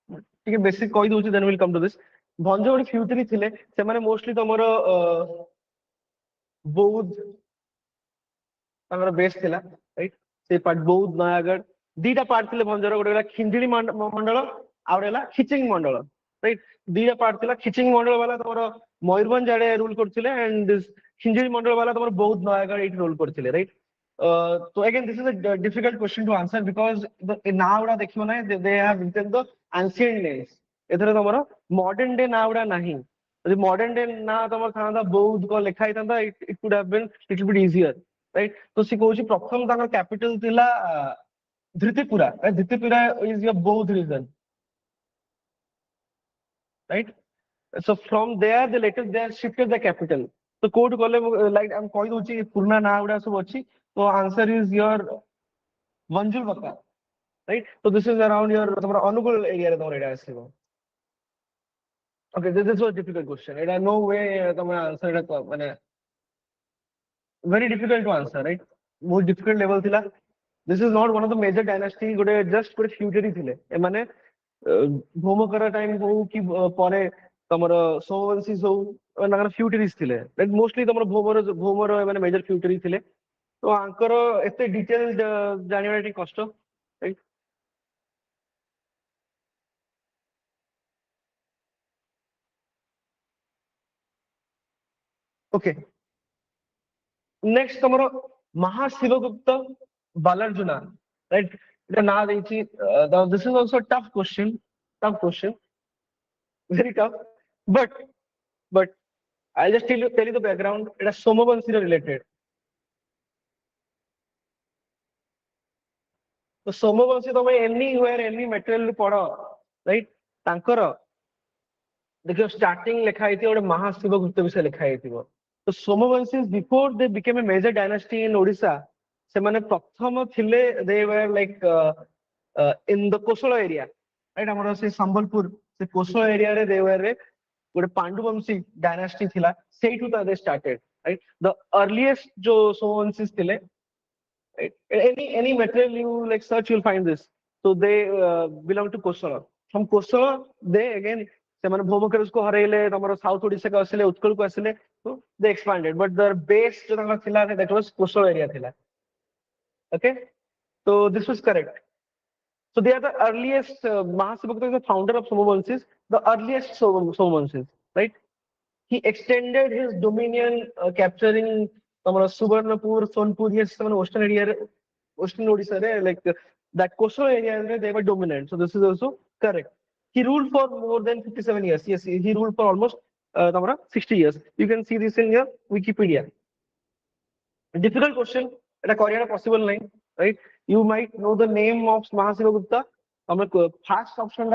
ठीक है basic कहि दोछि then will come to this Bhanja गोटे फ्यूटरी थिले से माने मोस्टली तमर बौद्ध तांगर बेस थिला राइट से पार्ट बौद्ध नयागढ़ दीटा पार्ट थिले भंजर गोटे खिंजिड़ी मंडल आ गोटे खिचिंग मंडल राइट दीटा पार्ट थिला खिचिंग मंडल वाला तमर मयूरभंज आड़े रूल करथिले एंड दिस खिंजिड़ी मंडल वाला तमर बौद्ध नयागढ़ एट रूल करथिले right so again this is a difficult question to answer because the ना गुड़ा देखियो ना they have written the ancient names एथरे तमरो modern day ना गुड़ा नाही यदि modern day ना तमर थांदा बौद्ध को लिखा हितांदा it could have been little bit easier right तो सी कहूची प्रथम तांकर कैपिटल थिला धृतिपुरा धृतिपुरा is your बौद्ध region right so from there the later they have shifted the capital तो कोड गले like हम कहि दोची पुरना ना गुड़ा सब अछि तो answer is your Vanjul Baka right so this is around your तमरा Angul area रे तमरा एटा आसीबो okay this was a difficult question it no way तमरा answer एटा माने very difficult to answer right बहुत difficult level थिला this is not one of the major dynasty गोटे just गोटे feudatory थिले ए माने Bhumkar time हो कि परे तमरा सोवंशी हो नागर feudatories थिले like mostly तमरा भूमर माने major feudatory थिले तो आंकर एते डिटेल जानिबा टी कष्ट राइट ओके नेक्स्ट तमरो महाशिवगुप्त बालार्जुना राइट एटा ना देछि this is also tough question very tough but I just tell you the background एटा सोमवंशी रिलेटेड तो सोमवंशी तमे एनीवेयर एनी मटेरियल पढ़ो राइट तांकर देखियो स्टार्टिंग लिखा हिथि ओडे महाशिवगुप्त विषय लिखा हिथिबो तो Somavamshis before they became a major dynasty in Odisha से माने प्रथम थिले they were like in the Kosala area right हमर से संबलपुर से कोसल एरिया रे दे वर गोटे पांडुवंशी डायनास्टी थिला सेइठु ता they started right the earliest जो सोमवंशीज थिले any material you like search you'll find this so they belong to Kosala from Kosala they again ସେମାନେ ଭୌମକରଜ को हरेले तमरो साउथ ओडिशा को आसिले उत्कल को आसिले तो दे एक्सपांडेड बट देयर बेस जो तंगर थिला दैट वाज कोस्टल एरिया थिला okay so this was correct so they are the earliest Mahasibhakta is the founder of Somavanshis the earliest Somavanshis right he extended his dominion capturing तमरो सुवर्णपुर सोनपुर ये सब western area western Odisha रे like that coastal area they were dominant so this is also correct he ruled for more than 57 years yes he ruled for almost 60 years you can see this in your Wikipedia difficult question eta korea possible nahi right you might know the name of Mahasivagupta first option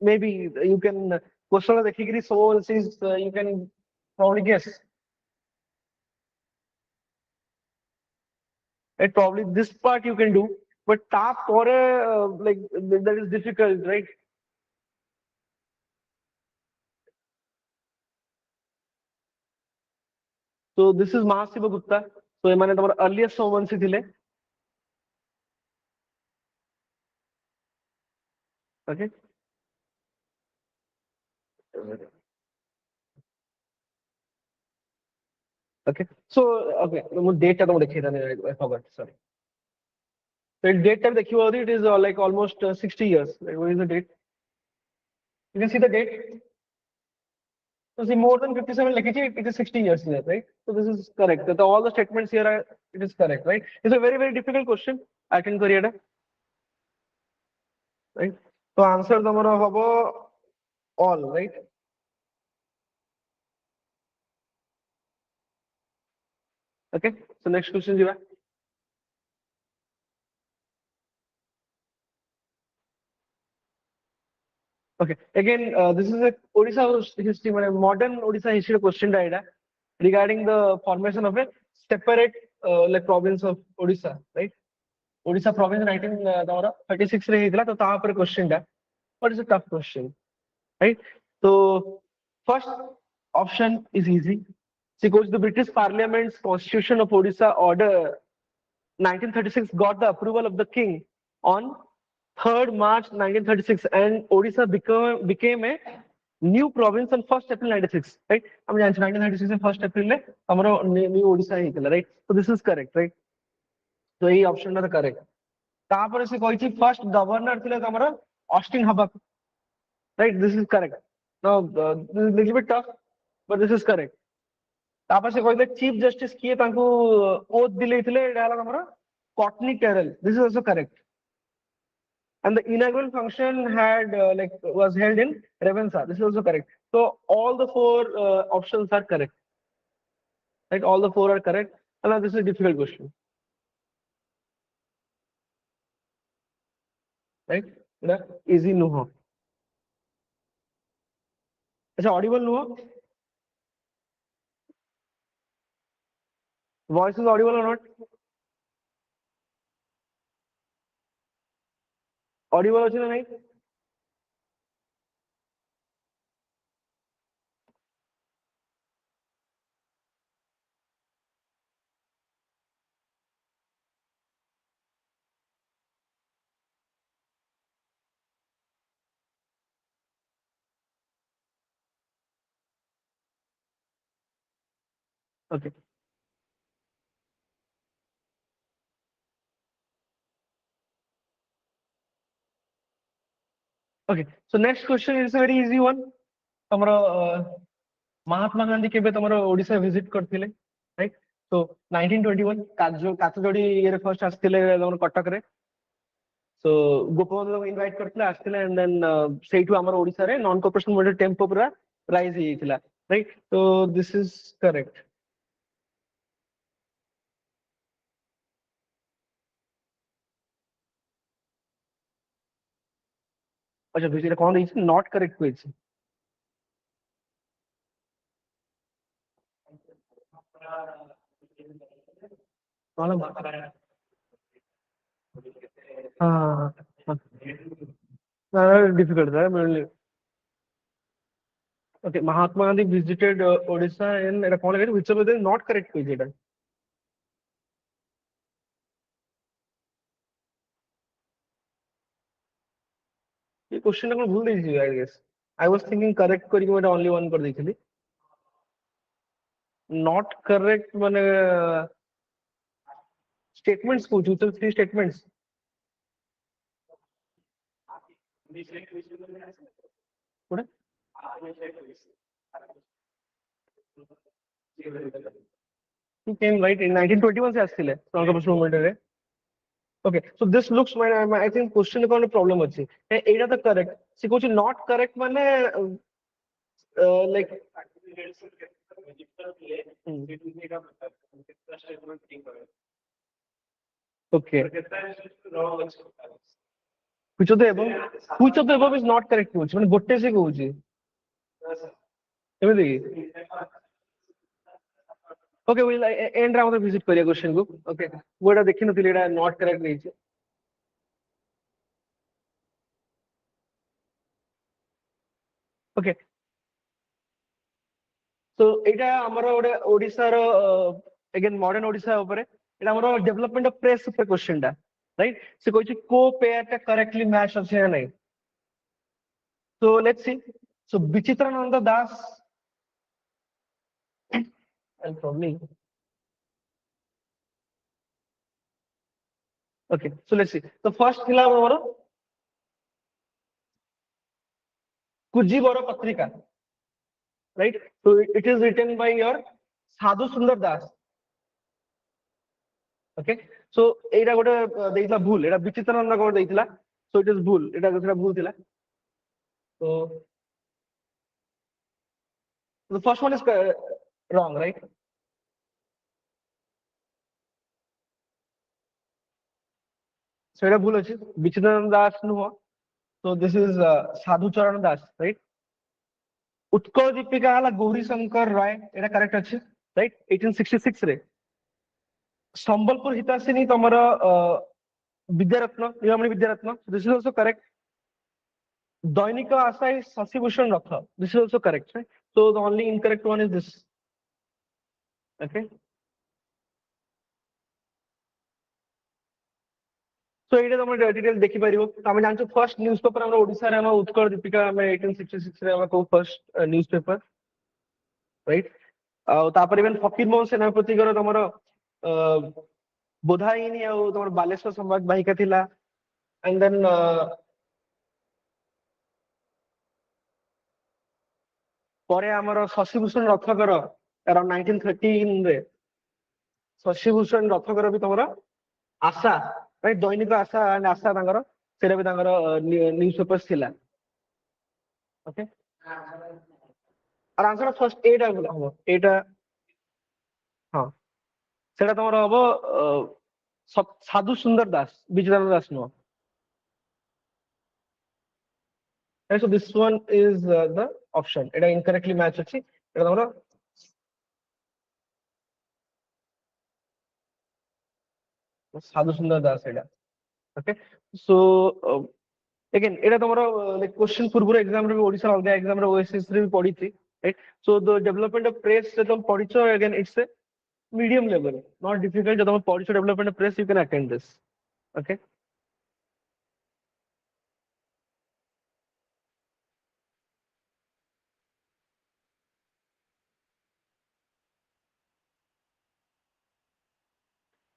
maybe you can question dekhikiri so you can probably guess right probably this part you can do but top or like that is difficult right So this is Mahasiva Gupta. So एमाने तमर earliest sovereignty थिले. Okay. Okay. So okay, मुझे date टा तो देखिए था नहीं, I forgot. Sorry. So date टा देखिए वाली it is like almost 60 years. Like, what is the date? You can see the date. So see more than 57 like it is 60 years here, right? So this is correct. So all the statements here are it is correct, right? It's a very difficult question. I can create it, right? So answer tomorrow habo all, right? Okay. So next question jiba. Okay. Again, this is a Odisha history, modern Odisha history question data regarding the formation of a separate like province of Odisha, right? Odisha province 1936 रे ହେଇଥିଲା, ତ ତା ଉପରେ question ଟା. What is a tough question, right? So first option is easy. See, goes the British Parliament's Constitution of Odisha Order 1936 got the approval of the King on 3rd March 1936, and Odisha became a new province on 1st April 96, right? I mean, 1936 and 1st April le amaro new Odisha ହେଇଥିଲା, right? So this is correct, right? So এই option টা correct. तापर से କହିଛି first governor ଥିଲେ ତମର Austin Hubback, right? This is correct. Now this is little bit tough, but this is correct. तापर से କହିଲେ chief justice किए तांको oath दिलेइଥିଲେ, ଏଟା ହେଲା ତମର Courtney Carroll. This is also correct. And the inaugural function had was held in Ravensa. This is also correct. So all the four options are correct. Right? All the four are correct. And now this is a difficult question. Right? Easy no. Is it audible no? Voice is audible or not? Audible or not? Okay. Okay. So next question is a very easy one. Mahatma Gandhi केबे तमरो Odisha visit करथिले, right? So 1921 काचजोडी ये first आस्थिले तमरो Cuttack रे. So Gopabandhu invite करथिले आस्थिले, and then सेठु हमर ओडिशा रे non cooperation movement tempo पूरा rise हेइथिला, right? So this is correct. अच्छा विजिट कौन देइछि, नॉट करेक्ट होइछि. हाँ difficult है mainly. Okay, Mahatma Gandhi visited Odisha in which of them not correct period. ये क्वेश्चन को भूल दीजिए, I guess. I was thinking correct करी मैं only one कर देखी थी. Not correct माने statements को total 3 statements. What? He came right in 1921 से आस्थिले non-corporation movement रे. Okay, so this looks I think question को problem अच्छी. एटा तो correct. See कुछ not correct माने like. Okay. Which of the above is not correct? Which one? Gotte se kouchi. Okay, we'll end round the visit kariya question को. Okay, what are देखिन उतले एटा not correct नहीं है. Okay. so एटा हमरो ओडे ओडिसा रो again modern Odisha ऊपर एटा हमरो development of press ऊपर question टा right से कोइ को पेयर टा करेक्टली मैच अछि या नहीं so let's see so Vichitrananda Das and from me okay so let's see the first thila हमरो कुजीवर पत्रिका right so it is written by your Sadhu Sundar Das okay so एटा गोटे देइतला भूल एटा Bichitrananda code देइतला so it is भूल एटा गोटे भूल थिला so the first one is wrong right so एटा भूल अछि विचित्रानंद दास नुह so this is Sadhu Charan Das right Utkal Deepika हला गौरी शंकर राय एटा करेक्ट अछि राइट 1866 रे संबलपुर हितासिनी तमरा विद्यारत्न नियमनी Vidyaratna this is also correct Dainik Asha Shashibhushan Rath this is also correct right so the only incorrect one is this okay so एटा तम detail देखि परिबो तमे जानछो फर्स्ट न्यूज़पेपर हमरा ओडिसा रे हम उत्कल दीपिका हम 1866 रे हम को फर्स्ट न्यूज़पेपर राइट तापर इवन फकीर मोहन सेनापति कर तमरो बोधायिनी आ तमर बालेश्वर संवाद वाहिका थिला एंड देन परे हमर शशिभूषण रथकर अराउंड 1913 रे शशिभूषण रथकर भी तमरो आशा राइट दैनिक आशा एंड आशा तांगर सेरा भी तांगर न्यूज़पेपर थिला ओके और आंसर फर्स्ट एटा हो एटा हां सेटा तमर हबो साधु सुंदर दास विचित्रानंद दास no so this one is the option Etah incorrectly match अछि एटा तमर साधु सुंदर दास एटा ओके so again एटा तमर लाइक क्वेश्चन पूर्व एग्जाम रे ओडिसा अलगा एग्जाम रे ओएसएस रे भी पढी थी right so the development of press से तुम पढिछो again it's a medium level not difficult जब तुम पढिछो development of press you can attend this okay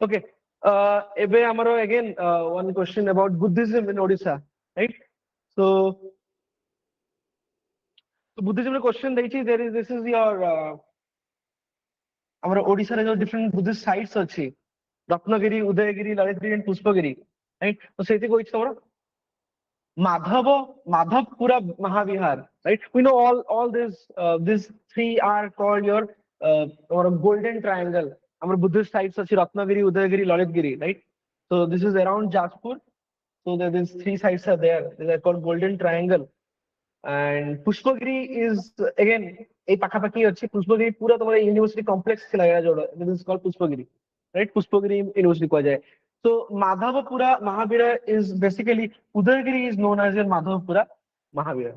okay ebe amaro again one question about Buddhism in Odisha right so Buddhism रे question देछि there is this is your amaro Odisha रे जो different Buddhist sites अछि Ratnagiri Udayagiri Lalitgiri and Pushpagiri right तो सेति कोइ तमरो माधवपुरा महाविहार right we know all these three are called your golden triangle our Buddhist sites such Ratnagiri Udayagiri Lalitgiri right so this is around Jaspur so there is three sites are there they are called golden triangle and Pushpagiri is again a pakapaki achi Pushpagiri pura tomara university complex thila ya joda this is called Pushpagiri right Pushpagiri university ko jaye so Madhavapura Mahavira is basically Udayagiri is known as your Madhavapura Mahavira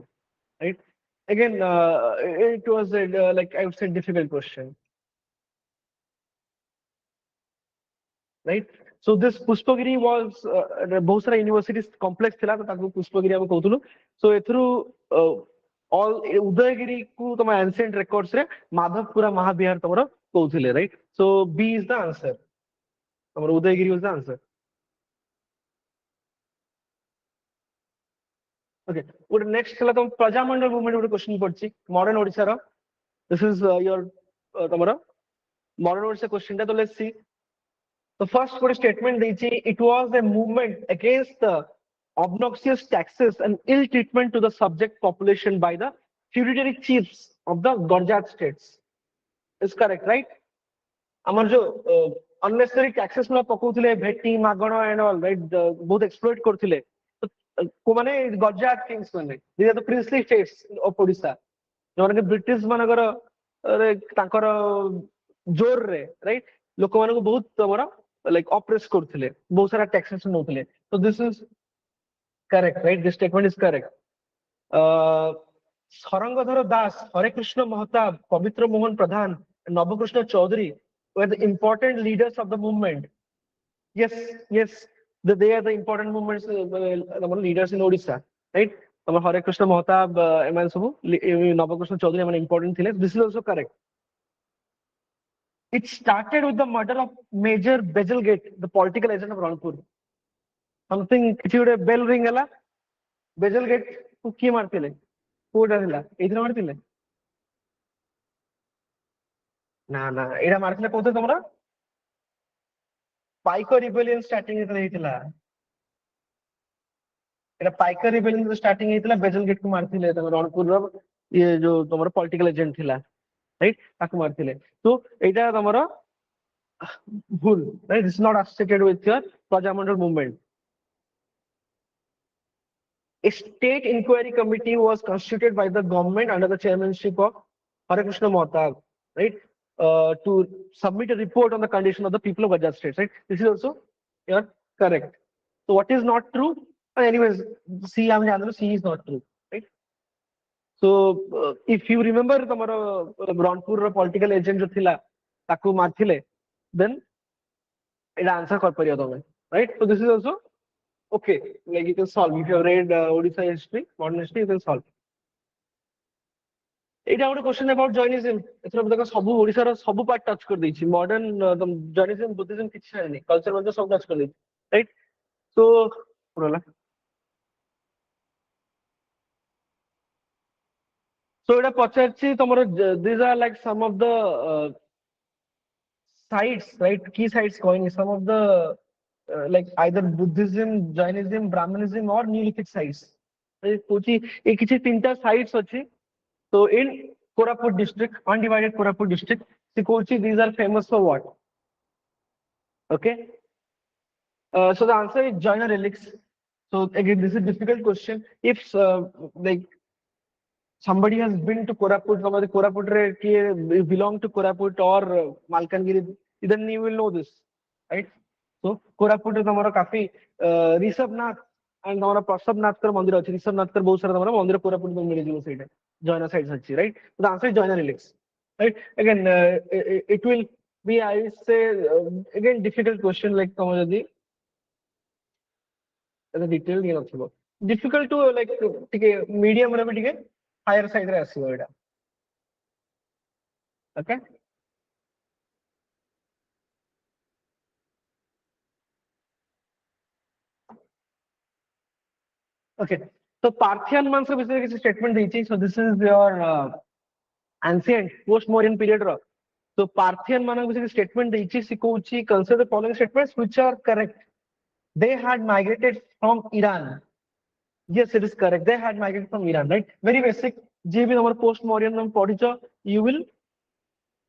right again it was like I would say difficult question right so this Pushpagiri was बहुत सारा universities complex थिला तो ताकू Pushpagiri हम कहउतलु so एथरु all Udayagiri को तमा ancient records रे Madhavpura Mahavihar तमरो कहउथिले right so B is the answer तमरो Udayagiri was the answer okay what next थिला तम प्रजामंडल मूवमेंट ଗୋଟେ क्वेश्चन पड़छि मॉडर्न ओडिसा रो this is your तमरो मॉडर्न ओडिसा क्वेश्चन ता तो let's see the first what statement it was a movement against the obnoxious taxes and ill treatment to the subject population by the feudatory chiefs of the Gujarat states is correct right amar jo unnecessary taxes na pakothile bheti magana and all right both exploit korthile ko mane Gujarat kings mane these are the princely states of Odisha jo mane British managara tankar जोर रे right लोक मानको बहुत तमरा like oppress करथिले बहुत सारा taxation नोथिले so this is correct right this statement is correct Sarangadhara Das, Hare Krishna Mahatab, Pavitra Mohan Pradhan, and Navakrishna Chaudhary were the important leaders of the movement. Yes, yes, they are the important movements, leaders in Odisha, right? Hare Krishna Mahatab, Navakrishna Chaudhary, important thing. This is also correct. It started with the murder of Major Bezelgate, the political agent of Ranpur. Something, bell ring, Bezelgate, who came out there? Who does it? Na, এটা মারছিলে কোথায় তোমরা? পাইকার rebellion starting ହେଇଥିଲା। এটা পাইকার rebellion starting ହେଇଥିଲା বেজেলଗେଟ୍ କୁ ମାରଥିଲେ ତମ ରଣପୁରର ଇଏ ଯୋଉ ତମର ପଲିଟିକାଲ ଏଜେଣ୍ଟ ଥିଲା, ରାଇଟ୍? ତାକୁ ମାରଥିଲେ। ତ ଏଇଟା ତମର ଭୁଲ, right? This is not associated with your Praja Mandal movement. A state inquiry committee was constituted by the government under the chairmanship of Hare Krishna Mahatab, right? To submit a report on the condition of the people of Gujarat state, right? This is also correct. So what is not true? Anyways, C is not true, right? So if you remember tomorrow Ranpur political agent jo thila taku marthile, then it answer kar pariyo tome, right? So this is also okay, like you can solve. If you have read Odisha history, modern history, you can solve. এটা ଗୋଟେ question about जॉइनिज्म। एथरा देखो सब ओडिसा रो सब part touch कर देछि। Modern जॉइनिज्म Buddhism किछ नहीं, culture मतलब सब टच कर देछि, राइट? सो बोला सो एटा पचारछि तमरो this are like some of the sites, right? की sites going some of the like either Buddhism, Jainism, Brahmanism or Neolithic sites. कोची ए किछि तीनटा साइट्स अछि। So in Koraput district, undivided Koraput district, Sikochi, these are famous for what? Okay. So the answer is joiner relics. So again, this is a difficult question. If like somebody has been to Koraput, somebody Koraput belong to Koraput or Malkangiri, then you will know this, right? So Koraput is our काफी Rishabhanatha and our प्रसभनाथ कर मंदिर अछि। ऋषभनाथ कर बहुत सारा हमारा मंदिर Koraput में मिल जिवो सेटा joiner sites अछि, right? So the answer is joiner relics, right? Again it will be, I say, again difficult question, like तम जदी एटा डिटेल दिय नथिबो, difficult to like टिके मीडियम रे भी टिके हायर साइड रे आसीबो एटा, okay? Okay, so Parthian months of this statement reaching. So this is your ancient post-Mauryan period. So Parthian months of statement reaching. Sikochi consider the following statements which are correct. They had migrated from Iran. Yes, it is correct. They had migrated from Iran, right? Very basic. JB our post-Mauryan podicha. You will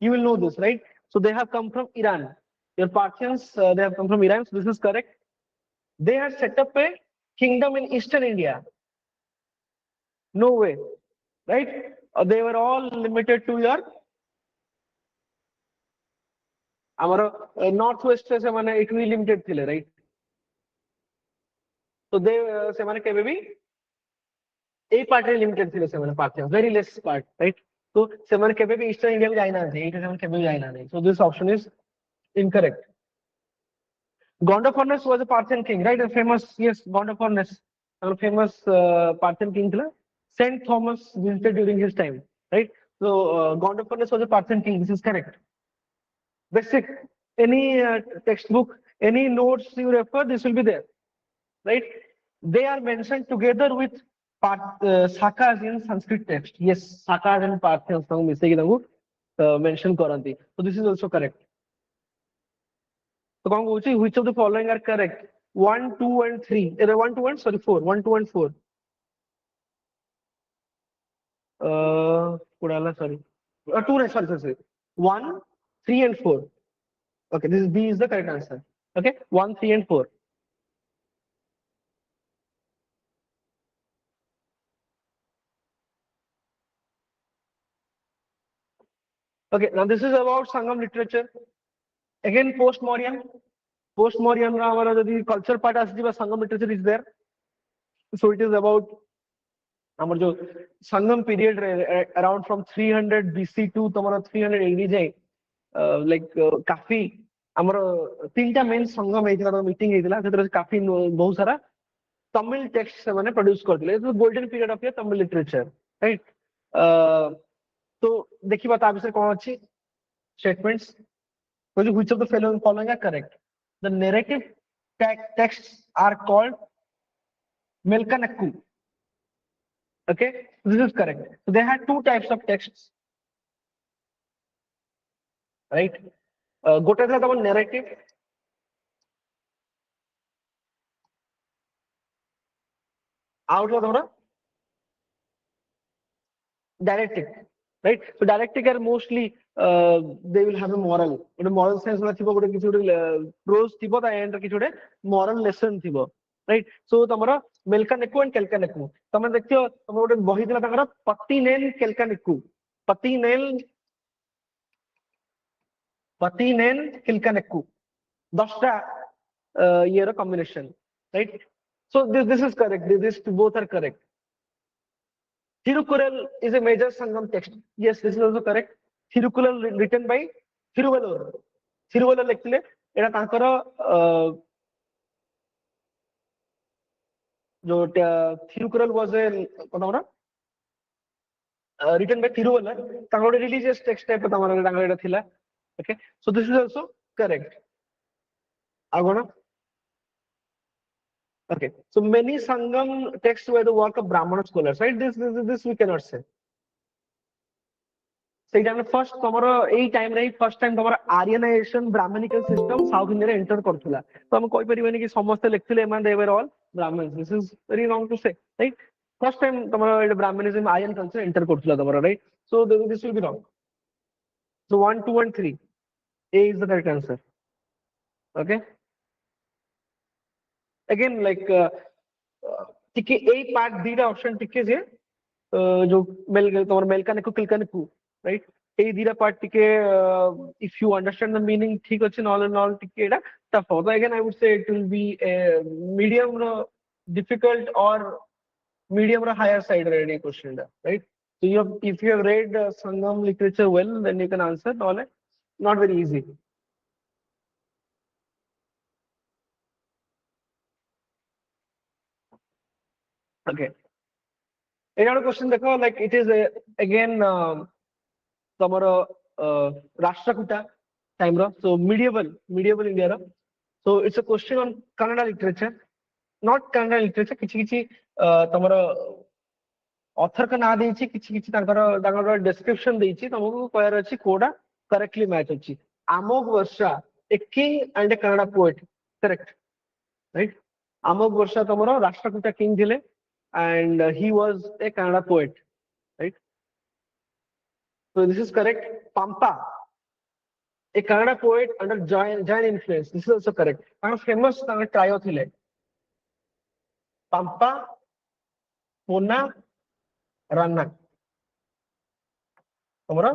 know this, right? So they have come from Iran. Your Parthians, they have come from Iran. So this is correct. They had set up a kingdom in eastern India. No way, right? They were all limited to your northwest se mane equally limited thile, right? So they se mane kebe bhi a part re limited thile, se mane Parthians, very less part, right? So se mane kebe bhi eastern India ko jaina nahi, eta se mane kebe bhi jaina nahi. So this option is incorrect. Gondophares was a Parthian king, right? A famous, yes, Gondophares, a famous Parthian king thila. Saint Thomas visited during his time, right? So Gondophares was a Parthian king. This is correct. Basic. Any textbook, any notes you refer, this will be there, right? They are mentioned together with Sakas in Sanskrit text. Yes, Sakas and Parthians mention Koranti. So this is also correct. So which of the following are correct? 1, 2, and 3. 1, 2, and sorry, 4. 1, 2, and 4. Sorry. 2, sorry. 1, 3, and 4. Okay, this is B is the correct answer. Okay, 1, 3, and 4. Okay, now this is about Sangam literature. Again, post-Mauryan. Post-Mauryan the culture part as Sangam literature is there. So it is about ଆମର जो Sangam period around from 300 BC to तमरो 300 AD जाए like काफी हमर तीनटा main संगम हेतिला meeting हेतिला सेतर काफी बहुत सारा तमिल टेक्स्ट से माने प्रोड्यूस करथिले it was golden period of Tamil literature right तो देखिबा ता विषय कोन अछि statements which of the following are correct the narrative texts are called melkanakku okay this is correct so they had two types of texts right गोटे था तम narrative out of the dialectic right so dialectic are mostly they will have a moral sense na thibo gote kichu prose thibo ta end kichu gote moral lesson thibo right so tamara melkanakku and kelkanakku tame dekhyo tame gote bohi dila takara patinen kelkanakku patinen kelkanakku 10 ta year combination right so this is correct this both are correct Thirukural is a major Sangam text. Yes, this is also correct. Thirukural written by Thiruvalur. Thiruvalur actually, এটা তাଙ୍କର जो Thirukural was a কোনটা written by Thiruvalur ତାଙ୍କର religious text type ତାଙ୍କର ଏଟା ଥିଲା. Okay, so this is also correct. ଆଗଣ Okay, so many Sangam texts were the work of Brahmana scholars, right? This we cannot say. Say time first, tomorrow a time right. First time tomorrow Aryanization Brahmanical system South India enter करथुला. तो हम कोई परिवार की समस्त लिखते हैं they were all Brahmins. This is very wrong to say, right? First time tomorrow Brahmanism Aryan culture enter करथुला tomorrow, right? So this will be wrong. So 1, 2, and 3. A is the correct answer. Okay. Again, like टिके A part B का option टिके जे जो melkanakku kilkanakku right ए दीरा part टिके if you understand the meaning ठीक अच्छे all टिके एटा tough हो. So again I would say it will be a medium difficult or medium or higher side ready question right. So if you have read Sangam literature well then you can answer not very easy. Okay. Another question देखो like it is again तमरो Rashtrakuta time row so medieval India row so it's a question on Kannada literature not Kannada literature किछि तमरो author का ना देछि किछि तांकर description देछि तमको कहर अछि कोडा correctly match अछि Amog Varsha a king and a Kannada poet correct right Amog Varsha तमरो Rashtrakuta king थिले and he was a Kannada poet, right? So this is correct. Pampa, a Kannada poet under Jain influence. This is also correct. And famous trio thile. Pampa, Puna, Ranna. तुम्हारा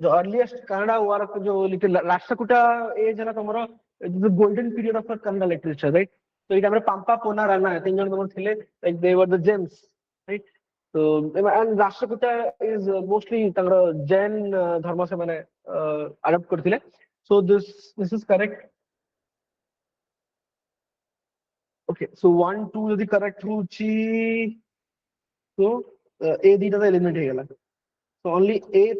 जो earliest Kannada work जो लिखे Rashtrakuta age है ना तुम्हारा the golden period of Kannada literature, right? So it हमारे Pampa, Puna, Ranna तीन जन तुम्हारे थिले like they were the gems, right? So and Rashtrakuta is mostly Tangra Jain धर्म से मैंने adopt कर थिले. So this is correct. Okay, so 1, 2 यदि correct हुची तो A दीटा तो eliminate हो गया. So only A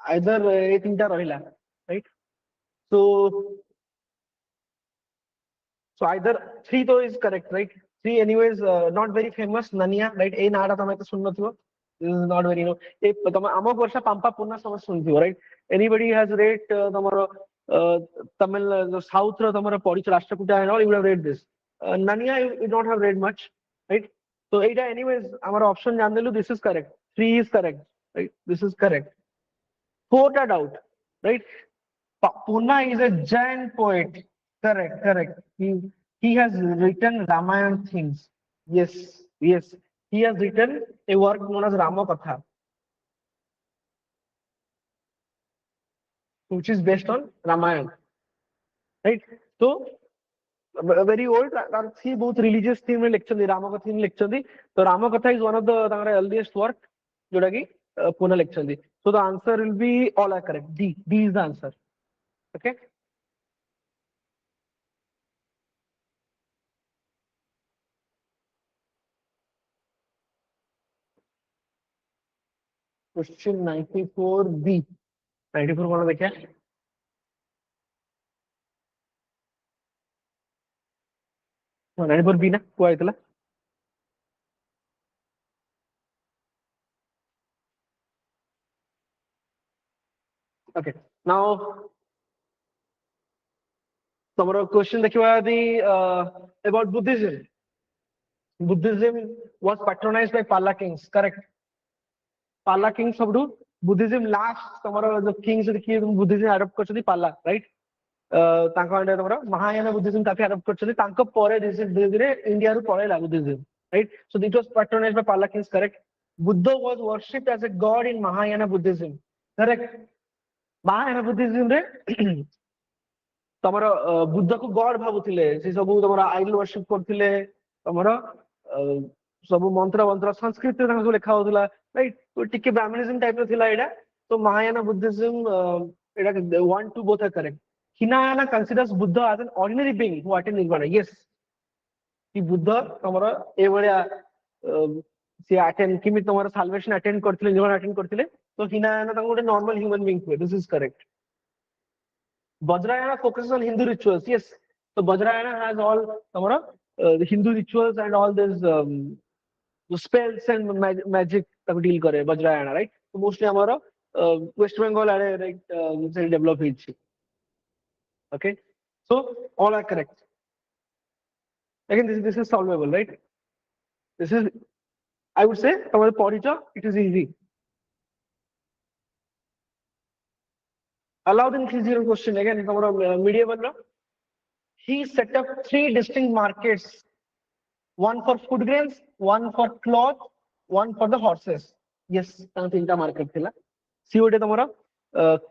either A तीनटा रहिला, right? So either 3 though is correct, right? 3 anyways not very famous Nania, right? A नाड़ा तमें तो सुनना थियो. This is not very A तमें Amog Varsha Pampa Puna समझ सुन थियो, right? Anybody has read तमरो Tamil South रो तमरो पढ़ी Rashtrakuta and all you would have read this. Nania you don't have read much, right? So Etah anyways हमारा option जान देलु this is correct. 3 is correct, right? This is correct. 4 doubt, right? Puna is a Jain poet. Correct. He has written Ramayana things. Yes. He has written a work known as Ramakatha, which is based on Ramayana. Right? So very old. He both religious theme में लिखचंदी राम कथा theme लिखचंदी. So Ram कथा is one of the तांगरे earliest work जोड़ा की पुनः लिखचंदी. So the answer will be all are correct. D is the answer. Okay. Question 94B. 94 कौन देखा? हाँ 94B ना कोई आयतला? Okay. Now, tomorrow question देखिए the about Buddhism. Buddhism was patronized by Pala kings, correct? Pala kings सब do Buddhism last tomorrow the kings देखिए Buddhism adopt करते थे Pala, right? तांको अंडे tomorrow Mahayana Buddhism काफी adopt करते थे तांको परे धीरे India रू परे ला Buddhism, right? So it was patronized by Pala kings, correct? Buddha was worshipped as a god in Mahayana Buddhism, correct? Mahayana Buddhism रे तमरो बुद्ध को गॉड भाबुथिले से सब तमरो आइडल वर्शिप करथिले तमरो सब मंत्र मंत्र संस्कृत रे सब लिखा होतला राइट तो टिके ब्राह्मणिज्म टाइप रो थिला एडा तो महायाना बुद्धिज्म एडा one two both are correct Hinayana considers Buddha as an ordinary being who attend nirvana yes कि बुद्ध तमरो ए भलिया से अटेंड किमि तमरो साल्वेशन अटेंड करथिले निर्वाण अटेंड करथिले तो हिनायाना तांको गोटे नॉर्मल ह्यूमन बीइंग हुए this is correct Vajrayana focuses on Hindu rituals. Yes, so Vajrayana has all the Hindu rituals and all this the spells and magic that deal करे Vajrayana, right? So mostly हमारा West Bengal are right develop it. Okay, so all are correct. Again, this is solvable, right? This is, I would say, हमारे पढ़िचा it is easy. Allowed in physical question again medieval law. He set up 3 distinct markets, one for food grains, one for cloth, one for the horses. Yes, तीनटा market थिला सी ओटे तमरा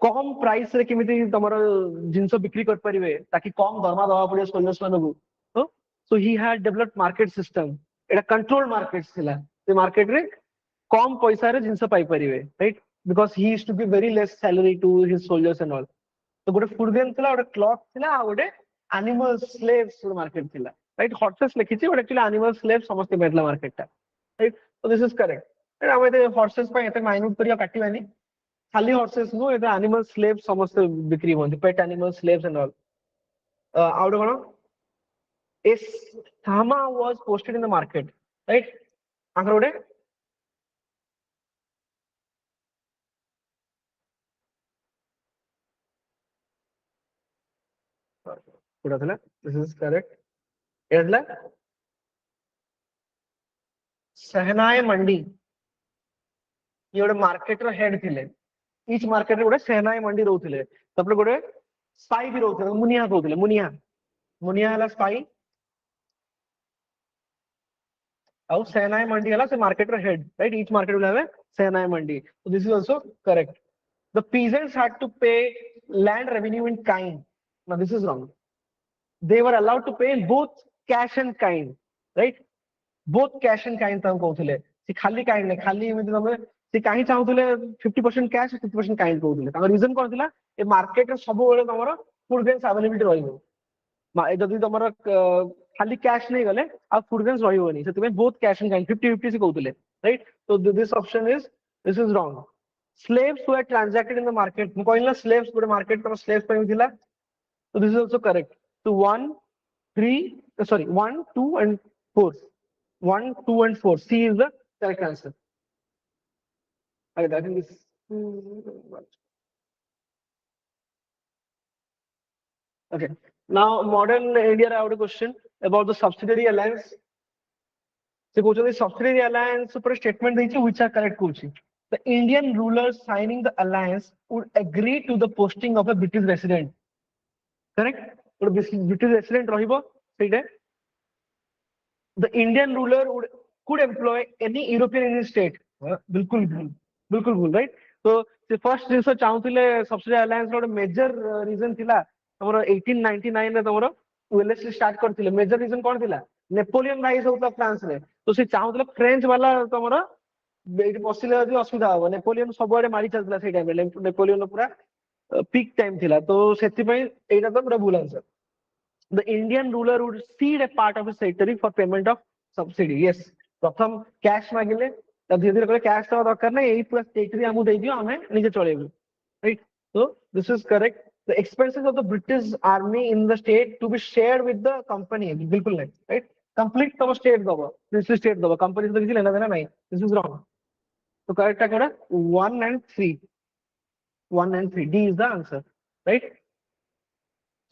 कम price रे केमिति तमरा जिंस बिक्री कर परिवे ताकि कम दरमा दवा पड़े सोल्जर्स मानगु तो so he had developed market system एटा कंट्रोल मार्केट्स थिला से मार्केट रे कम पैसा रे जिंस पाई परिवे right because he used to give very less salary to his soldiers and all. So गोटे food grain थिला गोटे cloth थिला आ गोटे animal slaves market थिला right horses लिखिछि but actually animal slaves समस्त बेटला market ता right so this is correct and हम एते horses पे एते minute करिया काटिबानी खाली horses नो एते animal slaves समस्त बिक्री होंती pet animal slaves and all out cone a thama was posted in the market right Anchor गोटे this is correct एडला सहनाय मंडी ये गोटे मार्केट रो हेड थिले ईच मार्केट रे गोटे सहनाय मंडी रहउथिले तपले गोटे स्पाई भी रहउथिले मुनिया कहउथिले मुनिया मुनिया हला स्पाई आउ सहनाय मंडी हला से मार्केट रो head right each market will have a सहनाय मंडी so this is also correct the peasants had to pay land revenue in kind now this is wrong they were allowed to pay both cash and kind right both cash and kind तम कहउथिले से खाली kind ने खाली एमिति तमे से काहे चाहुथिले 50% cash 50% kind कहउथिले ताकर reason कोन थिला ए मार्केट रे सब बेले तमरो फूड ग्रेन्स अवेलेबिलिटी रहिबो जदि तमरो खाली कैश नहीं गले आ फूड ग्रेन्स रहिबोनी सेतमे बोथ कैश एंड काइंड 50-50 से कहउथिले right so this option is this is wrong slaves who had transacted in the market कोइला slaves गोटे मार्केट पर slaves पे थिला so this is also correct so 1 2 and 4 1 2 and 4 C is the correct answer I think this okay now modern India I have a question about the subsidiary alliance से कहउछन subsidiary alliance ऊपर statement देछि which are correct कहउछि the Indian rulers signing the alliance would agree to the posting of a British resident correct British resident रहिबो सेटे the Indian ruler could employ any European Union state बिल्कुल भूल right so the first जिंस चाहुथिले subsidiary alliance रो major reason थिला हमरो 1899 रे तमरो ୱେଲେସ୍ଲି ଷ୍ଟାର୍ଟ କରିଥିଲେ ମେଜର ରିଜନ କଣ ଥିଲା ନେପୋଲିୟନ ରାଇଜ ହଉଥିଲା ଫ୍ରାନ୍ସ ରେ ତ ସେ ଚାହୁଁଥିଲେ ଫ୍ରେଞ୍ଚ ବାଲା ତମର ଏଇଠି ବସିଲେ ଯଦି ଅସୁବିଧା ହବ ନେପୋଲିୟନ ସବୁଆଡେ ମାରି ଚାଲିଥିଲା ସେଇ ଟାଇମରେ ନେପୋଲିୟନ ପୁରା ପିକ୍ ଟାଇମ ଥିଲା ତ ସେଥିପାଇଁ ଏଇଟା ତ ପୁରା ଭୁଲ answer the Indian ruler would cede a part of his territory for payment of subsidy yes प्रथम कैश मांगिले तब धीरे धीरे कैश तो दरकार नहीं यही पूरा टेरिटरी हमको दे दियो हमें निजे चलेबू right so this is correct the expenses of the British army in the state to be shared with the company बिल्कुल नहीं right complete तो state दबो this state दबो company तो किसी लेना देना नहीं this is wrong तो correct है क्या 1 and 3 1 and 3 D is the answer right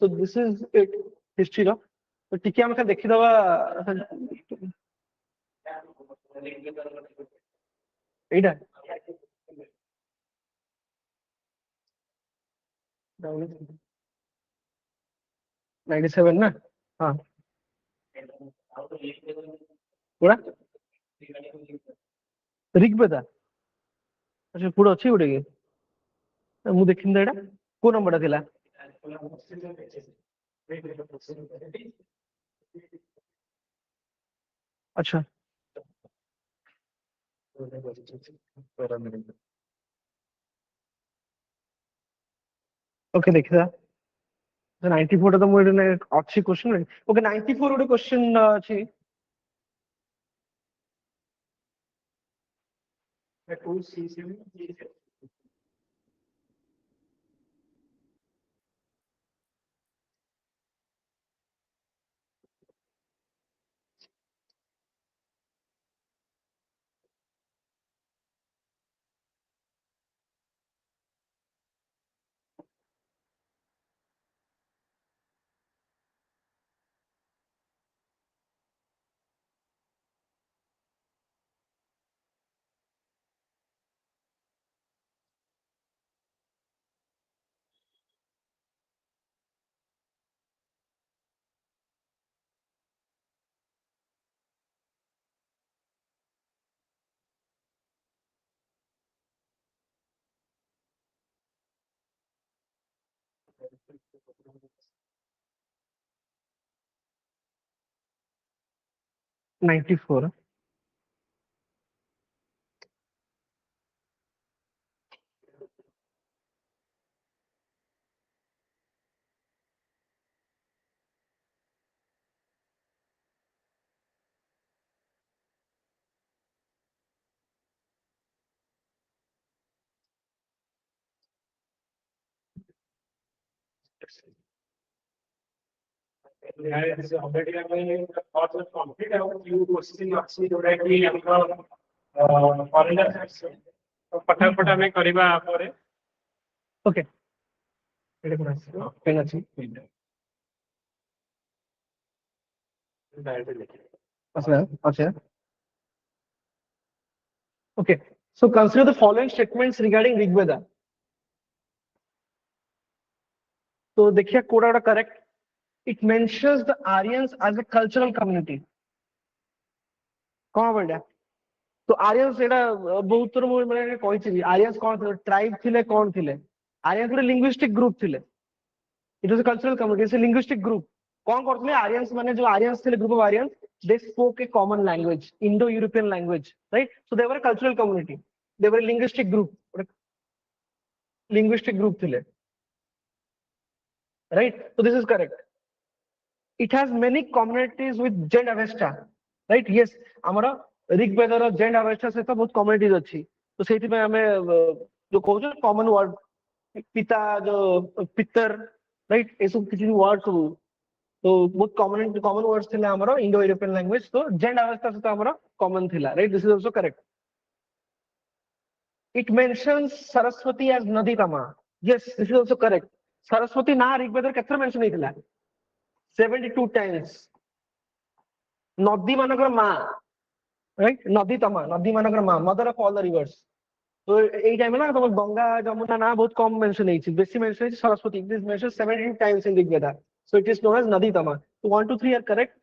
so this is it history रो तो टिके हम क्या देखी दबा एटा 97 ना हाँ पूरा ऋग्वेदा अच्छा पूरा अच्छी उड़ेगी ମୁଁ ଦେଖିନି ତ ଏଇଟା କୋଉ ନମ୍ବରଟା ଥିଲା ଆଚ୍ଛା ओके ଦେଖିବା 94 ଟା ତ ମୁଁ ଏଠି ଅଛି क्वेश्चन ओके 94 ଗୋଟେ क्वेश्चन ଅଛି नाइन्टी फोर already ଆମେ thoughts of complete ଆଉ few question ଅଛି ଯୋଉଟା କି ଆମର foreigner ତ ଫଟାଫଟ ଆମେ କରିବା ପରେ ओके ଏଇଟା କୋଣ ଆସିବ ପେନ୍ ଅଛି अच्छा अच्छा okay so consider the following statements regarding Rigveda तो देखिए कोड़ा कोड़ा correct it mentions the Aryans as a cultural community कौन बेटा तो आर्यंस एटा बहुत थोर मु माने कहिछि आर्यंस कोन थे ट्राइब थिले कोन थिले आर्यंस ଗୋଟେ लिंग्विस्टिक ग्रुप थिले it was a cultural community it's a linguistic group कोन करथले आर्यंस माने जो आर्यंस थिले group of Aryans they spoke a common language Indo European language right so they were a cultural community they were linguistic group थिले right so this is correct it has many communities with Gen Avesta right yes amara Rigveda रो Gen Avesta से तो बहुत communities अच्छी तो सेठी में हमें जो कहू कॉमन वर्ड पिता जो पितर राइट ये सब किसी वर्ड सब तो बहुत कॉमन वर्ड्स थे हमरो इंडो यूरोपियन लैंग्वेज तो Gen Avesta से तो हमरो कॉमन थिला right this is also correct it mentions Saraswati as Nadi Tama yes this is also correct Saraswati ना ऋग्वेद केथर मेंशन हेतिला 72 टाइम्स नदी मानकर मा राइट नदी तमा नदी मानकर मा mother of all the reverse तो एई टाइम ना तो गंगा जमुना ना बहुत कम मेंशन हेछि बेसी मेंशन हेछि Saraswati it is mention 72 times in Rigveda so it is known as nadi tama so 1 2 3 are correct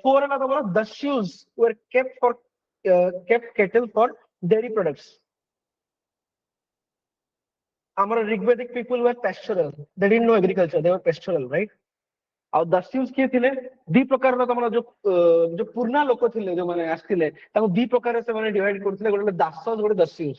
4 and other the shoes were kept cattle for dairy products our Rigvedic people were pastoral they didn't know agriculture they were pastoral right आ दस्युज किए थिले दी प्रकार रो तमरा जो पुरना लोक थिले जो माने आस्थिले ताको दी प्रकार से माने डिवाइड करथिले गोटे दासज गोटे Dasyus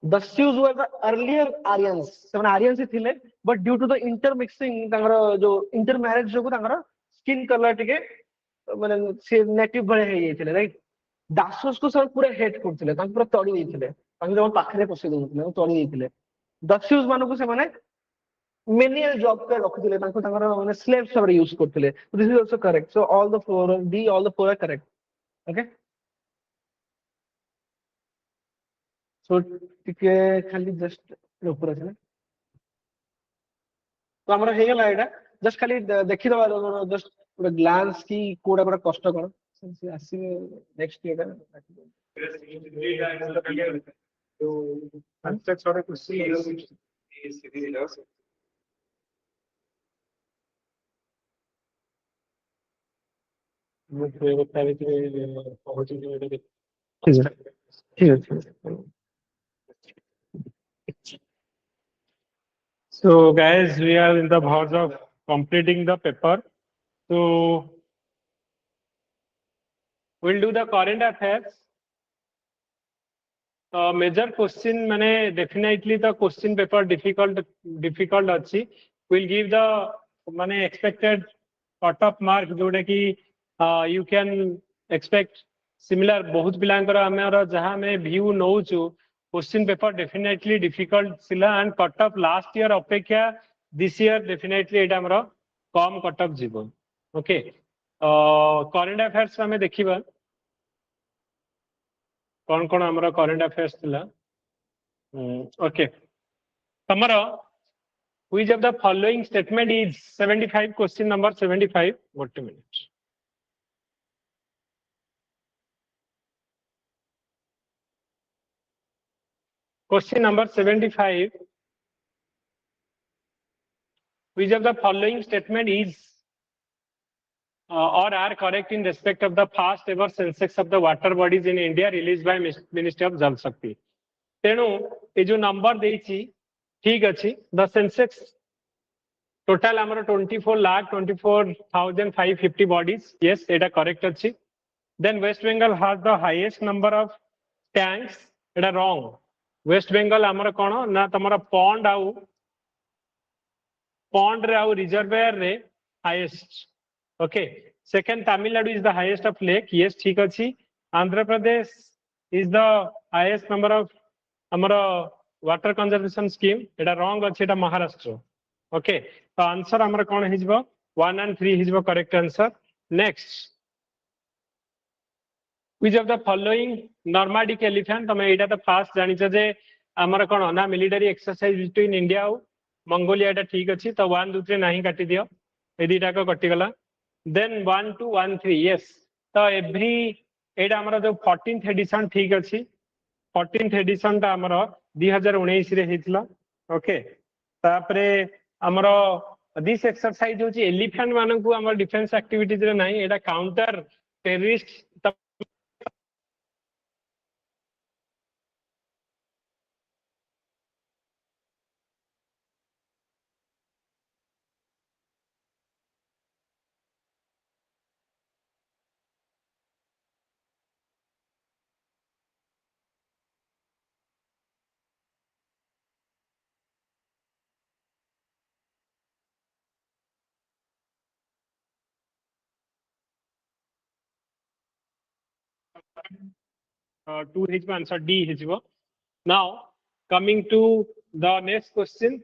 Dasyus were the earlier Aryans से माने आर्यंस थिले but due to the intermixing तांगर जो इंटर मैरिज जो तांगर स्किन कलर टिके माने से नेटिव बळे हे जाइथिले राइट दासज को सब पूरा हेट करथिले तांको पूरा तोड़ी दैथिले तांको जो पाखरे पसे दउथिले तोड़ी दैथिले दस्युज मानको से माने मेनियल जॉब पे रखुथिले तांको तांगर माने स्लेव सब यूज करथिले this is also correct so all the four D all the four are correct okay so टिके खाली जस्ट ऊपर আছে तो हमरा हे गेला एटा जस्ट खाली देखि दबा जस्ट पूरा ग्लांस की कोडा कोडा कष्ट कर से आसी नेक्स्ट ईयर तो अंत छोटे क्वेश्चन मुझे बता रहे थे पहुंच गए ठीक है So guys, we are in the verge of completing the paper. So we'll do the current affairs. Major question माने definitely the question paper difficult अच्छी. We'll give the माने expected cut-off mark जोड़े कि you can expect similar बहुत पिलांकर हमारा जहाँ में view नौचु question paper definitely difficult सिला and cut-off last year अपेक्षा this year definitely एटा हमारा कम cut-off जीवन. Okay. Current affairs में देखिबा कौन कौन हमारा current affairs थिला. Okay. हमारा which of the following statement is 75 question number 75 what minute. Question number 75. Which of the following statement is or are correct in respect of the first ever census of the water bodies in India released by Ministry of Jal Shakti. तेणु ये जो number देइछि ठीक अछि the census total हमर 24,24,550 bodies. Yes, एटा correct अछि. Then West Bengal has the highest number of tanks. Etah wrong. West Bengal हमर कोन ना तमरा pond रे आउ reservoir रे highest. Okay. Second, Tamil Nadu is the highest of lake. Yes, ठीक अछि. Andhra Pradesh is the highest number of हमर water conservation scheme. एटा wrong अछि एटा Maharashtra. Okay. तो answer हमर कोन हिजबो 1 and 3 हिजबो correct answer. Next. Which of the following nomadic elephant तमे एटा त fast जानि छ जे हमर कोन ना मिलिटरी एक्सरसाइज बिटवीन इंडिया और मंगोलिया एटा ठीक अछि तो 1 2 3 नाही काटि दियो ए दीटा को कटि गला. Then 1 2 1 3 yes तो every एटा हमर जो 14th edition ठीक अछि 14th edition ता हमर 2019 रे हितला. ओके तापरे हमर दिस एक्सरसाइज होची एलिफेंट मानन को हमर डिफेंस एक्टिविटीज रे नाही एटा काउंटर टेररिस्ट 2 हिजबो आंसर डी हिजबो. Now coming to the next question.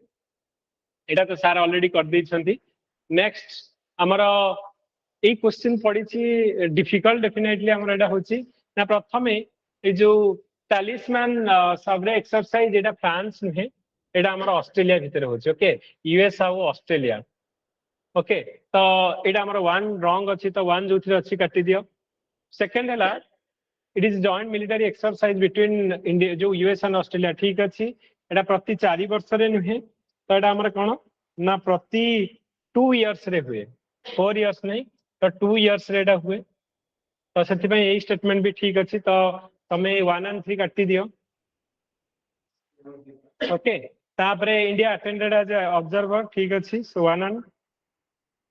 एटा तो सर ऑलरेडी कर दी छंती. नेक्स्ट हमरा ए क्वेश्चन पड़ी छी डिफिकल्ट डेफिनेटली हमरा एटा होची ना प्रथमे ए जो टैलिस्मैन सबरे एक्सरसाइज एटा फ्रांस नुहे एटा हमरा ऑस्ट्रेलिया भीतर होची. ओके यूएस आ ऑस्ट्रेलिया. ओके तो एटा हमरा 1 रॉन्ग अछि तो 1 जोथि अछि काटि दियो. सेकंड हला it is joint military exercise between India जो यूएस एंड ऑस्ट्रेलिया ठीक अछि एटा प्रति 4 वर्ष रे नुहे तो एटा हमरा कोन ना प्रति 2 इयर्स रे हुए 4 इयर्स नहीं तो 2 इयर्स रे एटा हुए तो सेति पे एई स्टेटमेंट भी ठीक अछि तो तमे 1 and 3 काटि दियो. ओके तापरे इंडिया अटेंडेड एज ऑब्जर्वर ठीक अछि सो 1 and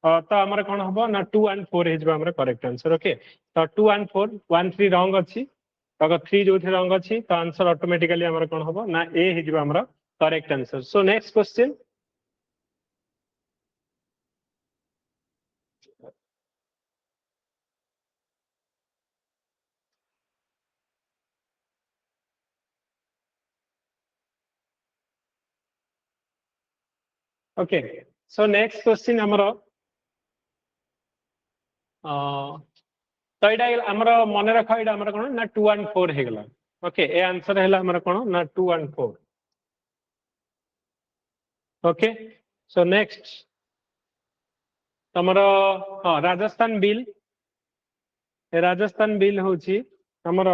तो आमर कौन हम ना 2 and 4 हो करेक्ट आंसर ओके तो 2 and 4 1 3 रंग अच्छी तो 3 जो रंग अच्छी तो आंसर ऑटोमेटिकली आमर कौन हम ना ए हो आमर correct answer so next question okay so next question आमर तो ये आमर मन रख ये आमर कौन ना 2 and 4 हो गला ओके ए आंसर है आमर कौन ना 2 and 4 ओके सो नेक्स्ट तमर हाँ राजस्थान बिल होची हमर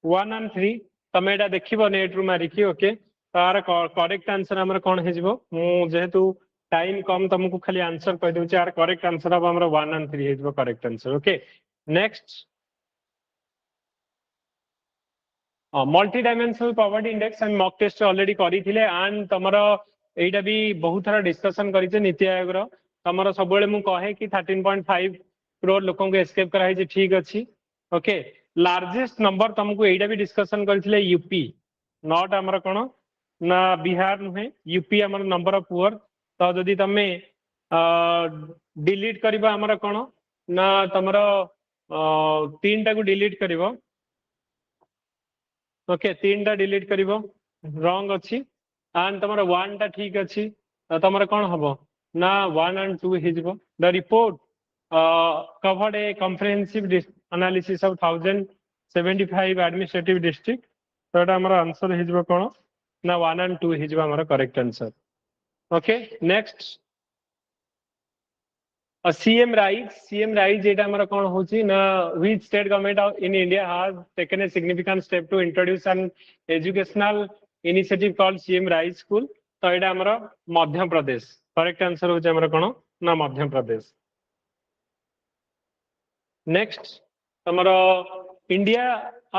1 and 3 तमे एटा देखिबो नेट रु मारिकी ओके तार करेक्ट आंसर हमर कोन हे जिवो मु जेहेतु टाइम कम तुमको खाली आंसर कह दउची आर करेक्ट आंसर अब हमर 1 and 3 हे जिवो correct answer okay next multi dimensional poverty index हम मॉक टेस्ट ऑलरेडी करी थिले एंड तमरो एटा भी बहुत सारा डिस्कशन करी छे नीति आयोग रो तमरो सब बेले मु कहे कि 13.5 करोड़ लोगों को एस्केप कराई छे ठीक अछि ओके लार्जेस्ट नंबर तुमको एटा भी डिस्कशन करथिले यूपी नॉट हमर कोन ना बिहार नुहे यूपी हमर नंबर ऑफ पुअर तो जदी तमे डिलीट करबा हमर कोन ना तमरो 3 टा को डिलीट करबो ओके 3 टा डिलीट करबो रॉन्ग अछि एंड तमरो 1 टा ठीक अछि तमरो कोन हबो ना 1 and 2 हे जिवो the report covered a comprehensive analysis of 1075 administrative district तो एटा हमर आंसर हे जिवो कोन ना 1 and 2 हे जिवो हमर correct answer okay next CM rise एटा हमर कोन होची ना which state government in India has taken a significant step to introduce an educational initiative called CM rise school तो एटा हमर मध्य प्रदेश करेक्ट आंसर होची हमर कोन ना मध्य प्रदेश नेक्स्ट हमर इंडिया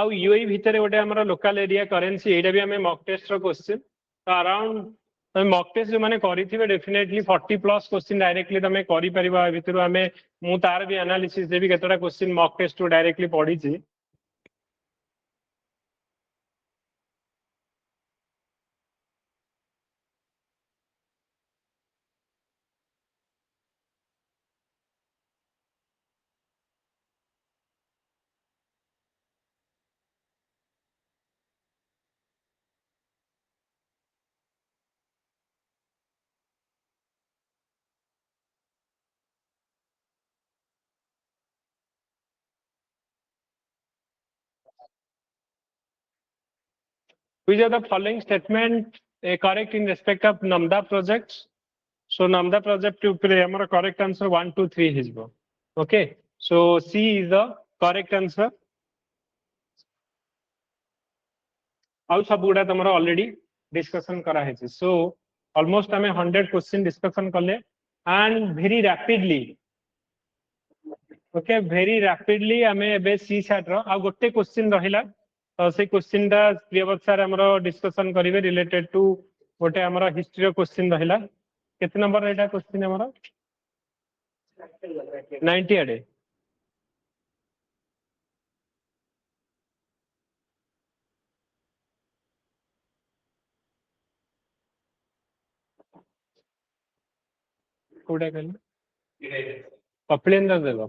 आउ यूएई भितर गोटे हमर लोकल एरिया करेंसी एटा भी हमें मॉक टेस्ट रो क्वेश्चन तो अराउंड तमे मॉक टेस्ट जो माने करिथिबे डेफिनेटली 40+ क्वेश्चन डायरेक्टली तमे करि परिबा भितर हमें मु तार भी एनालिसिस देबी केतरा क्वेश्चन मॉक टेस्ट तो डायरेक्टली पढी छी which of the following statement correct in respect of namda projects so namda project to हमर correct answer 1 2 3 हिजबो okay so C is the correct answer आउ सब गुडा तमरो ऑलरेडी डिस्कशन करा है so almost हमें 100 question discussion करले and very rapidly okay very rapidly हमें एबे C SAT रो आ गोटे क्वेश्चन रहिला तो से क्वेश्चन दा प्रियवत सर हमरो डिस्कशन करिवे रिलेटेड टू गोटे हमरो हिस्ट्री रो क्वेश्चन रहिला कितना नंबर एटा क्वेश्चन हमरो 90 अडे कोडा कल कपिलेंद्र देव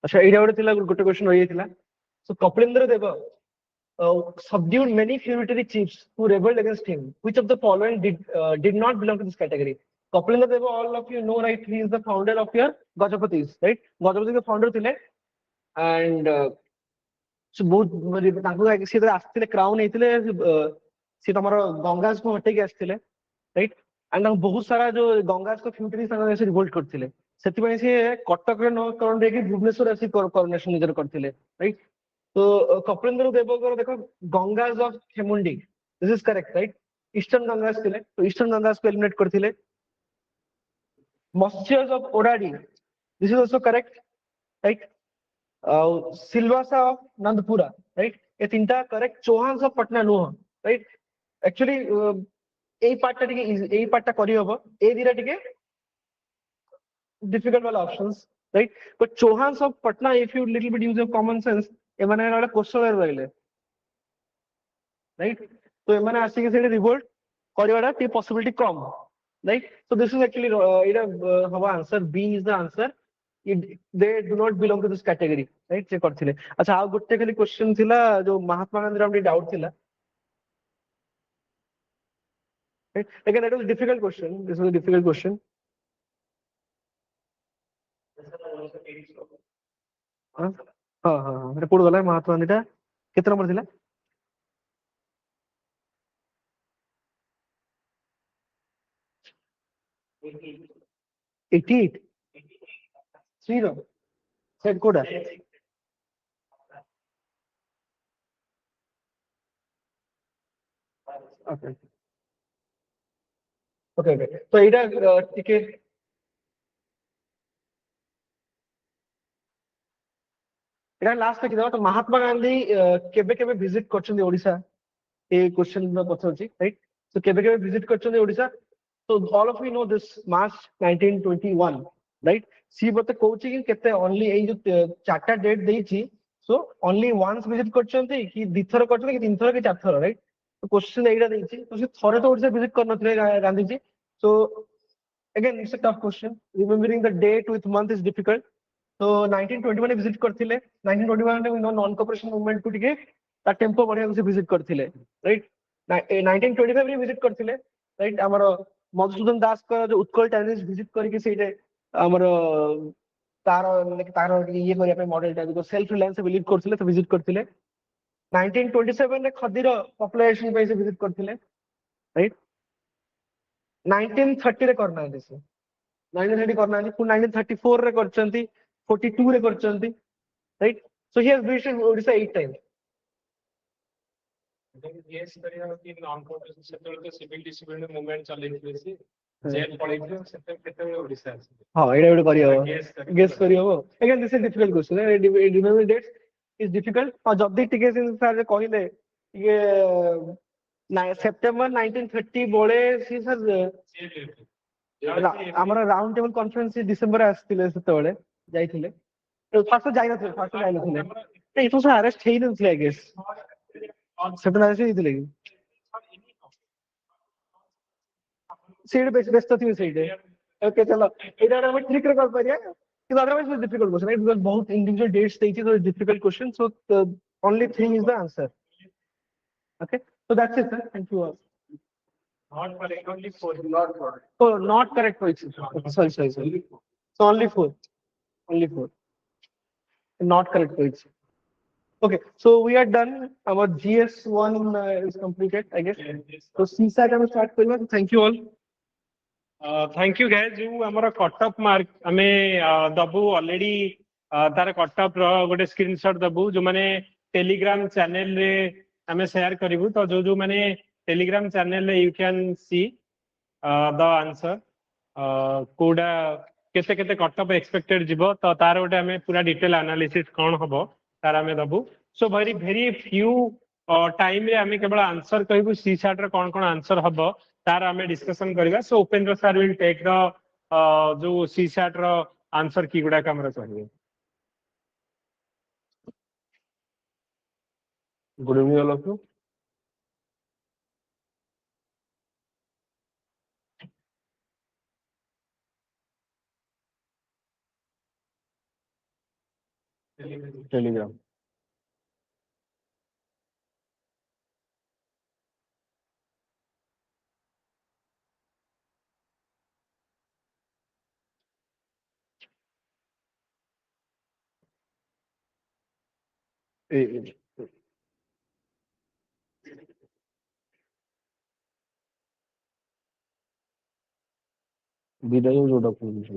अच्छा एटा गोटे थिला गोटे क्वेश्चन रहि थिला सो कपिलेंद्र देव subdued many feudatory chiefs who rebelled against him which of the following did not belong to this category Kapilendra Deva all of you know right he is the founder of your Gajapatis right Gajapati के founder थिले and so बहुत तांको से आस्थिले crown हेतिले से तमरो गंगाज को हटे के आस्थिले right and बहुत सारा जो गंगाज को फ्यूटरी संग से रिवोल्ट करथिले सेति पय से कटक रे न करण रे कि भुवनेश्वर आसी कोरोनेशन निजर करथिले राइट तो कपिलेंद्र देवकर देखो Gangas of Khemundi, this is correct right, eastern Gangas थिले तो ईस्टर्न गंगाज को एलिमिनेट करथिले। Matsyas of Oddadi, this is also correct right. सिल्वासा ऑफ नंदपुरा राइट, ये तीनटा करेक्ट। चौहान ऑफ पटना नुह राइट, एक्चुअली एई पार्ट टा करी हबो, ए दिरा टिके डिफिकल्ट वाला options right, but Chauhan of Patna if you little bit use your common sense ए माने वाला क्वेश्चन रहले राइट, तो ए माने आसी के सेठी रिवोल्ट करिवाडा टी पॉसिबिलिटी कम right. So this is actually it हवा answer B is the answer, they do not belong to this category right से करथिले। अच्छा आ गुटे खाली क्वेश्चन थिला जो महात्मा गांधी रा डाउट थिला right, again that was a difficult question, this was a difficult question। हां हां हां रिपोर्ट गला महात्मा गांधी टा केते नंबर थिला 88 0 सेट कोडा ओके ओके ओके तो एटा टिके एटा लास्ट तक तो महात्मा गांधी केबे केबे विजिट करछन ओडिसा, ए क्वेश्चन में पछौची राइट। सो केबे केबे विजिट करछन Odisha, so all of you know this March 1921 right, सी बते कहउची कि केते ओनली ए जो चारटा डेट देइची, सो ओनली वंस विजिट करछन्ती कि दिथर करछन कि तीन थर कि चार थर राइट। तो क्वेश्चन एइडा देइची, तो से थरे तो ओडिसा विजिट करनथले Gandhi ji. So again it's a tough question, remembering the date with month is difficult. तो 1921 में विजिट करथिले, 1921 में नॉन कोऑपरेशन मूवमेंट को टिके ता टेम्पो बढ़िया से विजिट करथिले राइट। 1925 में विजिट करथिले राइट, हमर मधुसूदन दास का जो उत्कल टैलेंट विजिट करके सेटे हमर तार ये करिया पे मॉडल टा जो सेल्फ रिलायंस से बिलीव करथिले तो विजिट करथिले। 1927 में खदीर पॉपुलेशन पे से विजिट करथिले राइट। 1930 रे करना है जैसे 1930 करना है, फिर 1934 रे करचंती, 42 रे करचंती right. So he has visited Odisha 8 times. Guess करिया कि नॉन कोऑपरेशन सेक्टर तो सिविल डिसिप्लिन मूवमेंट चलेइଥିଲେ से जेल पड़ैଥିଲେ सेते केते ओडिसा आसी। हां एडा एडा करियो गेस करियो। Again this is difficult question, remember dates is difficult. और जल्दी टिके सर कहले ये सेप्टेम्बर 1930 बोले सी सर हमर राउंड टेबल कॉन्फ्रेंस डिसेंबर आस्तिले सेते बेले जाइथिले, फर्स्ट जाई नथिले, फर्स्ट जाई नथिले, इतो से अरेस्ट हेइ नथिले आई गेस सेप्टेम्बर आसी दिले सीट बेस्ट थी सीट। ओके चलो एटा हम ट्रिक कर परिया कि otherwise is difficult question right, because बहुत इंडिविजुअल डेट्स देती तो difficult question. So only 3 is the answer. Okay so that's it sir, thank you all. Not correct only 4 Oh not correct points, sorry so only 4 not correct points। okay so we are done, our GS1 is completed I guess। so CSAT हम start करिबा। thank you all। Thank you guys. जो हमर cut off mark हमें दबु already तार cut off रो गोटे screenshot दबु जो माने Telegram channel रे हमें शेयर करिवु। तो जो जो माने टेलीग्राम चैनल रे you can see the answer कोडा केते केते कट ऑफ एक्सपेक्टेड जीवो, तो तार गोटे हमें पूरा डिटेल एनालिसिस कोन हबो तार हमें दबु। सो वेरी फ्यू टाइम रे हमें केवल आंसर कहबु सी चार्ट रे कोन कोन आंसर हबो तार हमें डिस्कशन करिवा। So Upendra sir will take the जो सी चार्ट रो आंसर की गुडा हमर कहिए। Good evening all of you. Telegram विदाई जो डॉक्यूमेंट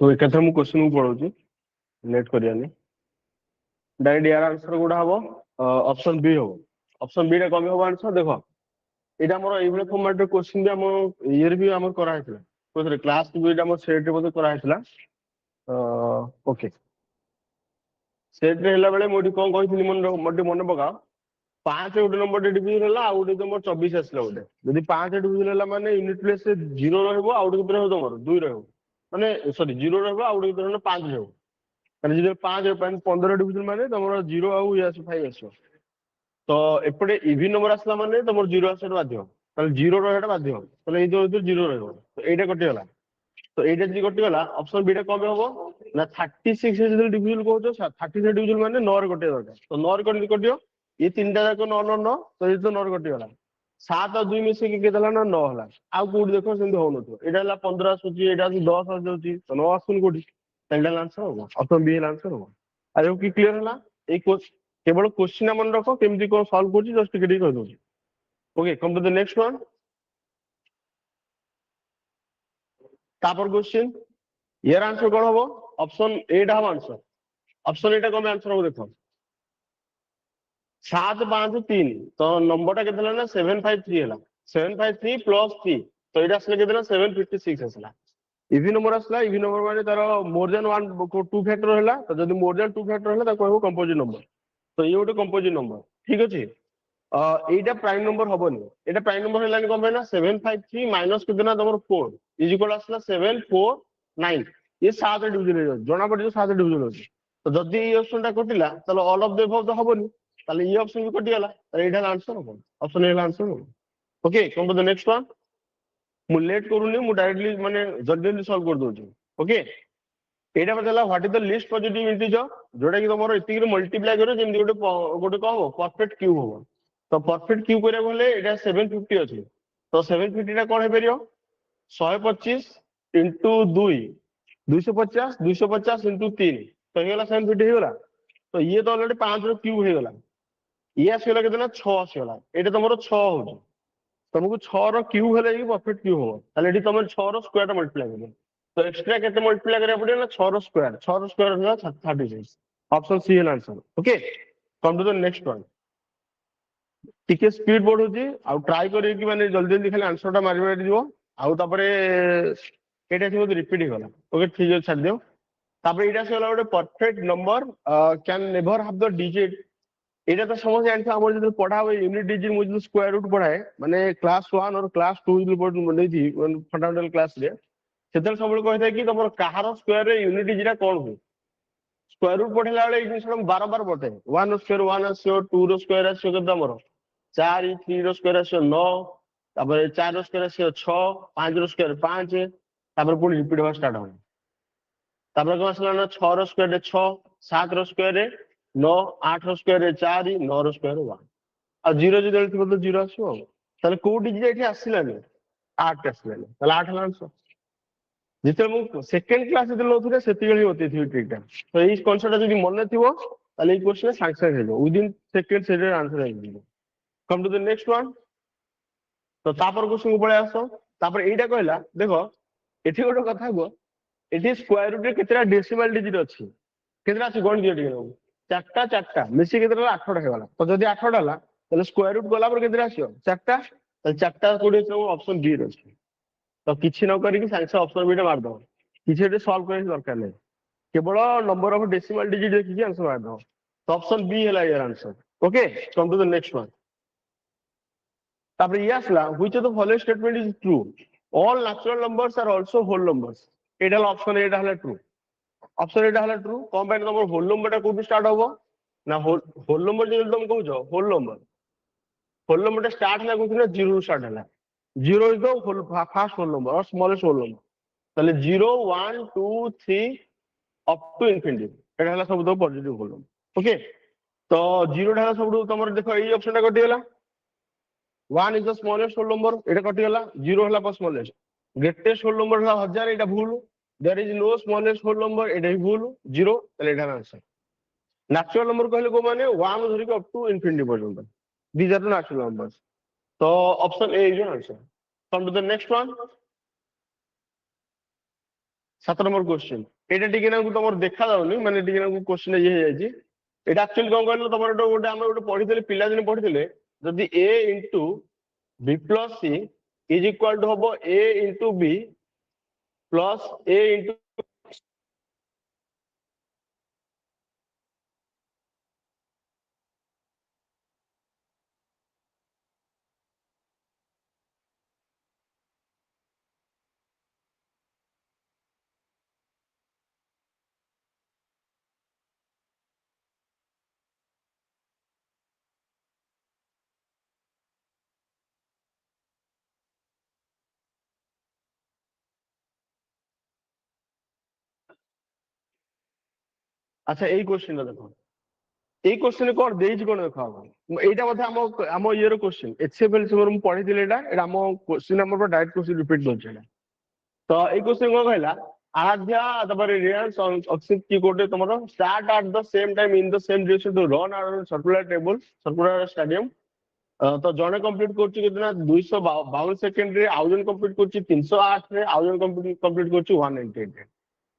सो एक मु क्वेश्चन को पढ़ाऊँ लेट करियानी डायरेक्ट यार आंसर गुड़ा हम ऑप्शन बी हम ऑप्शन बी रे कम हम आंसर देखो एटा हमर एभले फॉर्मेट क्वेश्चन भी हम ईयर भी हमर करा हैतला कोथरे क्लास भी एटा हमर सेट रे बोध करा हैतला ओके सेट रे हला बेले मोडी कोन कहितली मोडी मन पका 5 गोटे नंबर डिवीजन हला आ गोटे नंबर 24 आसला गोटे यदि 5 डिवीजन हला माने यूनिट प्लेस से 0 रहबो आ गोटे कितने हो तमर 2 रहबो माने सॉरी 0 रहबो आ गोटे कितने 5 रहबो माने जे 5 15 डिवीजन माने तमर 0 आ या 5 आसो तो एपटे इवन नंबर आसला माने तमर 0 आसला बाध्य ताले 0 रहेटा बाध्य ताले ए जो 0 रहबो तो एटा कटि गला तो एटा जि कटि गला ऑप्शन बी टा कबे हबो ना 36 जदि डिवीजन कहतो 36 डिवीजन माने 9 रे कटि दरकार तो 9 रे कटि कटियो ये तीनटा जाक 9 9 9 तो ये तो 9 रे कटि गला 7 और 2 मिसे के देला ना 9 हला आ कोड देखो सेंद हो नथो एटा हला 15 आसुची एटा 10 आस जाउची तो 9 आसुन कोडी सेंडल आंसर होबो ऑप्शन बी आंसर होबो आरो की क्लियर हला ए केवल क्वेश्चन मन रखो केमती को सॉल्व करछि जस्ट टिके टिके कह दउछि okay come to the next one तापर क्वेश्चन यार आंसर कोन होबो ऑप्शन ए टा हम आंसर ऑप्शन ए टा कोन आंसर हो देखो 7 5 3 तो नंबर टा केतला ना 753 हला 753 प्लस 3 तो एटा असले केतला 756 असला इवन नंबर असला इवन नंबर माने तार मोर देन 1 2 फैक्टर हला तो जदी मोर देन 2 फैक्टर हला ता कहबो कंपोजिट नंबर तो ये गोटे कंपोजिट नंबर ठीक अछि एटा प्राइम नंबर हबनी एटा प्राइम नंबर हलानी कोन ना 753 माइनस कितना तमर 4 इज इक्वल असला 749 ये 7 डिवीजन हो जणा पड़ियो 7 डिवीजन हो तो जदी ये ऑप्शन टा कटिला तले ऑल ऑफ द अबव तो हबनी ताले ये ऑप्शन भी कटि गला ताले एटा आंसर हो ऑप्शन ए आंसर हो okay come to the next one मु लेट करूनी मु डायरेक्टली माने जल्दी सॉल्व कर दोछु ओके एटा बतला what is the least positive integer जोटा कि तमरो इति के मल्टीप्लाई करो जेमि गोटे गोटे कहबो परफेक्ट क्यूब हो तो परफेक्ट क्यूब करे बोले एटा 750 अछि तो 750 टा कोन हे परियो 125 into 2 250 250 into 3 तो हेला 750 हे गला तो ये तो ऑलरेडी 5 रो क्यूब हे गला ये आसेला केतना 6 आसेला एटा तमरो 6 हो तुमको 6 रो क्यूब हेले कि परफेक्ट क्यूब हो ताले एटी तमन 6 रो स्क्वायर मल्टीप्लाई करो तो एक्स्ट्रा केते मल्टीप्लाई करिया पड़े ना 6 रो स्क्वायर होला 36 ऑप्शन सी है answer okay come to the next one टिके स्पीड बढ़ होची आ ट्राई करियो कि माने जल्दी जल्दी खाली आंसर टा मारि मारि दियो आ तापरे एटा से मत रिपीट होला ओके ठीक है छाड़ दियो तापरे एटा से होला गोटे perfect number can never have the digit एटा तो समझ जानछा हमर जब पढ़ा हो यूनिट डिजिट मु जो स्क्वायर रूट पढ़ाए माने क्लास 1 और क्लास 2 जो पढ़ थी फंडामेंटल क्लास रे सेतल सबले कहता कि तमर कहार स्क्वायर रे यूनिट डिजिट कोन हो स्क्वायर रूट पढ़ेला बेले इज हम बार बार पढ़े 1 स्क्वायर 1 आसो 2 रो स्क्वायर आसो केते हमर 4 3 रो स्क्वायर आसो 9 तापर 4 रो स्क्वायर आसो 6 5 रो स्क्वायर 5 तापर पुनी रिपीट होवा स्टार्ट हो तापर को आसला ना 6 रो स्क्वायर 6 7 रो स्क्वायर 9 8 रो स्क्वायर 4 9 रो स्क्वायर 1 आ 0 जो देलथिबो तो 0 आसो ताले को डिजिट एठी आसिलानी 8 आसिलानी ताले 8 हला आंसर जिते मु सेकंड क्लास जे लोथुरे सेतिगळी होती थी ट्रिक टा तो ई कांसेप्ट जदी मन थिबो ताले ई क्वेश्चन सक्सेस हेलो विद इन सेकंड सेटर आंसर आइ दिबो come to the next one तो तापर क्वेश्चन को पळे आसो तापर एटा कहला देखो एठी गोटे कथा को एठी स्क्वायर रूट रे केतरा डेसिमल डिजिट अछि केतरा अछि गण दियो टिके चारटा चारटा मिसी केतरा 8 टा हेला तो जदी 8 टा हला ताले स्क्वायर रूट गला पर केतरा आसियो चारटा ताले चारटा कोडी ऑप्शन बी रे अछि तो किछि न करी कि साइंस ऑप्शन बी टा मार दो किछि एटे सॉल्व करे दरकार नै केवल नंबर ऑफ डेसिमल डिजिट देखि आंसर मार दो तो ऑप्शन बी हैला यार answer okay come to the next one तापर यसला which of the following statement is true all natural numbers are also whole numbers एटा ऑप्शन एटा हैला ट्रू ऑप्शन एटा हैला true come by number whole number टा कोबी स्टार्ट होबो ना होल नंबर जे तुम कहू होल नंबर टा स्टार्ट हैला कहू ना 0 स्टार्ट हैला 0 is the whole first whole number or smallest whole number ताले 0 1 2 3 up to infinity एटा हला सब तो पॉजिटिव whole number ओके तो 0 ढाला सब तमर देखो ई ऑप्शन टा कटि गेला 1 is the smallest whole number एटा कटि गेला 0 हला पर smallest greatest whole number हला 1000 एटा भूल there is no smallest whole number एटा भी भूल 0 ताले एटा आंसर नेचुरल नंबर कहले को माने 1 धरि के up to infinity पर्यंत these are the natural numbers so option A is your answer. Come to the next one. 7 number question एटा टिके ना तुमर देखा जाउनी माने टिके ना क्वेश्चन ये हे जाई एटा एक्चुअली कोन कहलो तमर गोटे हम गोटे पढितले पिला दिन पढितले जदी a into b plus c is equal to हबो a into b plus a into अच्छा এই কোশ্চেনটা দেখো এই কোশ্চেনে কোন দেইছি কোন দেখো এইটা কথা আম ইয়ের কোশ্চেন এচএফএল সমর মু পঢ়িଥିଲି এটা আম কোশ্চেন নম্বর পর ডাইরেক্ট কোশ্চেন রিপিট দଉଛି এটা তো এই কোশ্চেন কোন কহিলা আরাধ্যা তারপরে রিয়ান্স অক্ষিত কি কোটে তোমার start at the same time in the same direction to run around circular table circular stadium तो जने कंप्लीट करछि कितना 252 सेकंड रे आउ जन कंप्लीट करछि 308 रे आउ जन कंप्लीट करछि 198 रे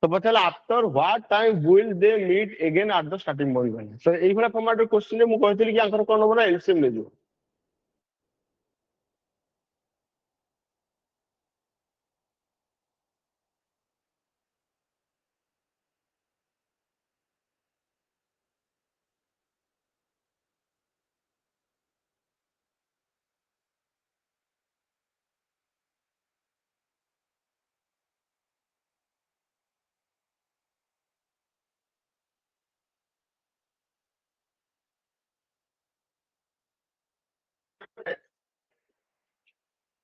तो पचाला after what time will they meet again at the starting point तो एई भला फॉर्मेट क्वेश्चन मु कहथिली कि आंसर कोन नंबर एलसीएम ले जो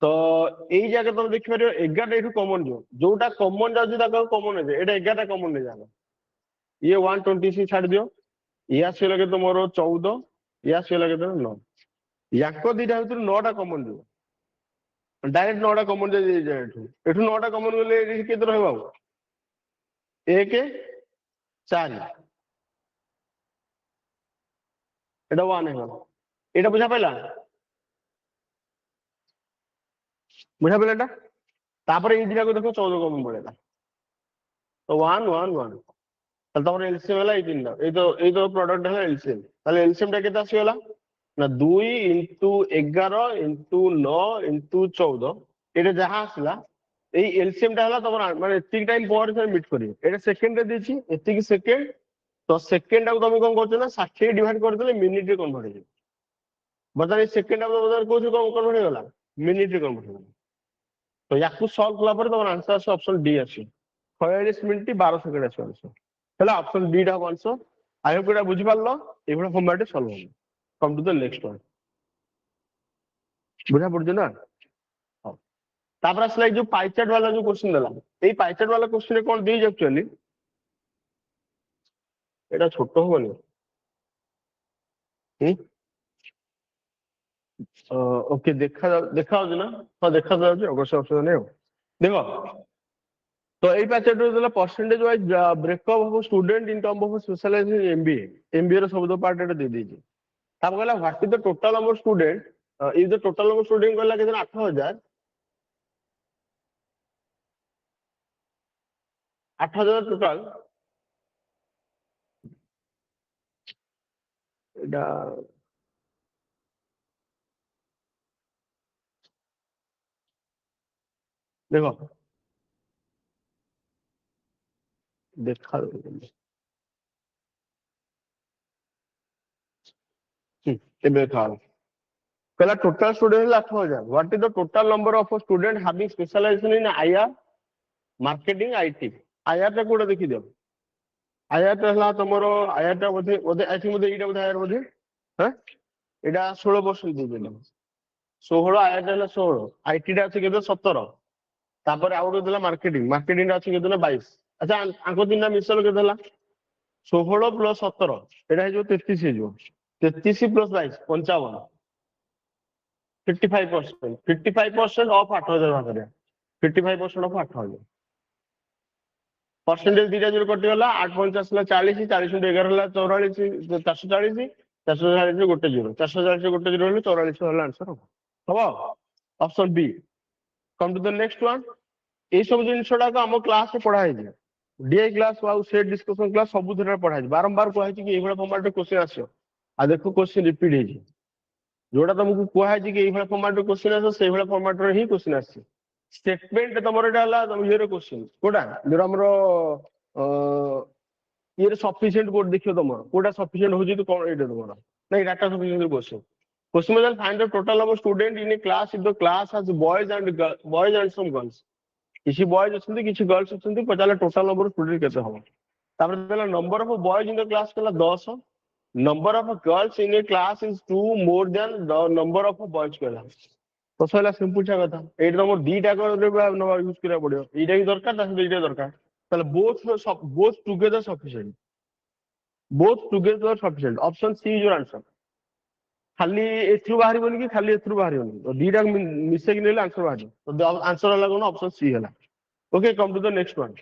तो एई जगह तुम देखि परियो 11 एठू कॉमन जो जोटा कॉमन जाउची ताको कॉमन है एटा 11 कॉमन ले जाना ये 126 छाड़ दियो ये आसे लगे तो मोर 14 ये आसे लगे तो 9 याको दिटा भीतर 9 टा कॉमन जो डायरेक्ट 9 टा कॉमन जे एठू एठू 9 टा कॉमन गले एठी केते रहबा 1 4 एटा 1 है एटा बुझा पाइला बुझा पाइला एटा तापर ए दिटा को देखो 14 कॉमन पड़ेला तो 1 1 1 তাহলে তোমার এলসিএম হলা এই তিনটা এই তো প্রোডাক্ট হলো এলসিএম তাহলে এলসিএমটা কেতে আসিগলা না 2 ইনটু 11 ইনটু 9 ইনটু 14 এটা যাহা আসলা এই এলসিএমটা হলা তোমার মানে ঠিক টাইম পরে সে মিট করিবে এটা সেকেন্ডে দিছি এতিকি সেকেন্ড তো সেকেন্ডটাକୁ তুমি কোন করছ না 60 ডিভাইড করে দিলে মিনিটে কনভার্ট হৈ যাবে বর্তমানে সেকেন্ডটা বদল কোচু কোন কনভার্ট হৈ গলা মিনিটে কনভার্ট হৈ গলা তো ইয়াকু সলভ কলা পরে তোমার आंसर আছে অপশন ডি আছে 46 মিনিট 12 সেকেন্ড আছে आंसर चलो ऑप्शन डी टा आंसर आई होप एटा बुझि पारलो एबडा फॉर्मेट सॉल्व हो come to the next one बुझा पड़छ ना हां तापर असला जो पाई चार्ट वाला जो क्वेश्चन देला ए पाई चार्ट वाला क्वेश्चन कोन देई एक्चुअली एटा छोटो होबनी ओके देखा हो ना हां देखा जाउछ अवश्य ऑप्शन नै हो देखो तो এই প্যাচেট হলো percentage wise breakup of student in term of specialisation MBA র শব্দ পার্ট এটা দিয়ে দিয়েছি তারপর গলা what is the total number student is the total number student গলা কেতে 8000 টোটাল এটা দেখো দেখা ଏବେ ଖାଅ पहला total student 8000 what is the total number of student having specialisation in IR marketing IT IR टा कोडा देखि दियो आईआर टा हला तमरो आईआर टा बोधे बोधे आई थिंक बोधे इटा बोधे आईआर बोधे हां एटा 16% दे देला 16 आईआर टा हला 16 आईटी टा अछि केते 17 तापर आउट देला मार्केटिंग मार्केटिंग टा अछि केते 22 अच्छा आंको दिना मिसल के देला 16 प्लस 17 एटा हे जो 33 हे जो 33 plus 22 55 55% of 8000 Bhagare 55% of 8000 percentage दिटा जो कटि गला 850 ला 40 40 * 11 ला 44 440 440 गोटे जीरो 440 गोटे जीरो हले 44 हला आंसर हो option B come to the next one ये सब जिनसटा को हम क्लास में पढ़ाई डीआई क्लास आउ सेट डिस्कशन क्लास सब पढ़ाई बारंबार कहै कि ये फॉर्मेट क्वेश्चन आसो आ देखो क्वेश्चन रिपीट है जोटा तुमको कहै कि ये फॉर्मेट क्वेश्चन आसो से फॉर्मेट ही क्वेश्चन आसी स्टेटमेंट तुम ये क्वेश्चन कोटा जो हमर ये सफिशिएंट कोड देखियो तुम कोटा सफिशिएंट हो तो कौन ये तुम नहीं डाटा सफिशिएंट क्वेश्चन क्वेश्चन में find the total number student in a class if the class has boys and some girls किसी बॉयज अच्छे किसी गर्ल्स अच्छे पचारे टोटल नंबर स्टूडेंट केते हम तापर number of boys in the class कला 10 number of girls in a class is 2 more than the number of boys कला तो सला सिंपल सा कथा एटा नंबर दीटा को यूज करिया पड़ियो एटा भी दरकार तासे एटा दरकार ताले both together sufficient option C is your answer खाली एथु बाहरी बोली कि खाली एथु बाहरी बोली तो दीटा मिसे कि नेले आंसर बाहरी तो आंसर वाला कोन ऑप्शन सी हला okay come to the next one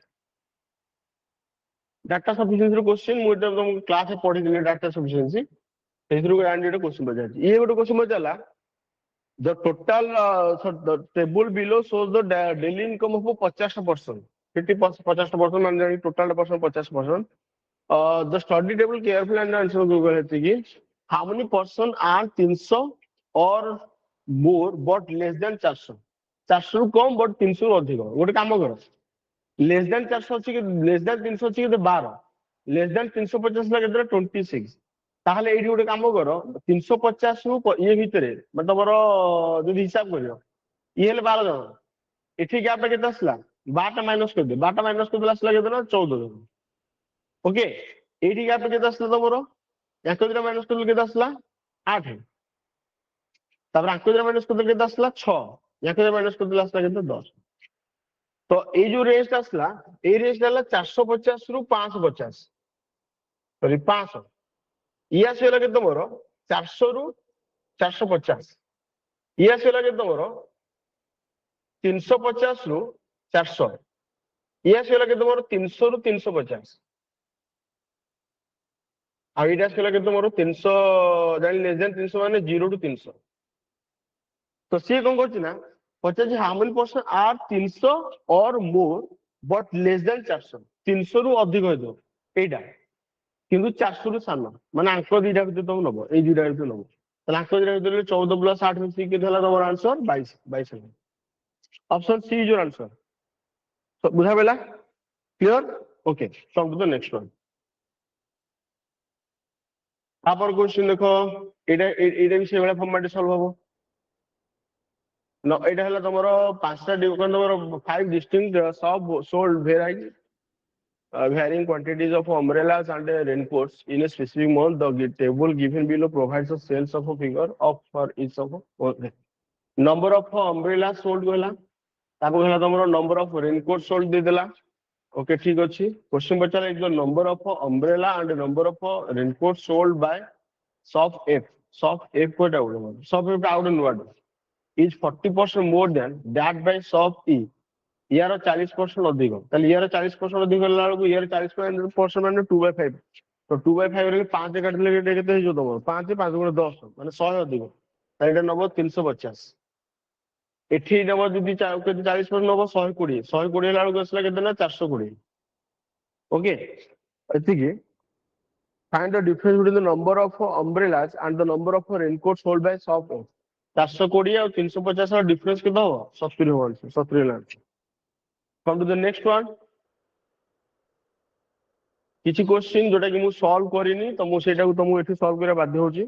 data sufficiency question मु एटा तुम क्लास में पढ़ी दिले डाटा सफिशिएंसी एथु कैंडिडेट क्वेश्चन बजा ये गोटे क्वेश्चन बजाला the total the table below shows the daily income of 50% 50% मान total person 50% the study table carefully and answer Google है कि how many person are 300 or more but less than 400 400 रु कम but 300 रु अधिक गोटे काम कर less than 400 अछि कि less than 300 अछि कि 12 less than 350 ला केते 26 ताहले एठी गोटे काम कर 350 रु ये भितरे मतलब तमरो जदि हिसाब करियो ये हेले 12 जन एठी गैप पे केते असला 12 माइनस कर दे 12 माइनस कर देला असला केते 14 जन ओके एटी गैप केते असला तमरो याको दिरा माइनस कर केते असला 8 तबर आको दिरा माइनस कर केते असला 6 याको दिरा माइनस कर असला केते 10 तो ए जो रेस्ट असला ए रेस्ट हला 450 रु 550 सॉरी 500 इया सेला केते तमरो 400 रु 450 इया सेला केते तमरो 350 रु 400 इया सेला केते तमरो 300 रु 350 आइडिया से लगे तुम 300 जान लेस देन 300 माने 0 टू 300 तो सी कोन करछि ना पचास हाउ मेनी पर्सन आर 300 और मोर बट लेस देन 400 300 रु अधिक होइदो एटा किंतु 400 रु सान माने अंक दीटा भीतर तुम नबो ए दीटा भीतर नबो त अंक दीटा भीतर 14 प्लस 8 मिसी के देला तमर answer 22 option C is your answer तो बुझा बेला clear okay come to the next one आप क्वेश्चन देखो एटा भी से वाला फॉर्मेट सॉल्व हो न एटा हला तमरो पांचटा डिवीजन तमरो 5 डिस्टिंक्ट सब sold variety varying quantities of umbrellas and raincoats in a specific month the table given below provides a sales of a figure of for each of okay. number of umbrellas sold गला ताको हला तमरो number of raincoats sold दे देला okay ठीक अछि question बचाला is the number of umbrella and number of raincoat sold by shop F को down shop F out word is 40% more than that by shop E यार 40% अधिक ताले यार 40% अधिक होला को यार 40% माने 2/5 तो 2/5 रे 5 काट ले केते हे जो तमरो 5 5 गुणे 10 माने 100 अधिक ताले एटा नंबर 350 एठी नंबर जदी 40% नंबर 120 120 लाड़ को असला केते ना 420 ओके एतिकी find the difference between the number of umbrellas and the number of raincoat sold by shop 420 और 350 का डिफरेंस केते हो 70 हो 70 लाड़ come to the next one किछि क्वेश्चन जोटा कि मु सॉल्व करिनी तो मु सेटा को तुमको एठी सॉल्व करे बाध्य होची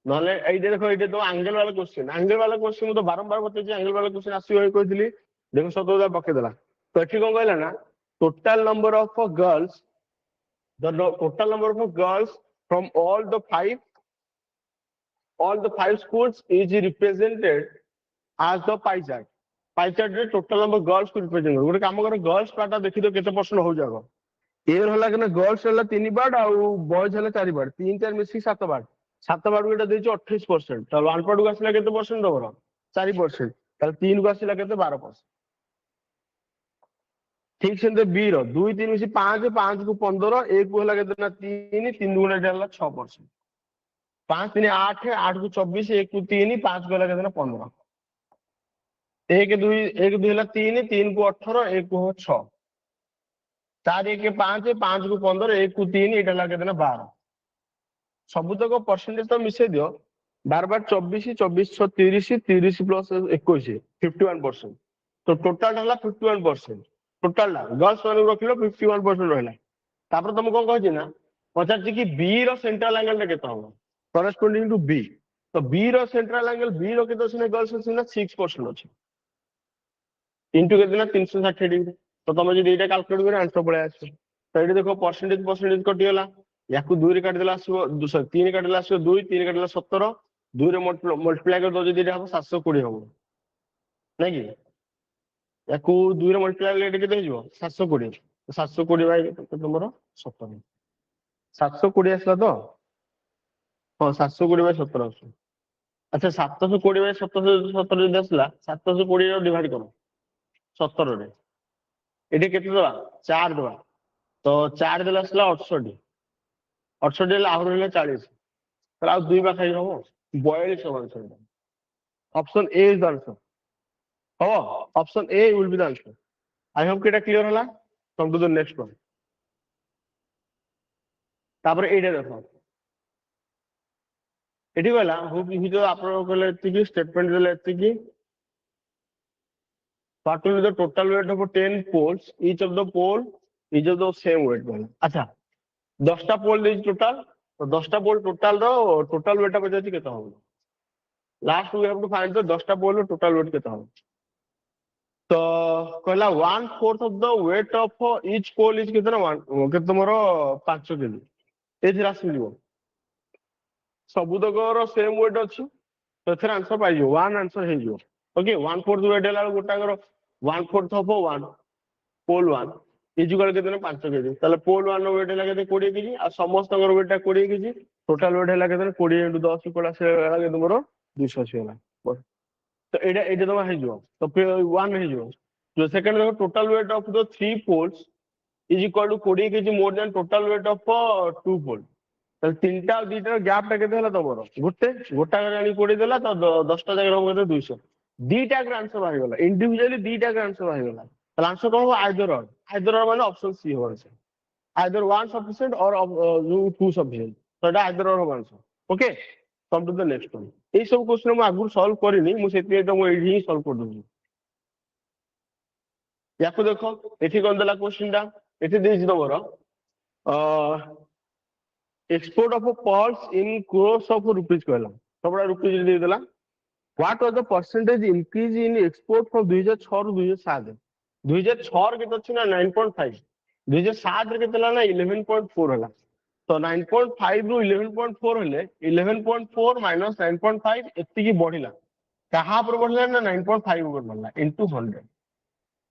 नले एइटे देखो एइटे तो एंगल वाला क्वेश्चन मु तो बारंबार बते जे एंगल वाला क्वेश्चन आसी होय कहथिली देखो 70 पके देला तो एठी कोन कहला ना total number of girls the total number of girls from all the five schools is represented as the pie chart रे टोटल नंबर गर्ल्स को रिप्रेजेंट कर गोटे काम कर गर्ल्स पार्ट देखि दो केते परसेंट हो जागो एयर होला कि गर्ल्स होला 3 बार आ बॉयज होला 4 बार 3 4 मिसी 7 बार 7 बार को एटा देछि 28% त 1 पार्ट को आसिला केते परसेंट दबरो 4% ताले 3 को आसिला केते 12% ठीक से बी रो 2 3 मिसी 5 5 को 15 1 को होला केते ना 3 3 गुना होला 6% 5 3 8 8 को 24 1 को 3 5 को होला केते ना 15 1 2 1 2 ହେଲା 3 3 को 18 1 को 6 4 1 5 5 को 15 1 को 3 ଏଇଟା ହେଲା କେତେ ନା 12 ସବୁତକ परसेंटेज ତ ମିଶେଇ ଦିଅ 12 24 24 30 30 प्लस 21 51% तो टोटल ହେଲା 51% टोटल गर्ल्स मान रखिलो 51% रहला तापर तुम कोन कहछि ना पचार कि बी रो सेंट्रल एंगल रे केते हो करेस्पोंडिंग टू बी तो बी रो सेंट्रल एंगल बी रो केते अछि गर्ल्स अछि ना 6% अछि इनटू केते ना 360 डिग्री तो तुम जे एटा कैलकुलेट करे आंसर पळे आछो तो एठी देखो परसेंटेज कटि गेला याकू 2 रे काट देला आसो 3 काट देला आसो 2 3 काट देला 17 2 रे मल्टीप्लाई कर दो जे हम 720 हो नै कि याकू 2 रे मल्टीप्लाई ले केते हिजो 720 720 बाय तुमरो 17 720 आसला तो हां 720 बाय 17 आसो अच्छा 720 बाय 17 जदि आसला 720 रो डिवाइड करो 17 रे एठी केते दवा 4 दवा तो 4 देला आसला 68 68 ले आहुर ले 40 तर आ 2 बा खाइ हो 42 answer option A is the answer हो option A will be the answer I hope केटा क्लियर होला come to the next one तापर एटा देखो एठी गला होप हि जो आपन कहले एति स्टेटमेंट देले एति what will be the total weight of 10 poles each of the pole is of the same weight बोला अच्छा 10 टा पोल देज टोटल तो 10 टा पोल टोटल रो टोटल वेट पचा छी केता हो last we have to find the 10 टा पोल रो टोटल वेट केता हो तो कहला 1/4 of the weight of each pole is कितना के तुमरो 5 केजी एज राशि लियो सब तक सेम वेट अछि तो एथर आंसर पाइ जो वन आंसर हे जो ओके 1/4 वेट हैला गोटा कर 1/4 ऑफ 1 पोल 1 इजुकल केते 5 केजी ताले पोल 1 रो वेट हैला केते 20 केजी आ समस्त कर वेट 20 केजी टोटल वेट हैला केते 20 * 10 कोला से हैला तुमरो 280 हैला तो एटा तुम हे जो तो 1 हे जो जो सेकंड देखो total weight of the 3 poles is equal to 20 KG more than total weight of 2 pole तो तीनटा और दीटा गैप टा केते हैला तमरो गोटा गाणी 20 देला तो 10 टा जगह केते 200 दीटा का आंसर बाहि गेला इंडिविजुअली दीटा का आंसर बाहि गेला तो आंसर कौन हो आइदर माने ऑप्शन सी हो से आइदर 1 सफिशिएंट और 2 सफिशिएंट तो एटा आइदर हो answer okay come to the next one ए सब क्वेश्चन मु आगु सॉल्व करिनी मु सेति तो मु एही सॉल्व कर दूची याको देखो एठी कोन देला क्वेश्चन दा एठी देज तमरो export of pearls in crores of rupees कहला सबड़ा रुपीस दे देला What was the percentage increase in export from 2006 ରୁ 2007 2006 केते अछि ना 9.5 2007 रे केते ना 11.4 होला तो 9.5 ରୁ 11.4 हेले 11.4 माइनस 9.5 एति की बढ़िला कहा पर बढ़िला ना 9.5 ऊपर बढ़ला इनटू 100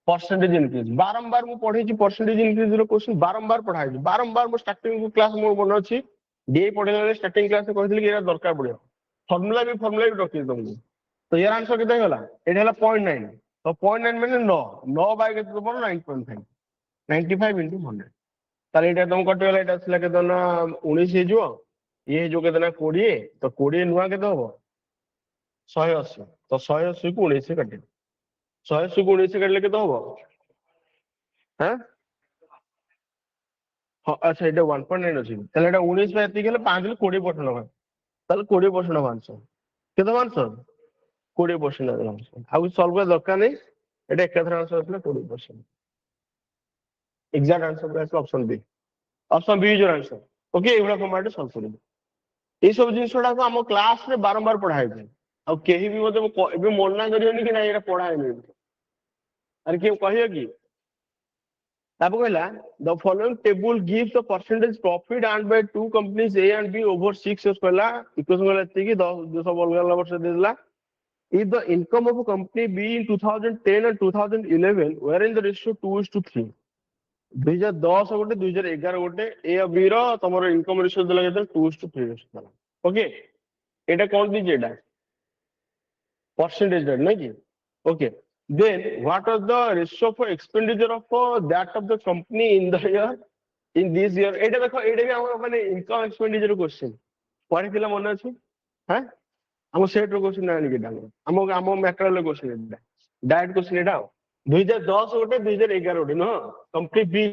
परसेंटेज इंक्रीज बारंबार मु पढै छी परसेंटेज इंक्रीज रो क्वेश्चन बारंबार पढाई छी बारंबार मु स्टार्टिंग को क्लास मोर बन अछि डे पढैला स्टार्टिंग क्लास से कहथिल कि एरा दरकार पड़ियो फार्मूला भी रखि तुमको तो यार आंसर केते होला एटा होला 0.9 तो 0.9 माने 9 9 बाय केते तमरो 9.5 95 into 100 ताले एटा तुम कटे होला एटा असला केते ना 19 हे जो ये जो केते ना 20 तो 20 नुवा केते हो 180 तो 180 को 19 से काटे 180 को 19 से काटले केते हो हैं हां अच्छा एटा 1.9 अछि ताले एटा 19 बाय एति गेले 5 ले 20% होबा ताले 20% होबा आंसर केते आंसर 20% आंसर आउ सॉल्व कर दरकार नहीं एटा एकाथर आंसर असला 20% एग्जैक्ट आंसर है ऑप्शन बी जो आंसर ओके एवढा फॉर्मेट सॉल्व करियो ए सब जिंसडा को हम क्लास रे बारंबार पढाई छै आ केही भी मते एबे मना करियोनी कि नहीं एटा पढाई नहीं अरे के कहियो कि तब कहला the following table gives the percentage profit earned by two companies A and B over 6 years कहला इक्वेशन कहला कि 10 सब अलग वर्ष दे देला if the income of a company be in 2010 and 2011 wherein the ratio 2:3 2010 गोटे 2011 गोटे ए और बी रो तमरो इनकम रेशियो देला केते 2:3 रेशियो देला ओके एटा कोन दी जेडा परसेंटेज डेट नै कि okay then what was the ratio for expenditure of that of the company in the year in this year एटा देखो एटा भी हम माने इनकम एक्सपेंडिचर क्वेश्चन पढे थिला मन अछि हैं हम सेट रो क्वेश्चन ना निके डालो हम मैटेरियल क्वेश्चन एटा डायरेक्ट क्वेश्चन एटा 2010 गोटे 2011 गोटे नो कंप्लीट बी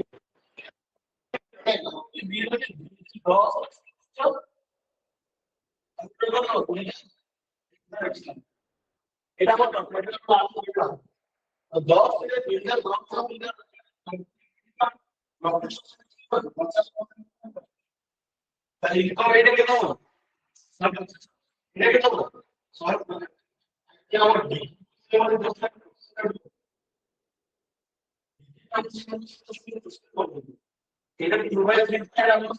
এটা আমার ডকুমেন্টের ক্লাস এটা 10 থেকে 2010 তাহলে ইনকাম এটা কেন এটা কেন সলভ করে কি আমার ডি আমাদের 10 লাখ এটা কি মোবাইল ফিল্টার আমরা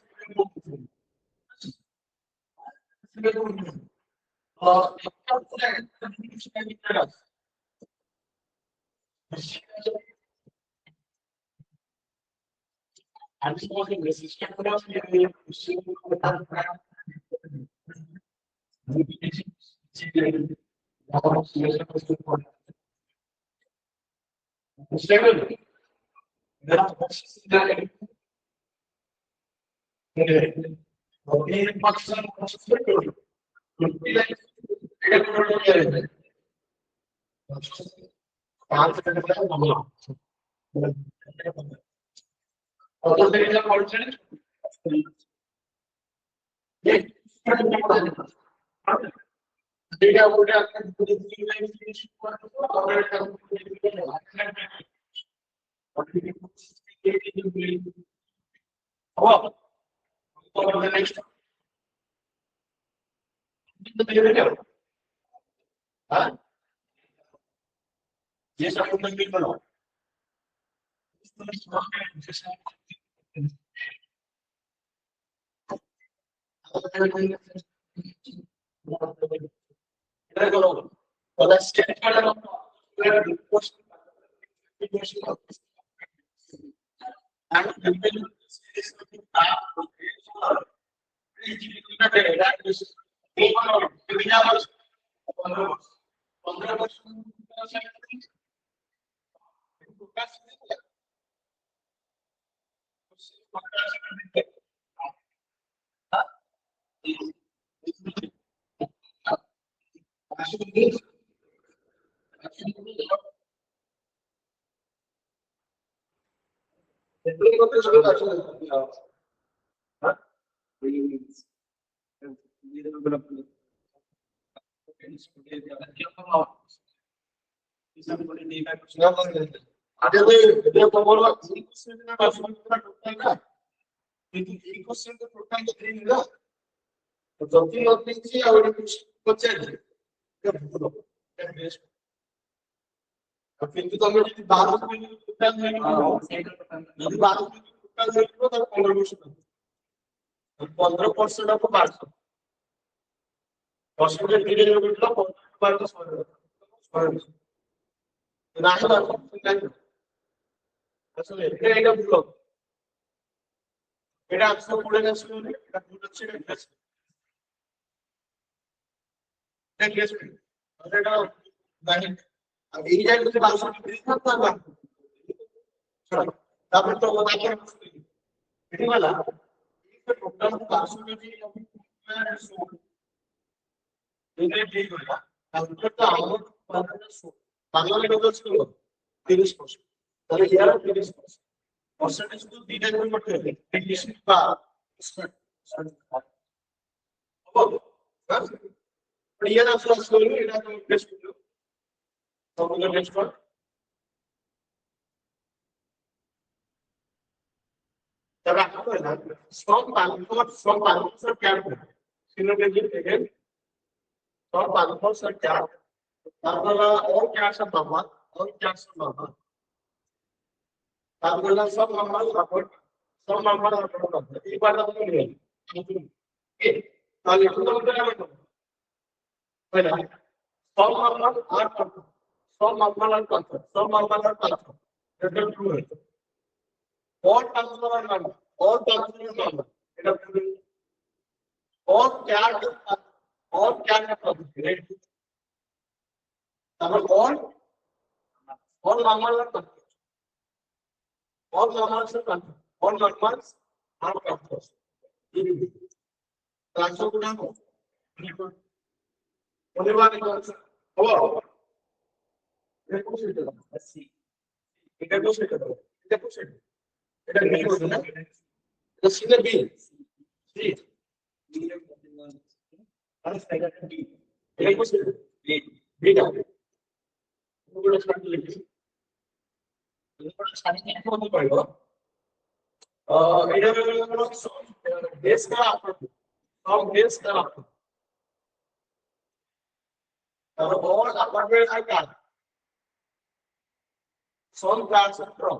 I'm supposing this is yes, I will make it now. কিন্তু তুমি যদি 12 মিনিট টোটাল যদি 12 মিনিট টোটাল হইতো তাহলে 15% অফ 1200 পার্সেন্টেজ দিলে হইতো 15% না আসলে এটা ভুল এটা আনসার পড়ে গেছে এটা ভুল হচ্ছে এটা গ্রেস এটা জানেন अब এই জায়গায় যদি 1200 দিতে থাকতো না তারপর তো ওটাকে ঠিক বলা এই টোটাল 1200 যদি আমি এটা ঠিক হলো তাহলে তো আমার 1500 বাংলা কত ছিল 30% তাহলে ইয়ার 30% পার্সেন্টেজ তো দিতে করতে হবে 30 বা হবে আর ইয়ার আসলে এটা তো বেস্ট হলো So the next one. The strong parameters are kept. Synergism again. Strong parameters are kept. All cash are number. All cash are number. Some numbers are good. Some numbers are good. This part of the game. Okay. Now you put on the level. Some numbers are good. Some numbers are constant. Some numbers are constant. That is true. All terms are number. All terms are number. That is true. All can are constant. Right? Number all numbers are constant. All numbers are constant. All numbers are constant. Transfer to number. Only one is constant. Hello. এটা কোন set C এটা কোন set এটা কোন set এটা B হলো না এটা সি না বি সি আর সাইড বি এটা কোন সেট বি বিটা ওগুলো স্টার্ট লিখি এটা সাথে এখন বলতে পারবো এটা হলো বেস করা আপনার সব বেস করা और अपार्टमेंट है क्या सॉल्व क्लास फ्रॉम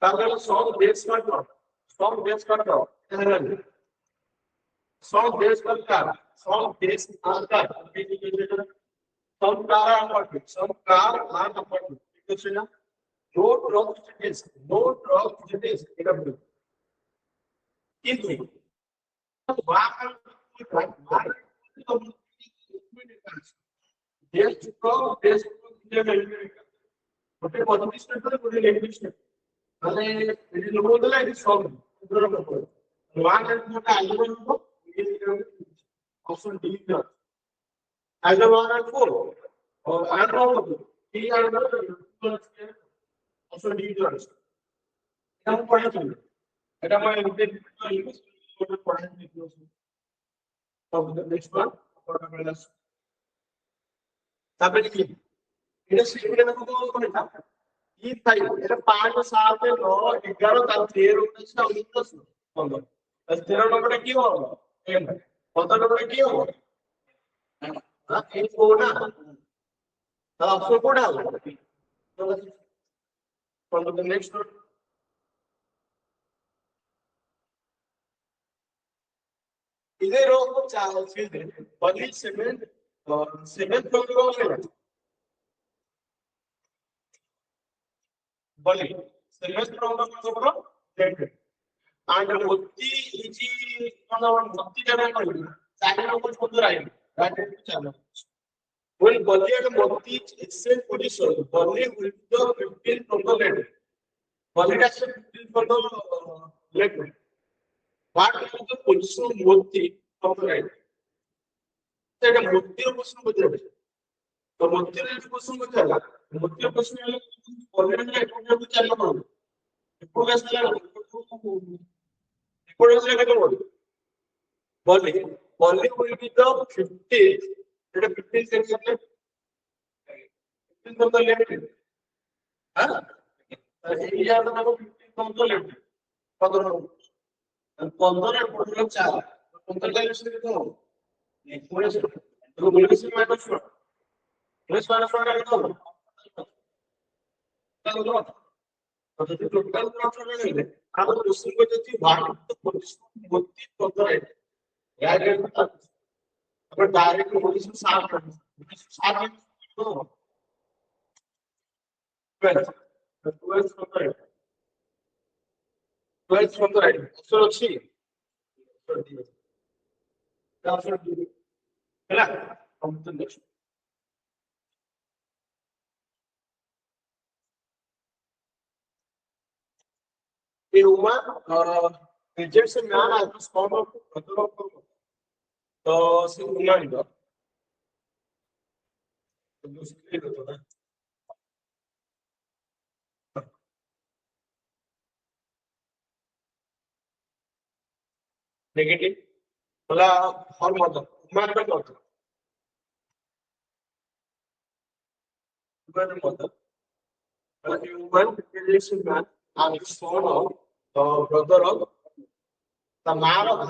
ताकि सॉल्व बेस कर दो सॉल्व बेस कर दो सॉल्व बेस कर क्या सॉल्व बेस आकर solve car apartment solve car line apartment ठीक है ना नो ड्रॉप स्टेटस एकम किंतु वहां देश को इंडिया में ओके पॉजिटिव स्टेट पर कोई नेगेटिव स्टेट माने ये लोग बोलते हैं सॉल्व दूर रखो वन एंड मोटा आइडिया को ये ऑप्शन डी का आइडिया 1 and 4 और आइडिया 3 and ऑप्शन डी का हम पढ़ा था এটা मैं रिपीट ইংলিশ পড়া দিই अब नेक्स्ट वन प्रोटोकॉल তারপরে কি এটা সিস্টেমের মতো করে না ই তাই এটা 5 7 9 11 তার 13 19 টা 19 15 আর 13 নম্বরটা কি হবে এম 15 নম্বরটা কি হবে না এই কোনা তাহলে অপশন কোডা হবে ফর দ্য নেক্সট নোট इधर रो को चार फिर दे बली 7 फ्लोर में बली 7 फ्लोर में डेट and motti इजी मोती जगह पर चाइना को छोड़ रहा है राइट चलो when bali and motti exchange position bali will be the 15 from the left bali has 15 from the left what is the position of motti from the right এটা মধ্যের প্রশ্ন বুঝতে হবে তো মধ্যের প্রশ্ন বুঝতে হবে মধ্যের প্রশ্ন হলো অলরেডি একটা চালু করব প্রকাশ দিলাম প্রকাশ লেখা করব বলে বলে উইল বি দ্য 50 এটা 15 সেকশন 15 তো লেফট হ্যাঁ আর এই জায়গাটা দেখো 15 তো লেফট কত হবে 15 এর পর 4 15 ক্যালকুলেশন করতে হবে तो बिल्कुल से मैं कुछ प्लस माइनस का करता हूं तो जो टोटल नोट रहेंगे आप क्वेश्चन को देती बात तो पोजीशन मोती होता है याद रखना अगर डायरेक्ट पोजीशन साफ करना साफ तो 12 from the right 12 from the right so अच्छी है हम तो नेक्स्ट ये हुआ रिजेक्ट से मैं आज फॉर्म ऑफ मतलब तो सिर्फ हुआ नहीं तो दूसरी होता है नेगेटिव वाला फॉर्म होता है मैं क्या करता हूँ human relation man and son of brother of the man of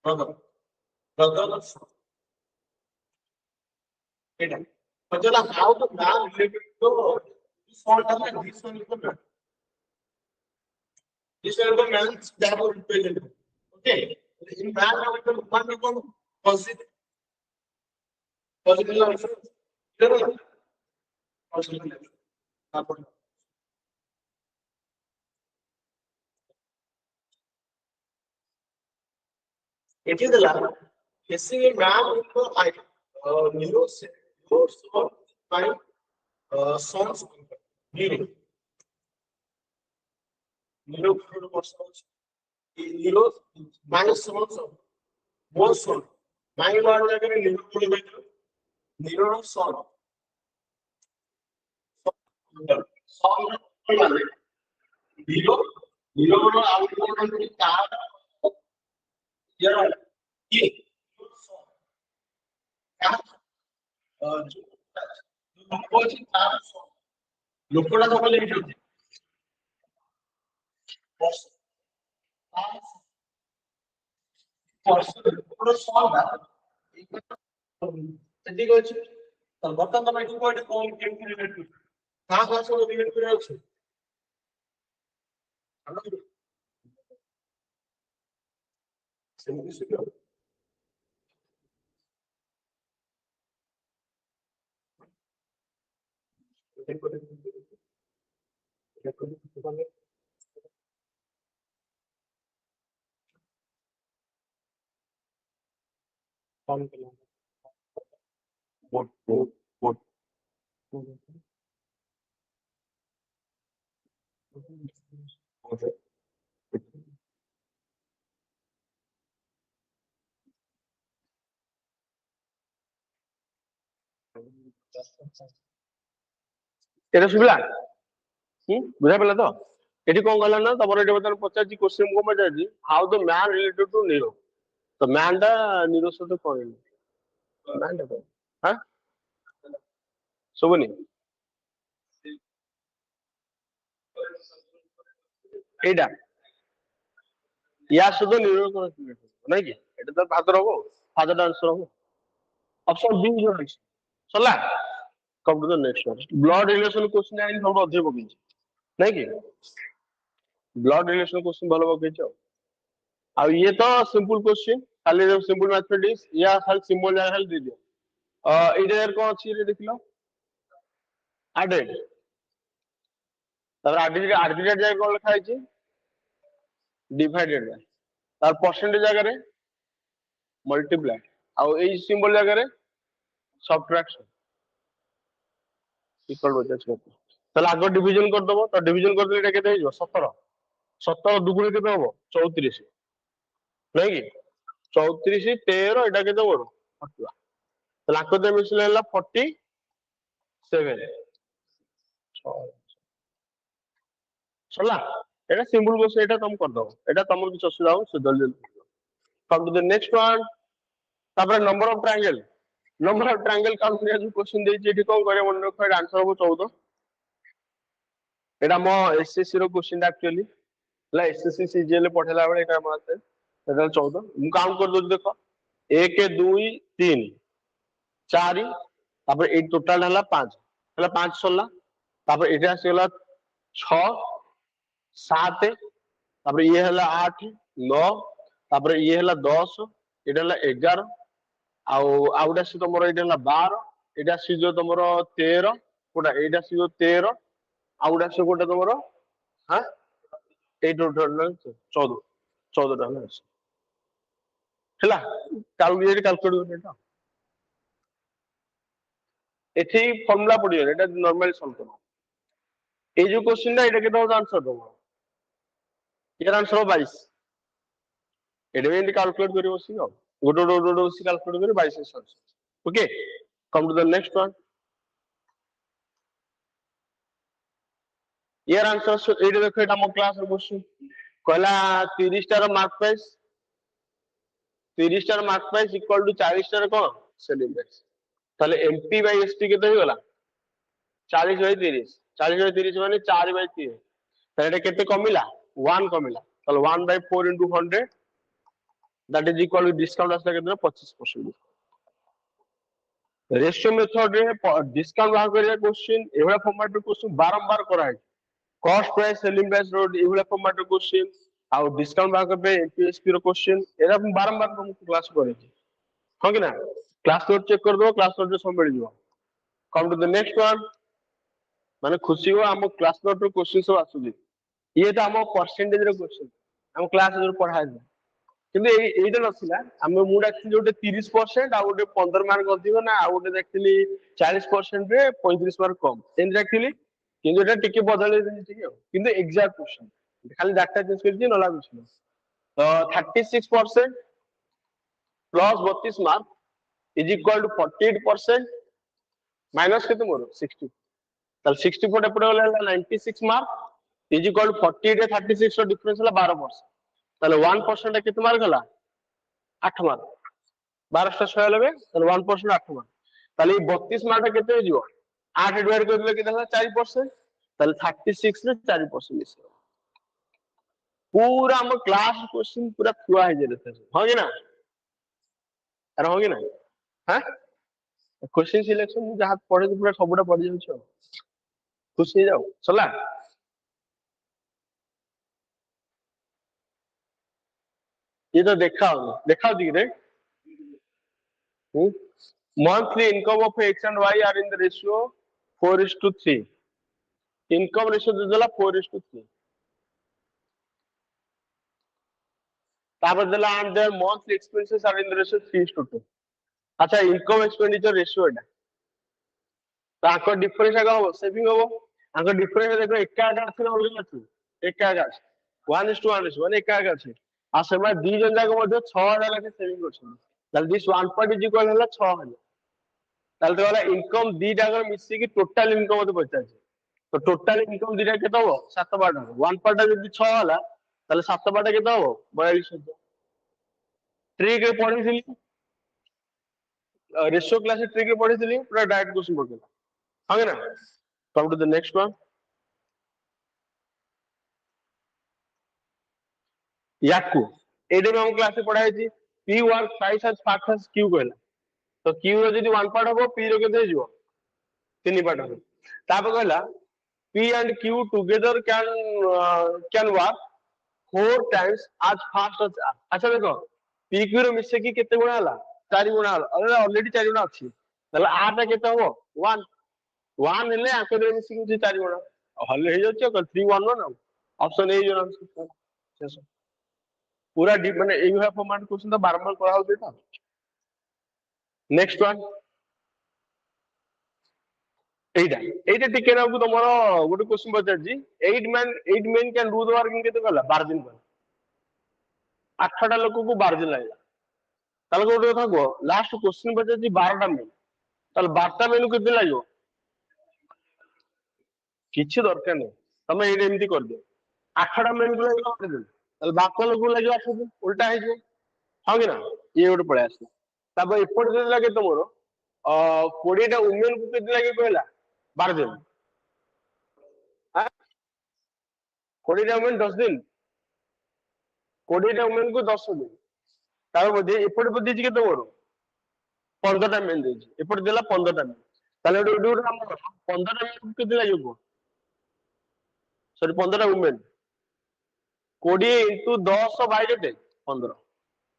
the brother of son. But how the man related to this son and this one is the man. This are the men that are represented. Okay, in man the one become positive. Positive answer. It is the lab. Kissing a man into I news of by songs meaning. Neuro minus songs of more song. My ward जाके Nero को लेकर Nero solve solve माने Nero Nero को output में तार यार ये क्या जो लोगों की तार लोकड़ा तो ले जाते बस लोकड़ा सॉल्व है ठीक ଅଛି ତ ବର୍ତ୍ତମାନ ତମେ ଏଠି କୋଉଠି କଣ କେମିତି ରିଲେଟ କରୁଛ କାହା ସହ ରିଲେଟ କରିବା ଅଛି ସେମିତି ଶିଖ এটা শুভিলা বুঝা পেলা তো এটি কোন গলা না তোমার এটি বর্তমান পচারছি কোশ্চেন কোন পচারছি how the man related to Niro তো ম্যানটা নিরো সাথে কোন ম্যানটা কোন হ্যাঁ শুভনি এইটা ইয়ার সাথে নিরো কোন নাই কি এটা তো ফাদার হবো ফাদার আনসার হবো অপশন বি রয়েছে সলা come to the next one blood relation question আইন সব অধ্যয় পকেছি নাই কি blood relation question ভালো পকেছ আর ये तो सिंपल क्वेश्चन खाली सिंपल मैथमेटिक्स या खाली सिंबल या खाली दे दियो এইটা এর কোন আছে রে দেখিলো added তারপর added জায়গায় কোন লেখা আছে ডিভাইডেড বাই তার পার্সেন্টেজ জায়গায় মাল্টিপ্লাই আর এই সিম্বল জায়গায় সাবট্রাকশন ইকুয়াল হয়ে যাচ্ছে তাহলে আগে ডিভিশন করে দেবো তো ডিভিশন করে দিলে এটা কেটে হয়ে যাব 17 17 দুগুণে কেটে হবে 34 নাই কি 34 13 এটা কেটে বড় 40 তাহলে আগে মিশলে হলো 47 চলা এটা সিম্বল বসে এটা তুমি করে দাও এটা তোমার কিছু অসুবিধা হবে সে জলদি come to the next one তারপরে নম্বর অফ ট্রায়াঙ্গেল কাউন্ট করিয়া যে কোশ্চেন দেইছি এটি কোন করে মনে রাখো এটা आंसर হবে 14 এটা মো এসএসসি র কোশ্চেন एक्चुअली লা এসএসসি সিজিএল পড়াইলা বেলে এটা মনে আছে এটা 14 মু কাউন্ট করে দઉં দেখো 1 2 3 4 তারপরে এই টোটাল হলা 5 হলা 5 16 তারপরে এটা আসলে 6 7 তারপরে ইয়ে হলা 8 9 তারপরে ইয়ে হলা 10 এটা হলা 11 ଆଉ ଆଉଟା ସି ତମର ଏଇଟା ହେଲା 12 ଏଇଟା ସି ଯୋଉ ତମର 13 କୋଟା ଏଇଟା ସି ଯୋଉ 13 ଆଉଟା ସି କୋଟା ତମର ହଁ ଏଇ ଟୋଟାଲ 14 ଟା ହେଲା କ୍ୟାଲକୁଲେଟ୍ କରିଟା ଏଠି ଫର୍ମୁଲା ପଡିବ ଏଟା ନର୍ମାଲି ସଲ୍ଭ କର এই যে কোশ্চেনটা এটা কেটে হবে आंसर দেবো এর आंसर 22 এটা এন্ড ক্যালকুলেট করি বসি না গোটো বসি ক্যালকুলেট করি 22 answer okay come to the next one यार आंसर एटा देखो एटा मो क्लास रो क्वेश्चन कहला 30 टा रो मार्क प्राइस इक्वल टू 40 टा रो कोन सेलिंग प्राइस ताले एमपी बाय एसटी केते हो गला 40 बाय 30 माने 4 बाय 3 ताले एटा केते कमिला 1 कमिला ताले 1 bye 4 into 100 that is equal to discount আসলে কেতে 25% रेशियो मेथड रे डिस्काउंट बाहर करिया क्वेश्चन एवला फॉर्मेट रे क्वेश्चन बारंबार करा है कॉस्ट प्राइस सेलिंग प्राइस रो एवला फॉर्मेट रे क्वेश्चन आ डिस्काउंट बाहर करबे एमपीएसपी रो क्वेश्चन एरा बारंबार हम क्लास करे हां कि ना क्लास नोट चेक कर दो क्लास नोट रे सब मिल जिवो come to the next one माने खुशी हो हम क्लास नोट रो क्वेश्चन सब आसुदी ये तो हम परसेंटेज रो क्वेश्चन हम क्लास रे पढ़ाय কিন্তু এইটা নছিলা আমি মুড एक्चुअली ওটা 30% আর ওটা 15 মার্ক ଅଧିକ না আর ওটা एक्चुअली 40% রে 35 মার্ক কম এন্ড एक्चुअली কিন্তু এটা টিকে বদলাই দিছি ঠিক আছে কিন্তু এক্সাক্ট কোশ্চেন খালি ডাটা চেঞ্জ করেছি নলা কিছু তো 36% plus 32 mark is equal to 48% minus केते मोर 60 ताल 64 एपटे वाला 96 मार्क इज इक्वल टू 48 रे 36 रो डिफरेंस होला 12%। ताले 1% केते मार्क होला 8 मार्क 12 टा 96 ताले 1% 8 मार्क ताले 32 मार्क केते हो जिवो 8 डिवाइड कर दिले केते होला 4% ताले 36 रे 4% मिस पूरा हम क्लास क्वेश्चन पूरा थुआ है जे रहते हां कि ना अरे हां कि ना हां क्वेश्चन सिलेक्शन जहां पढ़े पूरा सबटा पढ़ जाउ छ खुश हो जाओ चला ये तो देखा दी रे monthly income of x and y are in the ratio 4:3 income ratio दे देला 4:3 तापर देला and their monthly expenses are in the ratio 3:2 अच्छा income expenditure ratio एटा ताको डिफरेंस आगा हो सेविंग हो आको डिफरेंस देखो एका आगा अछि ना अलग अछि एका आगा 1:1 एका आगा अछि आ सेमा दी जन जाक मध्ये 6000 लाख सेविंग करछन ताल दिस 1 पॉइंट इज इक्वल होला 6000 ताल तो वाला इनकम दी जागर मिसी की टोटल इनकम मते पचाछ तो टोटल इनकम दिरा केतो हो 7 बाट 1 पार्ट जदी 6 होला ताले 7 बाट केतो हो 42000 ट्री के पढी थी रेशियो क्लास ट्री के पढी थी पूरा डायरेक्ट क्वेश्चन पढला हां ना come to the next one याकू एडे में हम क्लास में पढ़ाई थी p work size as part as q कहला तो q रो जदी 1 पार्ट हो p रो केते हिजो 3 पार्ट हो तापर कहला p and q together can work 4 times as fast as r अच्छा देखो p q रो मिसे की केते गुणा हला 4 गुणा हला अरे ऑलरेडी 4 गुणा अछि तले r ता केते हो 1 1 हेले आके रे मिसे की 4 गुणा हले हे जाछ 3 1 1 ऑप्शन ए जो आंसर पूरा माने ए है फॉर्मेट क्वेश्चन तो बारंबार करा हो देता नेक्स्ट वन एटा टिके ना को तमरो गोटे क्वेश्चन बता जी 8 men can do the work in केते कहला 12 दिन पर 8 टा लोक को 12 दिन लागला ताले गोटे कथा को लास्ट क्वेश्चन बता जी 12 टा मेन ताले 12 टा मेन केते लागो किछि दरकार नै तमे एटा एमती कर दे 8 टा मेन को लागो 8 दिन ताले बाकी लोक को लागो 8 दिन उल्टा है जो हां कि ना ये गोटे पळे आसे तब एपड दे लागे तमरो 20 टा वुमेन को केते लागे कहला 12 दिन हां 20 टा वुमेन 10 दिन 20 टा वुमेन को 10 दिन तार मध्ये एपड को दिछि केते मोर 15 टा मेन दिछि एपड देला 15 टा मेन ताले ओडे हम 15 टा मेन को केते लागो सॉरी 15 टा वुमेन 20 into 10 बाय केते 15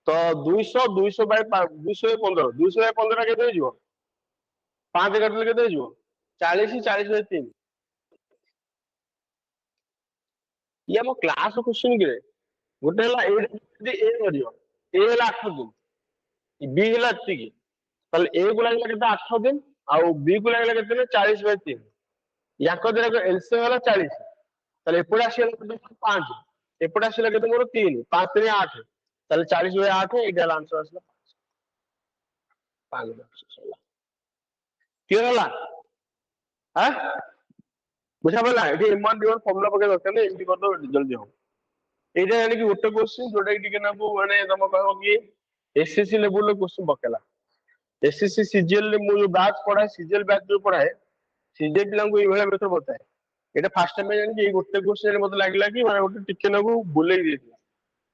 तो 200 बाय 215 200 बाय 15 केते हिजो 5 काटले केते हिजो 40 40 बाय 3 ये हम क्लास क्वेश्चन के गोटे हला ए करियो ए हला 8 दिन बी हला एतिकी ताले ए को लागला केते 8 दिन आ बी को लागला केते 40 बाय 3 याको देरा एलसीएम हला 40 ताले एपडा आसीला केते 5 एपडा आसीला केते मोर 3 5 3 8 ताले 40 बाय 8 एटा आंसर आसला 5 क्लियर हला हां बुझा पड़ला एटी एम1 डी1 फार्मूला पके दरकार नै एमटी कर दो जल्दी हो एटा यानी कि गोटे क्वेश्चन जोटा कि टिके ना को माने तम कहबो कि एसएससी लेवल रो क्वेश्चन पकेला एसएससी सीजीएल ले मु जो बैच पढ़ाए सीजीएल बैच जो पढ़ाए सीजीएल पिला को ई भले मेथड बताए एटा फर्स्ट टाइम यानी कि गोटे क्वेश्चन रे मते लागला कि माने गोटे टिके ना को बुलेई देथिला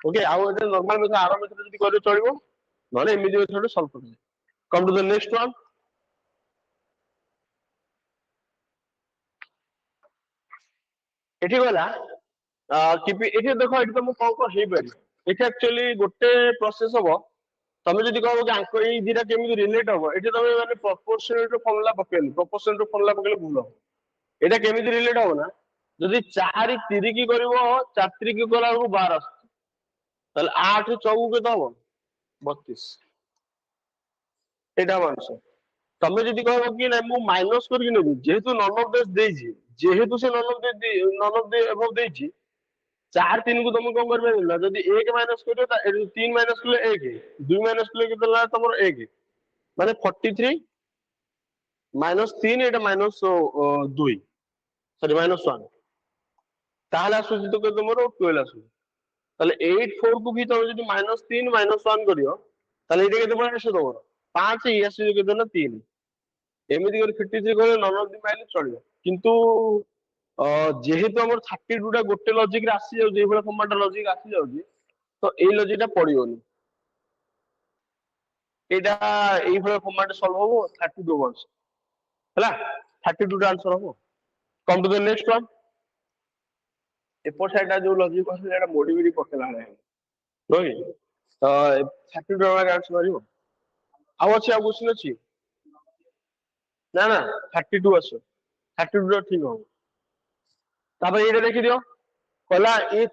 ओके आउ एटा नॉर्मल मेथड आरो मेथड जदी करे चलिबो नले इमेज मेथड सॉल्व कर come to the next one एठी गला कि एठी देखो एठी तो मु को हे बरी एठी एक्चुअली गोटे प्रोसेस हबो तमे जदी कहबो कि आंको ई दिरा केमि रिलेट हबो एठी तमे माने प्रोपोर्शनल रो फार्मूला पकेली प्रोपोर्शनल रो फार्मूला पकेले भूल हो एटा केमि रिलेट हबो ना जदी 4 3 की करबो 4 3 की कला को 12 तले 8 4 के तो हबो 32 एटा आंसर तमे जदी कहबो कि नै मु माइनस कर कि नेबी जेहेतु नन ऑफ दिस देजी जेहेतु से नन ऑफ द एबव देजी 4 3 को तुम कौन करबे ना जदी 1 माइनस करियो ता 3 माइनस कले 1 2 माइनस कले केते ला तमर 1 माने 43 माइनस 3 एटा माइनस 2 सॉरी माइनस 1 ताहला आसुची तो तमर 12 आसु ताले 8 4 को भी तुम जदी माइनस 3 माइनस 1 करियो ताले एटा केते पड़े आसु तमर 5 ई आसु केते ना 3 एमिति कर 53 करे नन ऑफ द माइनस चलियो किंतु जेहेतु हमर 32 टा गोटे लॉजिक रे आसी जाउ जे भला फॉर्मेट लॉजिक आसी जाउ तो ए लॉजिक टा पड़ियोनी एटा ए भला फॉर्मेट सॉल्व हो 32 वंस हला 32 टा आंसर हो come to the next one एपर साइड जो लॉजिक आसी एटा मोडिफाई पकेला है रोहि 32 टा आंसर मारियो आउ अछि आ क्वेश्चन अछि ना ना 32 आसो 32 ठीक हो तापर ये देखि दियो कहला if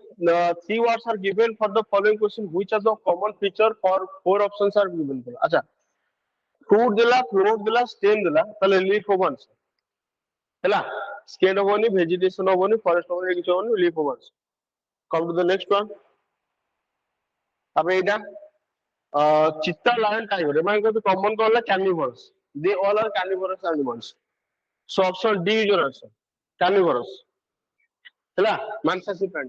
3 words are given for the following question which are the common feature for 4 options are given अच्छा fruit देला float देला stem देला तले leaf होबन हैला skin होबनी vegetation होबनी forest होबनी किछ होबनी leaf होबन come to the next one तापर एटा चित्ता lion tiger एमान को common कहला carnivores they all are carnivorous animals so option D is your answer carnivorous हैला मांसाहारी प्राणी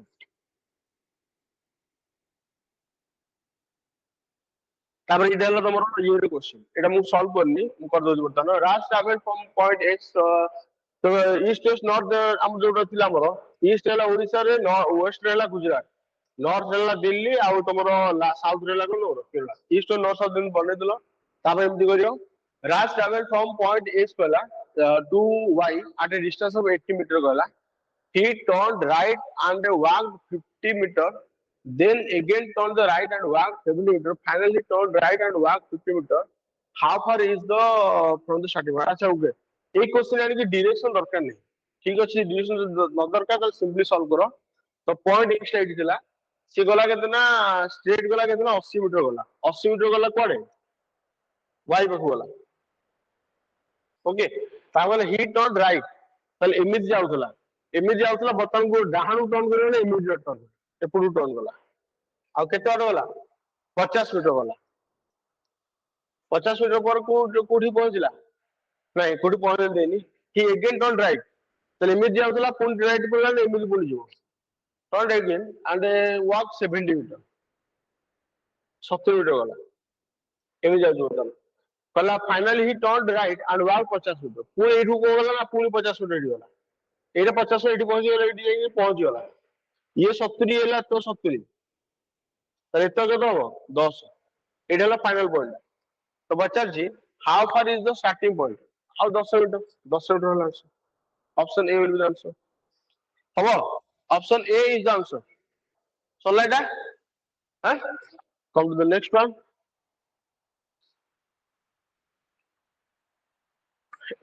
तापर इडा हला तमरो ये क्वेश्चन एटा मु सॉल्व करनी मु कर दोज बर्तन राज ट्रैवल फ्रॉम पॉइंट एक्स तो ईस्ट वेस्ट नॉर्थ हम जोटा थिला हमरो ईस्ट हला ओडिसा रे वेस्ट रे हला गुजरात नॉर्थ हला दिल्ली आ तमरो साउथ रे हला कोन केरला ईस्ट और नॉर्थ साउथ दिन बने दिलो तापर एमति करियो Raj travel from point X पला to Y at a distance of 80 metre गला he turned right and walked 50 meters. Then again turned the right and walked 70 meters. Finally turned right and walked 50 meters. How far is the from the starting point? अच्छा okay एक question यानी कि direction दरकार नहीं ठीक अछि direction न दरकार तो सिंपली सॉल्व करो तो पॉइंट एक्स एट थिला से गला केतना स्ट्रेट गला केतना 80 मीटर गला 80 मीटर गला कोडे वाई पाखु गला ओके तावले ही टर्न राइट तले इमेज जाउथला एमि जाउतला बटन को डाहाणु टर्न करले इमीडिएट टर्न एपुडु टर्न गला आ केते बार गला 50 मीटर गला 50 मीटर पर को कोठी पहुंचला नहीं कोठी पहुंच देनी ही अगेन टर्न राइट तो इमेज जाउतला पुन राइट पड़ला इमेज बोली जो turn again and walk 70 metre 70 metre गला एमि जाउ जो कला finally he turn right and walk 50 metre पुनी एठू को गला ना पुनी 50 मीटर गला एटा 50 एटी पहुंच गला एटी जाई पहुंच गला ये 70 हैला तो 70 तो एतो कत हो 10 एटा हला फाइनल पॉइंट तो बच्चा जी how far is the starting point how 10 metre हला answer option A will be the answer हबो option A is the answer so like that हां come to the next one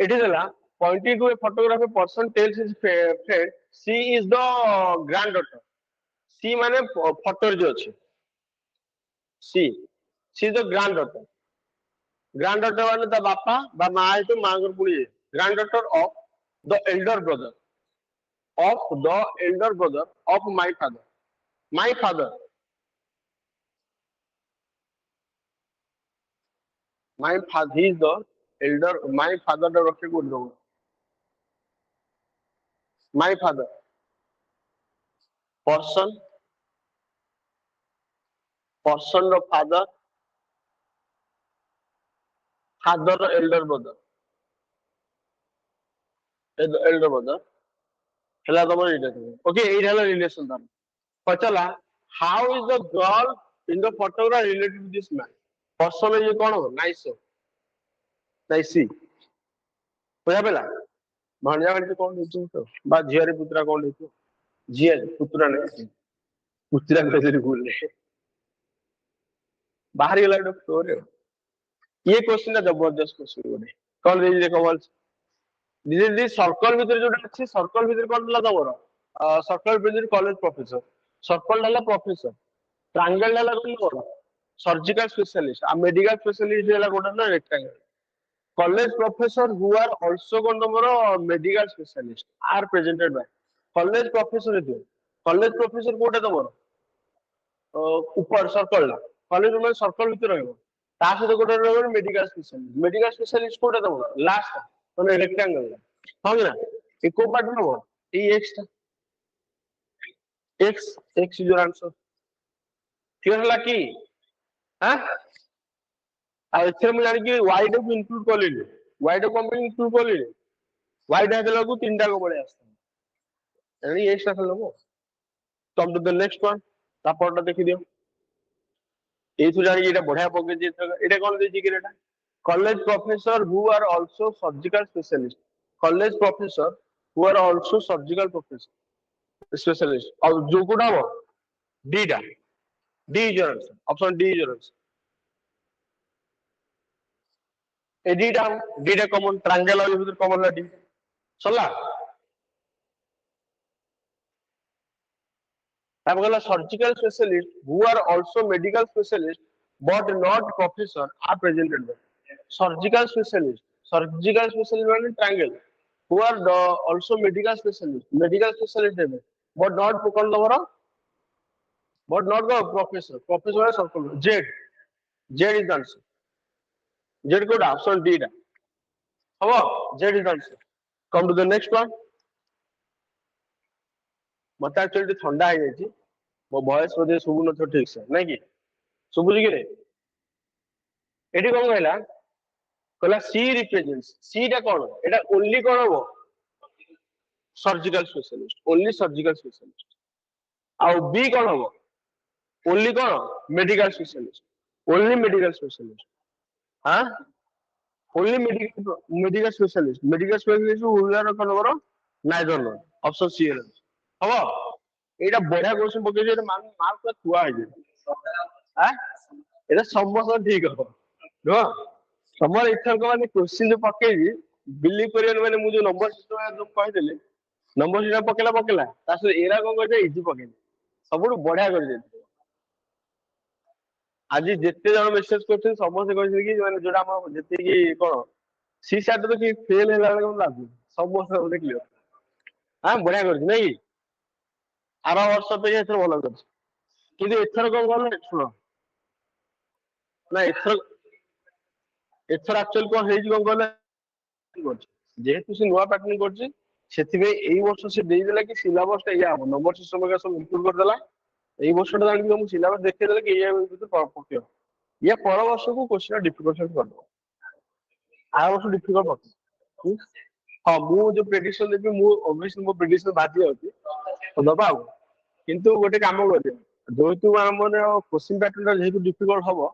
it is a pointing to a photograph a person tells his friend she is the granddaughter she माने photo जो अछि she is the granddaughter माने ता बापा बा मां है तो मां कर पुली granddaughter of the elder brother of my father he is the elder my father the rocket would know my father person the father elder brother hela tomar ita okay ei hela relation tam pachala how is the girl in the photograph related to this man person ye kon ho nice नाइसी बुझा पेला भांजा गणित कौन देतो तो बा झियारे पुत्रा कौन देतो झिया पुत्रा ने पुत्रा कहते भूल ले बाहर गेला डॉक्टर ये क्वेश्चन है जबरदस्त क्वेश्चन गोटे कौन दे देखो बोल दिस सर्कल भीतर जोटा अछि सर्कल भीतर कोन दला तमरो सर्कल भीतर कॉलेज प्रोफेसर सर्कल डाला प्रोफेसर ट्रायंगल डाला कोन कोन सर्जिकल स्पेशलिस्ट आ मेडिकल स्पेशलिस्ट डाला कोन ना rectangle college professor who are also medical specialist are presented by college professor college professor कोटा तमर ऊपर सर्कल कॉलेज में सर्कल भीतर रहबो ता सहित गोटे रहबो मेडिकल स्पेशलिस्ट कोटा तमर लास्ट माने रेक्टेंगल हां ना इको पार्ट नबो ई X is your answer clear हला की हां आ एथे मैं जानि कि वाई डू इंक्लूड करली वाई डू कंपनी इंक्लूड करली वाई डा देला को तीनटा को बळे आस्ता एनी एक्स था लबो come to the next one तापरटा देखि दियो एथु जानि एटा बढ़िया पके जे एटा कोन देछि कि एटा college professor who are also surgical specialist college professor who are also surgical professor specialist और जो कोडा हो डी डा D is your answer option D is your answer ए डी डा कॉमन ट्रायंगल और भीतर कॉमन ला डी सला अब गला surgical specialist who are also medical specialist but not professor are presented surgical specialist माने triangle who are also medical specialist है बट नॉट कोन दबर बट नॉट द प्रोफेसर माने circle Z is the answer Z कोड option D डा हबो Z is the answer come to the next one मत actually ठंडा है जाई मो वॉइस बदे सुबु न ठीक से नहीं कि सुबु जी के एटी कोन कहला कहला सी रिप्रेजेंट्स सी टा कोन एटा ओनली कोन हो surgical specialist only surgical specialist आ बी कोन हो ओनली कोन medical specialist only medical specialist हां ओनली मेडिकल स्पेशलिस्ट उल्लार कोन करो नाइदर नो ऑप्शन सी है हबो एटा बढ़िया क्वेश्चन पके जे मार्क का थुआ है हां एटा समस्त ठीक हो नो समर इथर को माने क्वेश्चन जो पके जी बिलीव करियन माने मु जो नंबर सिस्टम जो कहि देले नंबर सिस्टम पकेला तासे एरा को कहते इजी पके सबुठ बढ़िया कर दे आज जिते जन मेसेज करछन समस्त कहछन कि माने जोडा हम जति कि कोन सी सेट तो कि फेल हैला को लागु समस्त ओते क्लियर हां बढ़िया कर नै आरा वर्ष पे एथर भलो कर किंतु एथर कोन कोन सुनो ना एथर एक्चुअली कोन हेजी कोन कोन जेहेतु से नुआ पैटर्न करछि सेति में एई वर्ष से देई देला कि सिलेबस ता या नंबर सिस्टम का सब इंक्लूड कर देला एई वर्ष ता जानि हम सिलेबस देखे देला कि ये भीतर पक्यो ये पर वर्ष को क्वेश्चन डिफिकल्ट कर दो आ वर्ष डिफिकल्ट पक्यो हां मु जो प्रेडिक्शन देबी मु ऑब्वियसली मो प्रेडिक्शन बाजी होती तो दबा किंतु गोटे काम कर जेहेतु हमर क्वेश्चन पैटर्न जेहेतु डिफिकल्ट हबो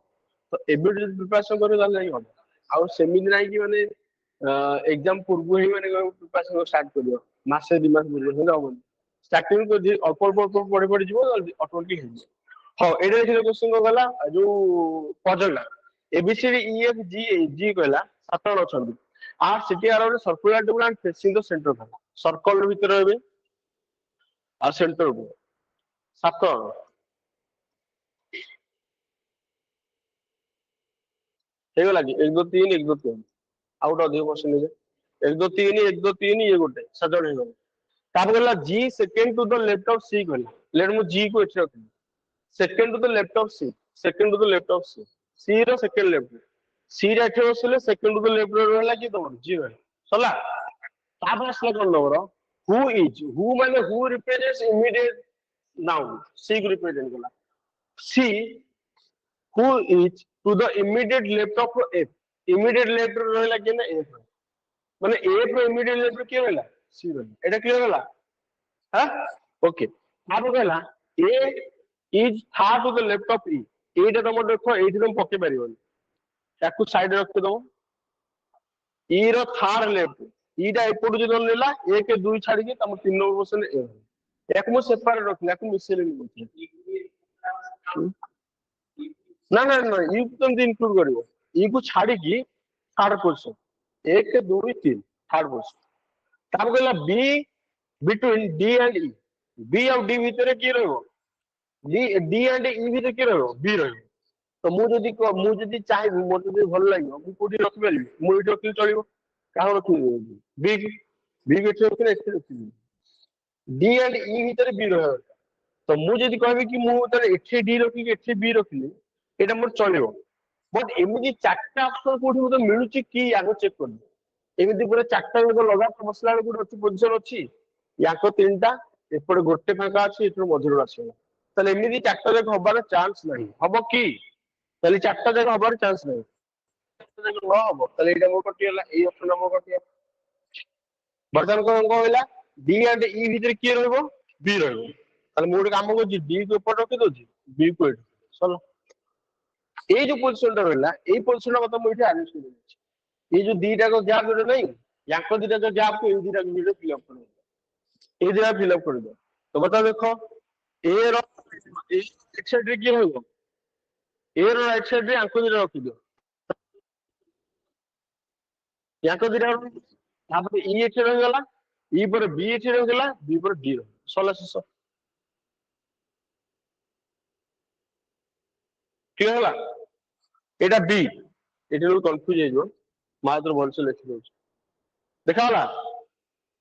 तो एबे जो प्रिपरेशन करे जान जाई हो आ सेमिन नाही कि माने एग्जाम पूर्व ही माने प्रिपरेशन स्टार्ट करियो मासे दि मास पूर्व हेला हो स्टार्टिंग को अल्प पढ़े पढ़े जीवो ऑटोमेटिक हे हां एडे देखियो क्वेश्चन को गला जो पजला एबीसीडी ईएफ जी कहला सात जण अछंती are sitting are circular table and facing the centre था सर्कल भीतर रहबे आ सेंटर को सात जण हे गला कि 1 2 3 1 2 3 आउट ऑफ द क्वेश्चन है 1 2 3 1 2 3 ये गोटे सात जण हे गला ताप गला G second to the left of C कहला लेट मु जी को एठ रखनी second to the left of C C रो सेकंड लेफ्ट सी रे एठ बसले सेकंड टू द लेफ्ट रो रहला कि तमर जी रहला सला ताप असला कोन नंबर हु इज हु माने who represents immediate noun C को रिप्रेजेंट करला C who is to the immediate left of F immediate left रो रहला कि ना एफ माने एफ रो इमीडिएट लेफ्ट के रहला सी रहला एटा क्लियर होला हां ओके ताप कहला A is far to the left of E एटा तुम देखो एठी तुम पके परिबोनी ताकू साइड रख दो ई रो थार लेफ्ट ईटा एपटू जो नेला 1 2 छाडी के तुम 3 नंबर क्वेश्चन ए एक मु सेपरेट रखला याकू मिसेल ना ना ना ई तुम इंक्लूड करिवो ई को छाडी की थर्ड क्वेश्चन 1 2 3 थर्ड क्वेश्चन ताप कहला B between D and E B और डी भीतर की रहबो डी एंड ई भीतर की रहबो बी रहबो तो मु जदी चाहि मोर जदी भल लागियो मु कोठी रख परबी मु इटो रखि चलिबो काह रखि बी के रखि एथे रखि डी एंड ई भीतर बी रहबो तो मु जदि कहबी कि मु ताले एठी डी रखी एठी बी रखली एटा मोर चलिबो बट एमिति चारटा ऑप्शन कोठी मते मिलुची कि याको चेक कर एमिति पूरा चारटा लोग लगा मसला गुड अछि पोजीशन अछि याको तीनटा एपटे गोटे फांका अछि एठो मझुर आछला ताले एमिति चारटा जक हबार चांस नहीं हबो कि ताले चारटा जक हबार चांस नहीं न हबो ताले एटा मो कटियला ए ऑप्शन मो कटिया बर्तन को कहला डी एंड ई भीतर की रहबो बी रहबो ताले मो काम को डी को ऊपर रखि दोजी बी को एठ चलो ए जो पोजीशन रहला ए पोजीशन कत मो इथे अरेंज कर ये जो दीटा को गैप जो नहीं याको दीटा जो गैप को ए दीटा को वीडियो फिल अप कर दो ए दीटा फिल अप कर दो तो बता देखो ए रो एक साइड रे की होगो ए रो राइट साइड रे याको दीटा रखि दो याको दीटा तापर ई एथे रह गला ई पर बी एथे रह गला बी पर डी रह सला सस ठीक है एटा बी एटा लो कंफ्यूज हे जो मात्र भलसे लिखि दो देखा होला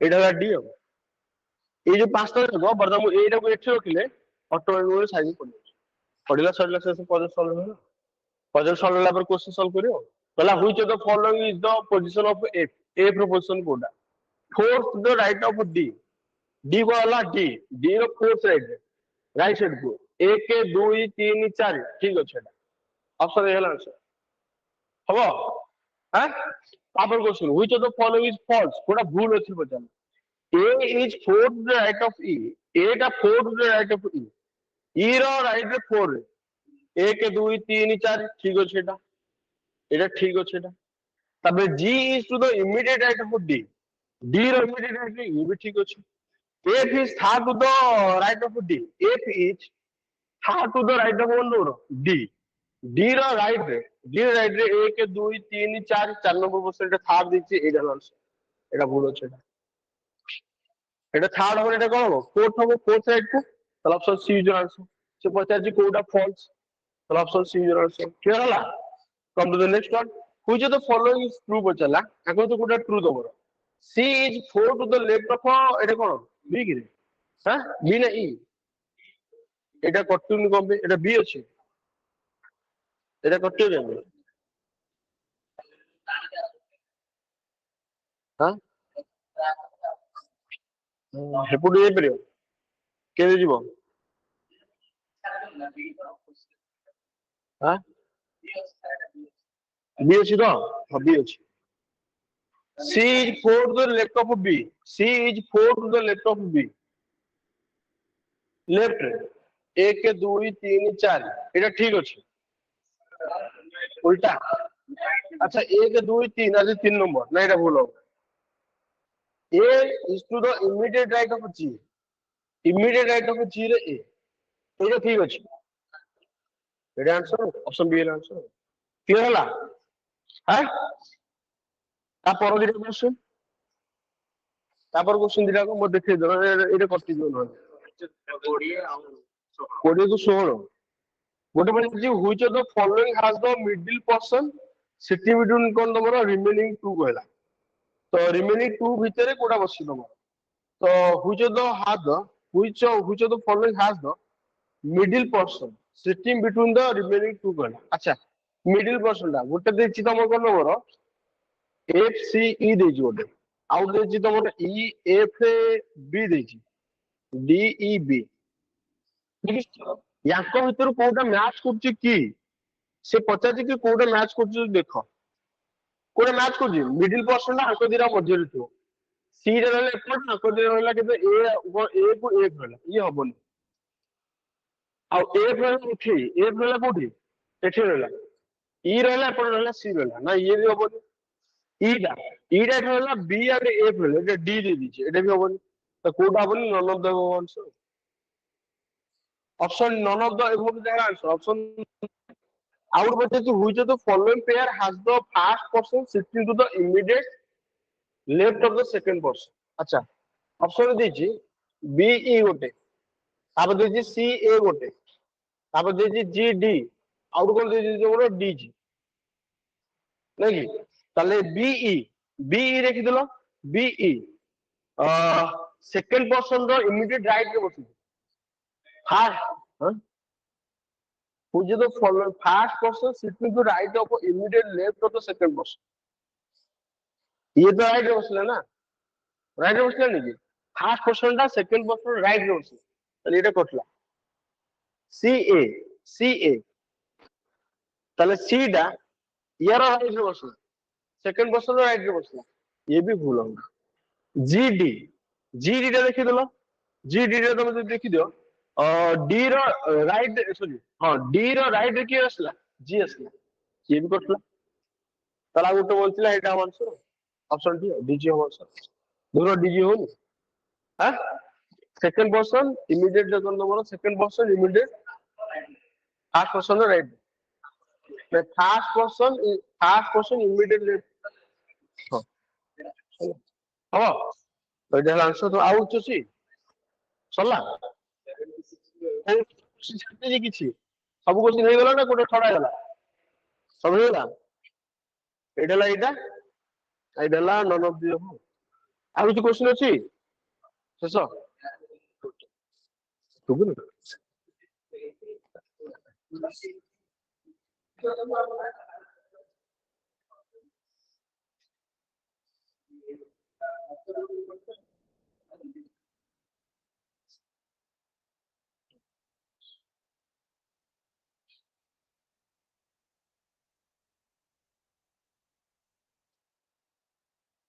एटा होला डी अब ए जो पांचटा जगह बर्तमान एटा को एठी रखिले ऑटोमेटिकली साइज पड़िला सडला से पॉइंट सॉल्व होला पॉइंट सॉल्व होला पर क्वेश्चन सॉल्व करियो कहला which of the following is the position of F F रो पोजीशन कोडा fourth the right of D D को होला डी डी रो फोर्थ राइट साइड को 1 2 3 4 ठीक अछि ऑप्शन ए होला आंसर हबो हां तापर question which of the following is false कोडा भूल अछि बचन A is fourth the right of E A टा fourth the right of E E रो राइट रे 4 1 2 3 4 ठीक अछि एटा ठीक अछि तबे G is to the immediate right of D D रो इमीडिएट राइट ये भी ठीक अछि F is third to the right of D F is third to the right of one D D रो राइट रे डी राइट रे 1 2 3 4 4 number position third दिछि एटा answer एटा भूल अछि एटा थर्ड हो एटा कोन हो फोर्थ हो फोर्थ साइड को तो ऑप्शन सी इज आंसर से पचार जी कोडा फॉल्स तो option C is answer clear होला come to the next one which of the following is true बचला आको तो कोडा ट्रू दबर C is 4 to the left of एटा कोन बी कि हां बी ना ई एटा कटुन कम एटा बी अछि एटा कटु जेबे हां हेपुड ए परियो केले जीवो हां बी अछि तो हां बी अछि C is 4 to the left of B. C is 4 to the left of B. Left. 1 2 3 4 एटा ठीक अछि उल्टा अच्छा 1 2 3 आज 3 नंबर ना एटा भूल हो A is to the immediate right of G. Immediate right of G रे A. एटा ठीक अछि एटा आंसर ऑप्शन बी रे आंसर क्लियर होला हां तापर दिटा क्वेश्चन तापर क्वेश्चन दिटा को मो देखै दो एटा कटि जो न कोडी को 16 गोटे बार जी which of the following has the middle person sitting between कोन तमरो रिमेनिंग 2 कहला तो रिमेनिंग 2 भीतर कोडा बसी तमरो तो which of the has the which of the following has the middle person sitting between the remaining 2 कहला अच्छा मिडिल पर्सन दा गोटे देछि तमरो कोन नंबर एफ सी ई देछि गोटे आउट देछि तमरो ई एफ बी देछि डी ई बी याको भीतर कोडा मैच करछि की से पचाछि कि कोडा मैच करछि देखो कोडा मैच करछि मिडिल पर्सन ना आको दिरा मध्य रे थियो सी रे रहले एपट आको दिरा रहला कि ए को एफ रहला ये हबनी आ एफ रहला उठी एफ रहला कोठी एठी रहला ई रहला एपट रहला सी रहला ना ये भी हबनी ईटा रहला बी और एफ रहला एटा डी दे दिछि एटा भी हबनी तो कोडा हबनी none of the answer option none of the above the answer option out बचे तो which of the following pair has the first person sitting to the immediate left of the second person अच्छा option देछि B E गोटे तापर देछि सी ए गोटे तापर देछि जी डी आउट कोन देछि जोरो डी जी नहीं ताले बीई देखि देलो बीई सेकंड पर्सन रो इमीडिएट राइट रे बसि Which is the following first person sitting to right of immediate left of the second person. ये तो राइट रे बसला ना, राइट रे बसला नहीं फर्स्ट पर्सन टा सेकंड पर्सन राइट रे बसला ताले एटा कटला सी ए ताले सी टा यार राइट रे बसला सेकंड पर्सन राइट रे बसला ये भी भूल होगा जीडी टा देखि देलो जीडी टा तुम देखि दियो डी रो राइट सॉरी हां डी रो राइट रे की असला जी असला ये भी कटला ताला गोटे बोलथिला एटा आंसर ऑप्शन डी डीजी हो सर दोनों डीजी हो हां सेकंड पर्सन इमीडिएट जो number second person immediate first person right first person immediate left हां तो एटा आंसर तो आउट छी सला छाते किछि सब क्वेश्चन हे गेला ना कोटे थोड़ा गेला सब हे गेला एटा आइडला नन ऑफ द आ कुछ क्वेश्चन अछि शेष तुगु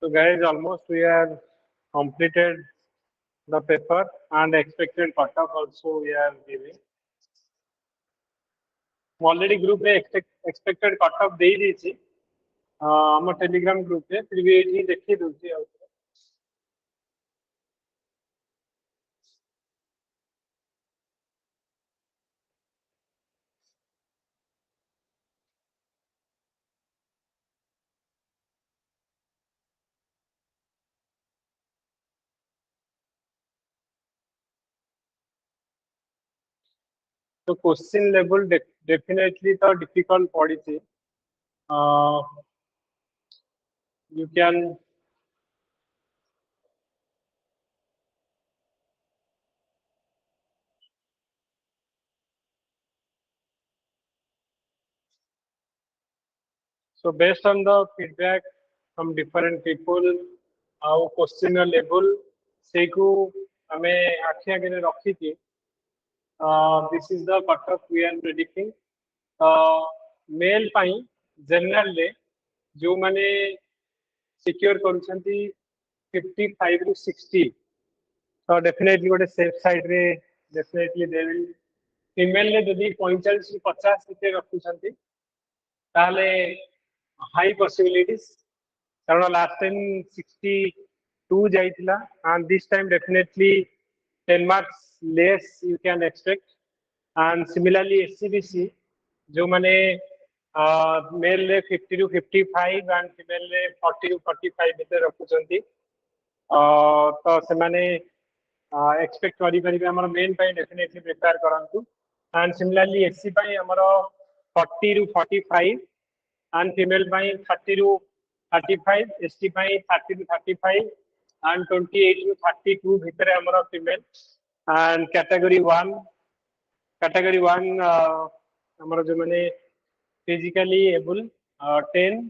So guys, almost we have completed the paper and expected cutoff also we are giving. Already group रे expected cutoff दे दी थी हम टेलीग्राम ग्रुप रे फिर भी ये देखी दूसरी और तो question level definitely the difficult पड़ी थी you can so based on the feedback from different people our question level से को हमें आखि आगे रखी थी this is the cutoff we are predicting male पाई जनरल ले जो माने सिक्योर करूछंती 55 to 60 so definitely गोटे सेफ साइड रे definitely they will फीमेल ले जदी 45 से 50 भितर रखुछंती ताले हाई पॉसिबिलिटीज कारण लास्ट टाइम 62 जाइतिला and this time definitely 10 marks less you can expect and similarly SCBC जो माने मेल ले 50 to 55 and फीमेल ले 40 to 45 भितर रखुछंती तो से माने एक्सपेक्ट करी परिबे हमर मेन पाई डेफिनेटली प्रिपेयर करंतु and similarly SC पाई हमर 40 to 45 and female by 30 to 35, ST by 30 to 35 and 28 to 32 भितर हमर female and category 1 हमर जो माने physically able 10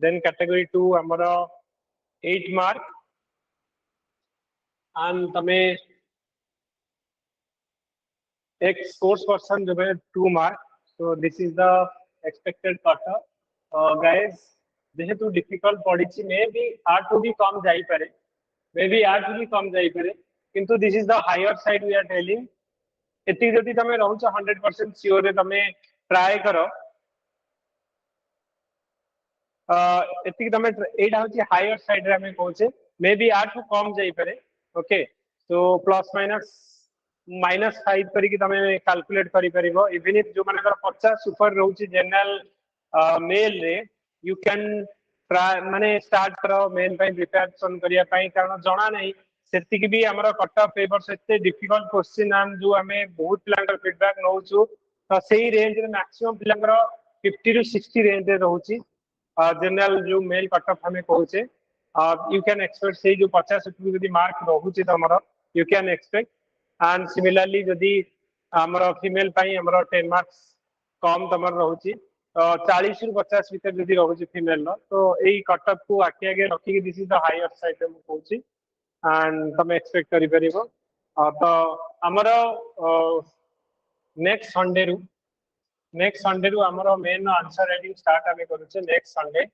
then category 2 हमर 8 mark and तमे एक sports person जो है 2 mark so this is the expected cutoff guys जेहेतु डिफिकल्ट पड़ी छी मे भी आर्ट टू भी कम जाई पारे मे भी आर्ट टू भी कम जाई पारे किंतु this is the higher side we are telling एति जति तमे रहउछ 100% श्योर रे तमे ट्राई करो एति तमे एटा होची हायर साइड रे हमें कहूचे मे भी आर्ट टू कम जाई पारे ओके सो प्लस माइनस -5 करी कि तमे कैलकुलेट करी परिबो इवन इफ जो माने 50 ऊपर रहउची जनरल मेल रे you can try माने स्टार्ट करो मेन पे प्रिपरेशन करिया पई कारण जणा नहीं सेति कि भी हमर कट ऑफ पेपर सेते डिफिकल्ट क्वेश्चन हम जो हमें बहुत प्लांटर फीडबैक नउछु तो सेही रेंज रे मैक्सिमम प्लांटर 50 to 60 रेंज रे रहउची जनरल जो मेल कट ऑफ हमें कहूचे you can expect से जो 50 यदि मार्क रहउची त हमर you can expect and similarly यदि हमर फीमेल पाई हमर 10 मार्क्स कम तमर रहउची 40 रु 50 भीतर जदी रहउची फीमेल नो तो एई कट ऑफ को आके आगे रखी this is the higher side हम कहउची एंड तमे एक्सपेक्ट करि परिबो तो हमर नेक्स्ट संडे रु हमर मेन आंसर राइटिंग स्टार्ट हमें करूचे next Sunday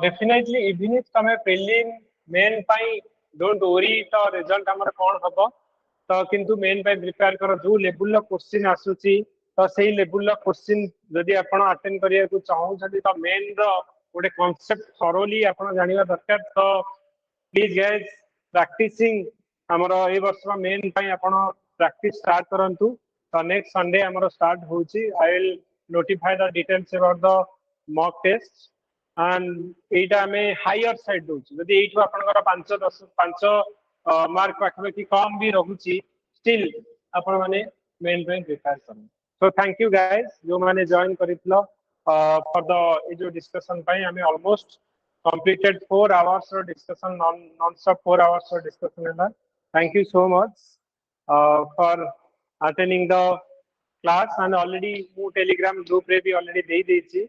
definitely even if तमे प्रीलिम मेन पाई डोंट वरी तो रिजल्ट हमर कोन हबो तो किंतु मेन पाई प्रिपेयर करो जो लेवल क्वेश्चन आसुची तो सही लेवल क्वेश्चन जदि आपण अटेंड करिया को चाहू छथि तो मेन रो गोटे कांसेप्ट थरोली आपण जानिबा दरकार तो प्लीज गाइस प्रैक्टिसिंग हमर ए वर्ष मेन पाई आपण प्रैक्टिस स्टार्ट करंतु तो नेक्स्ट संडे हमर स्टार्ट होची I will notify the details about the mock test and एटा में हायर साइड दोची जदि एठु आपनकर 5 मार्क पाखबे कि कम भी रहउची स्टिल आपण माने मेन पे प्रिपेयर करन सो थैंक यू गाइस जो माने जॉइन करितलो फॉर द जो डिस्कशन पाई हमें almost completed 4 hours of discussion non-stop 4 hours of discussion है thank you so much for attending the class and already mu telegram group रे भी already दे देछि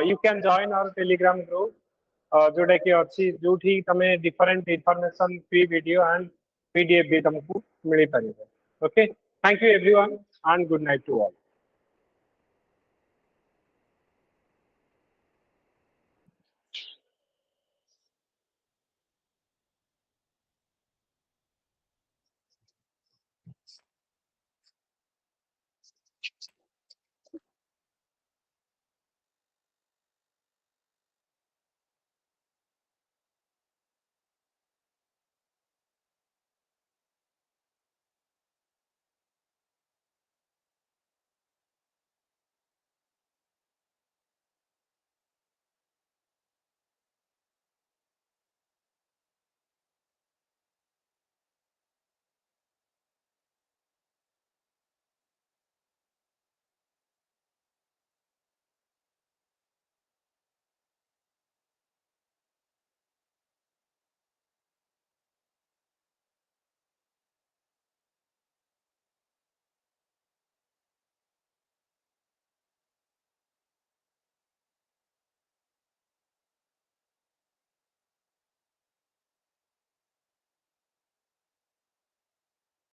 you can join our telegram group जोटा कि अछि जोठी तमे different information free video and pdf भी तुमको मिली परिबे okay thank you everyone and good night to all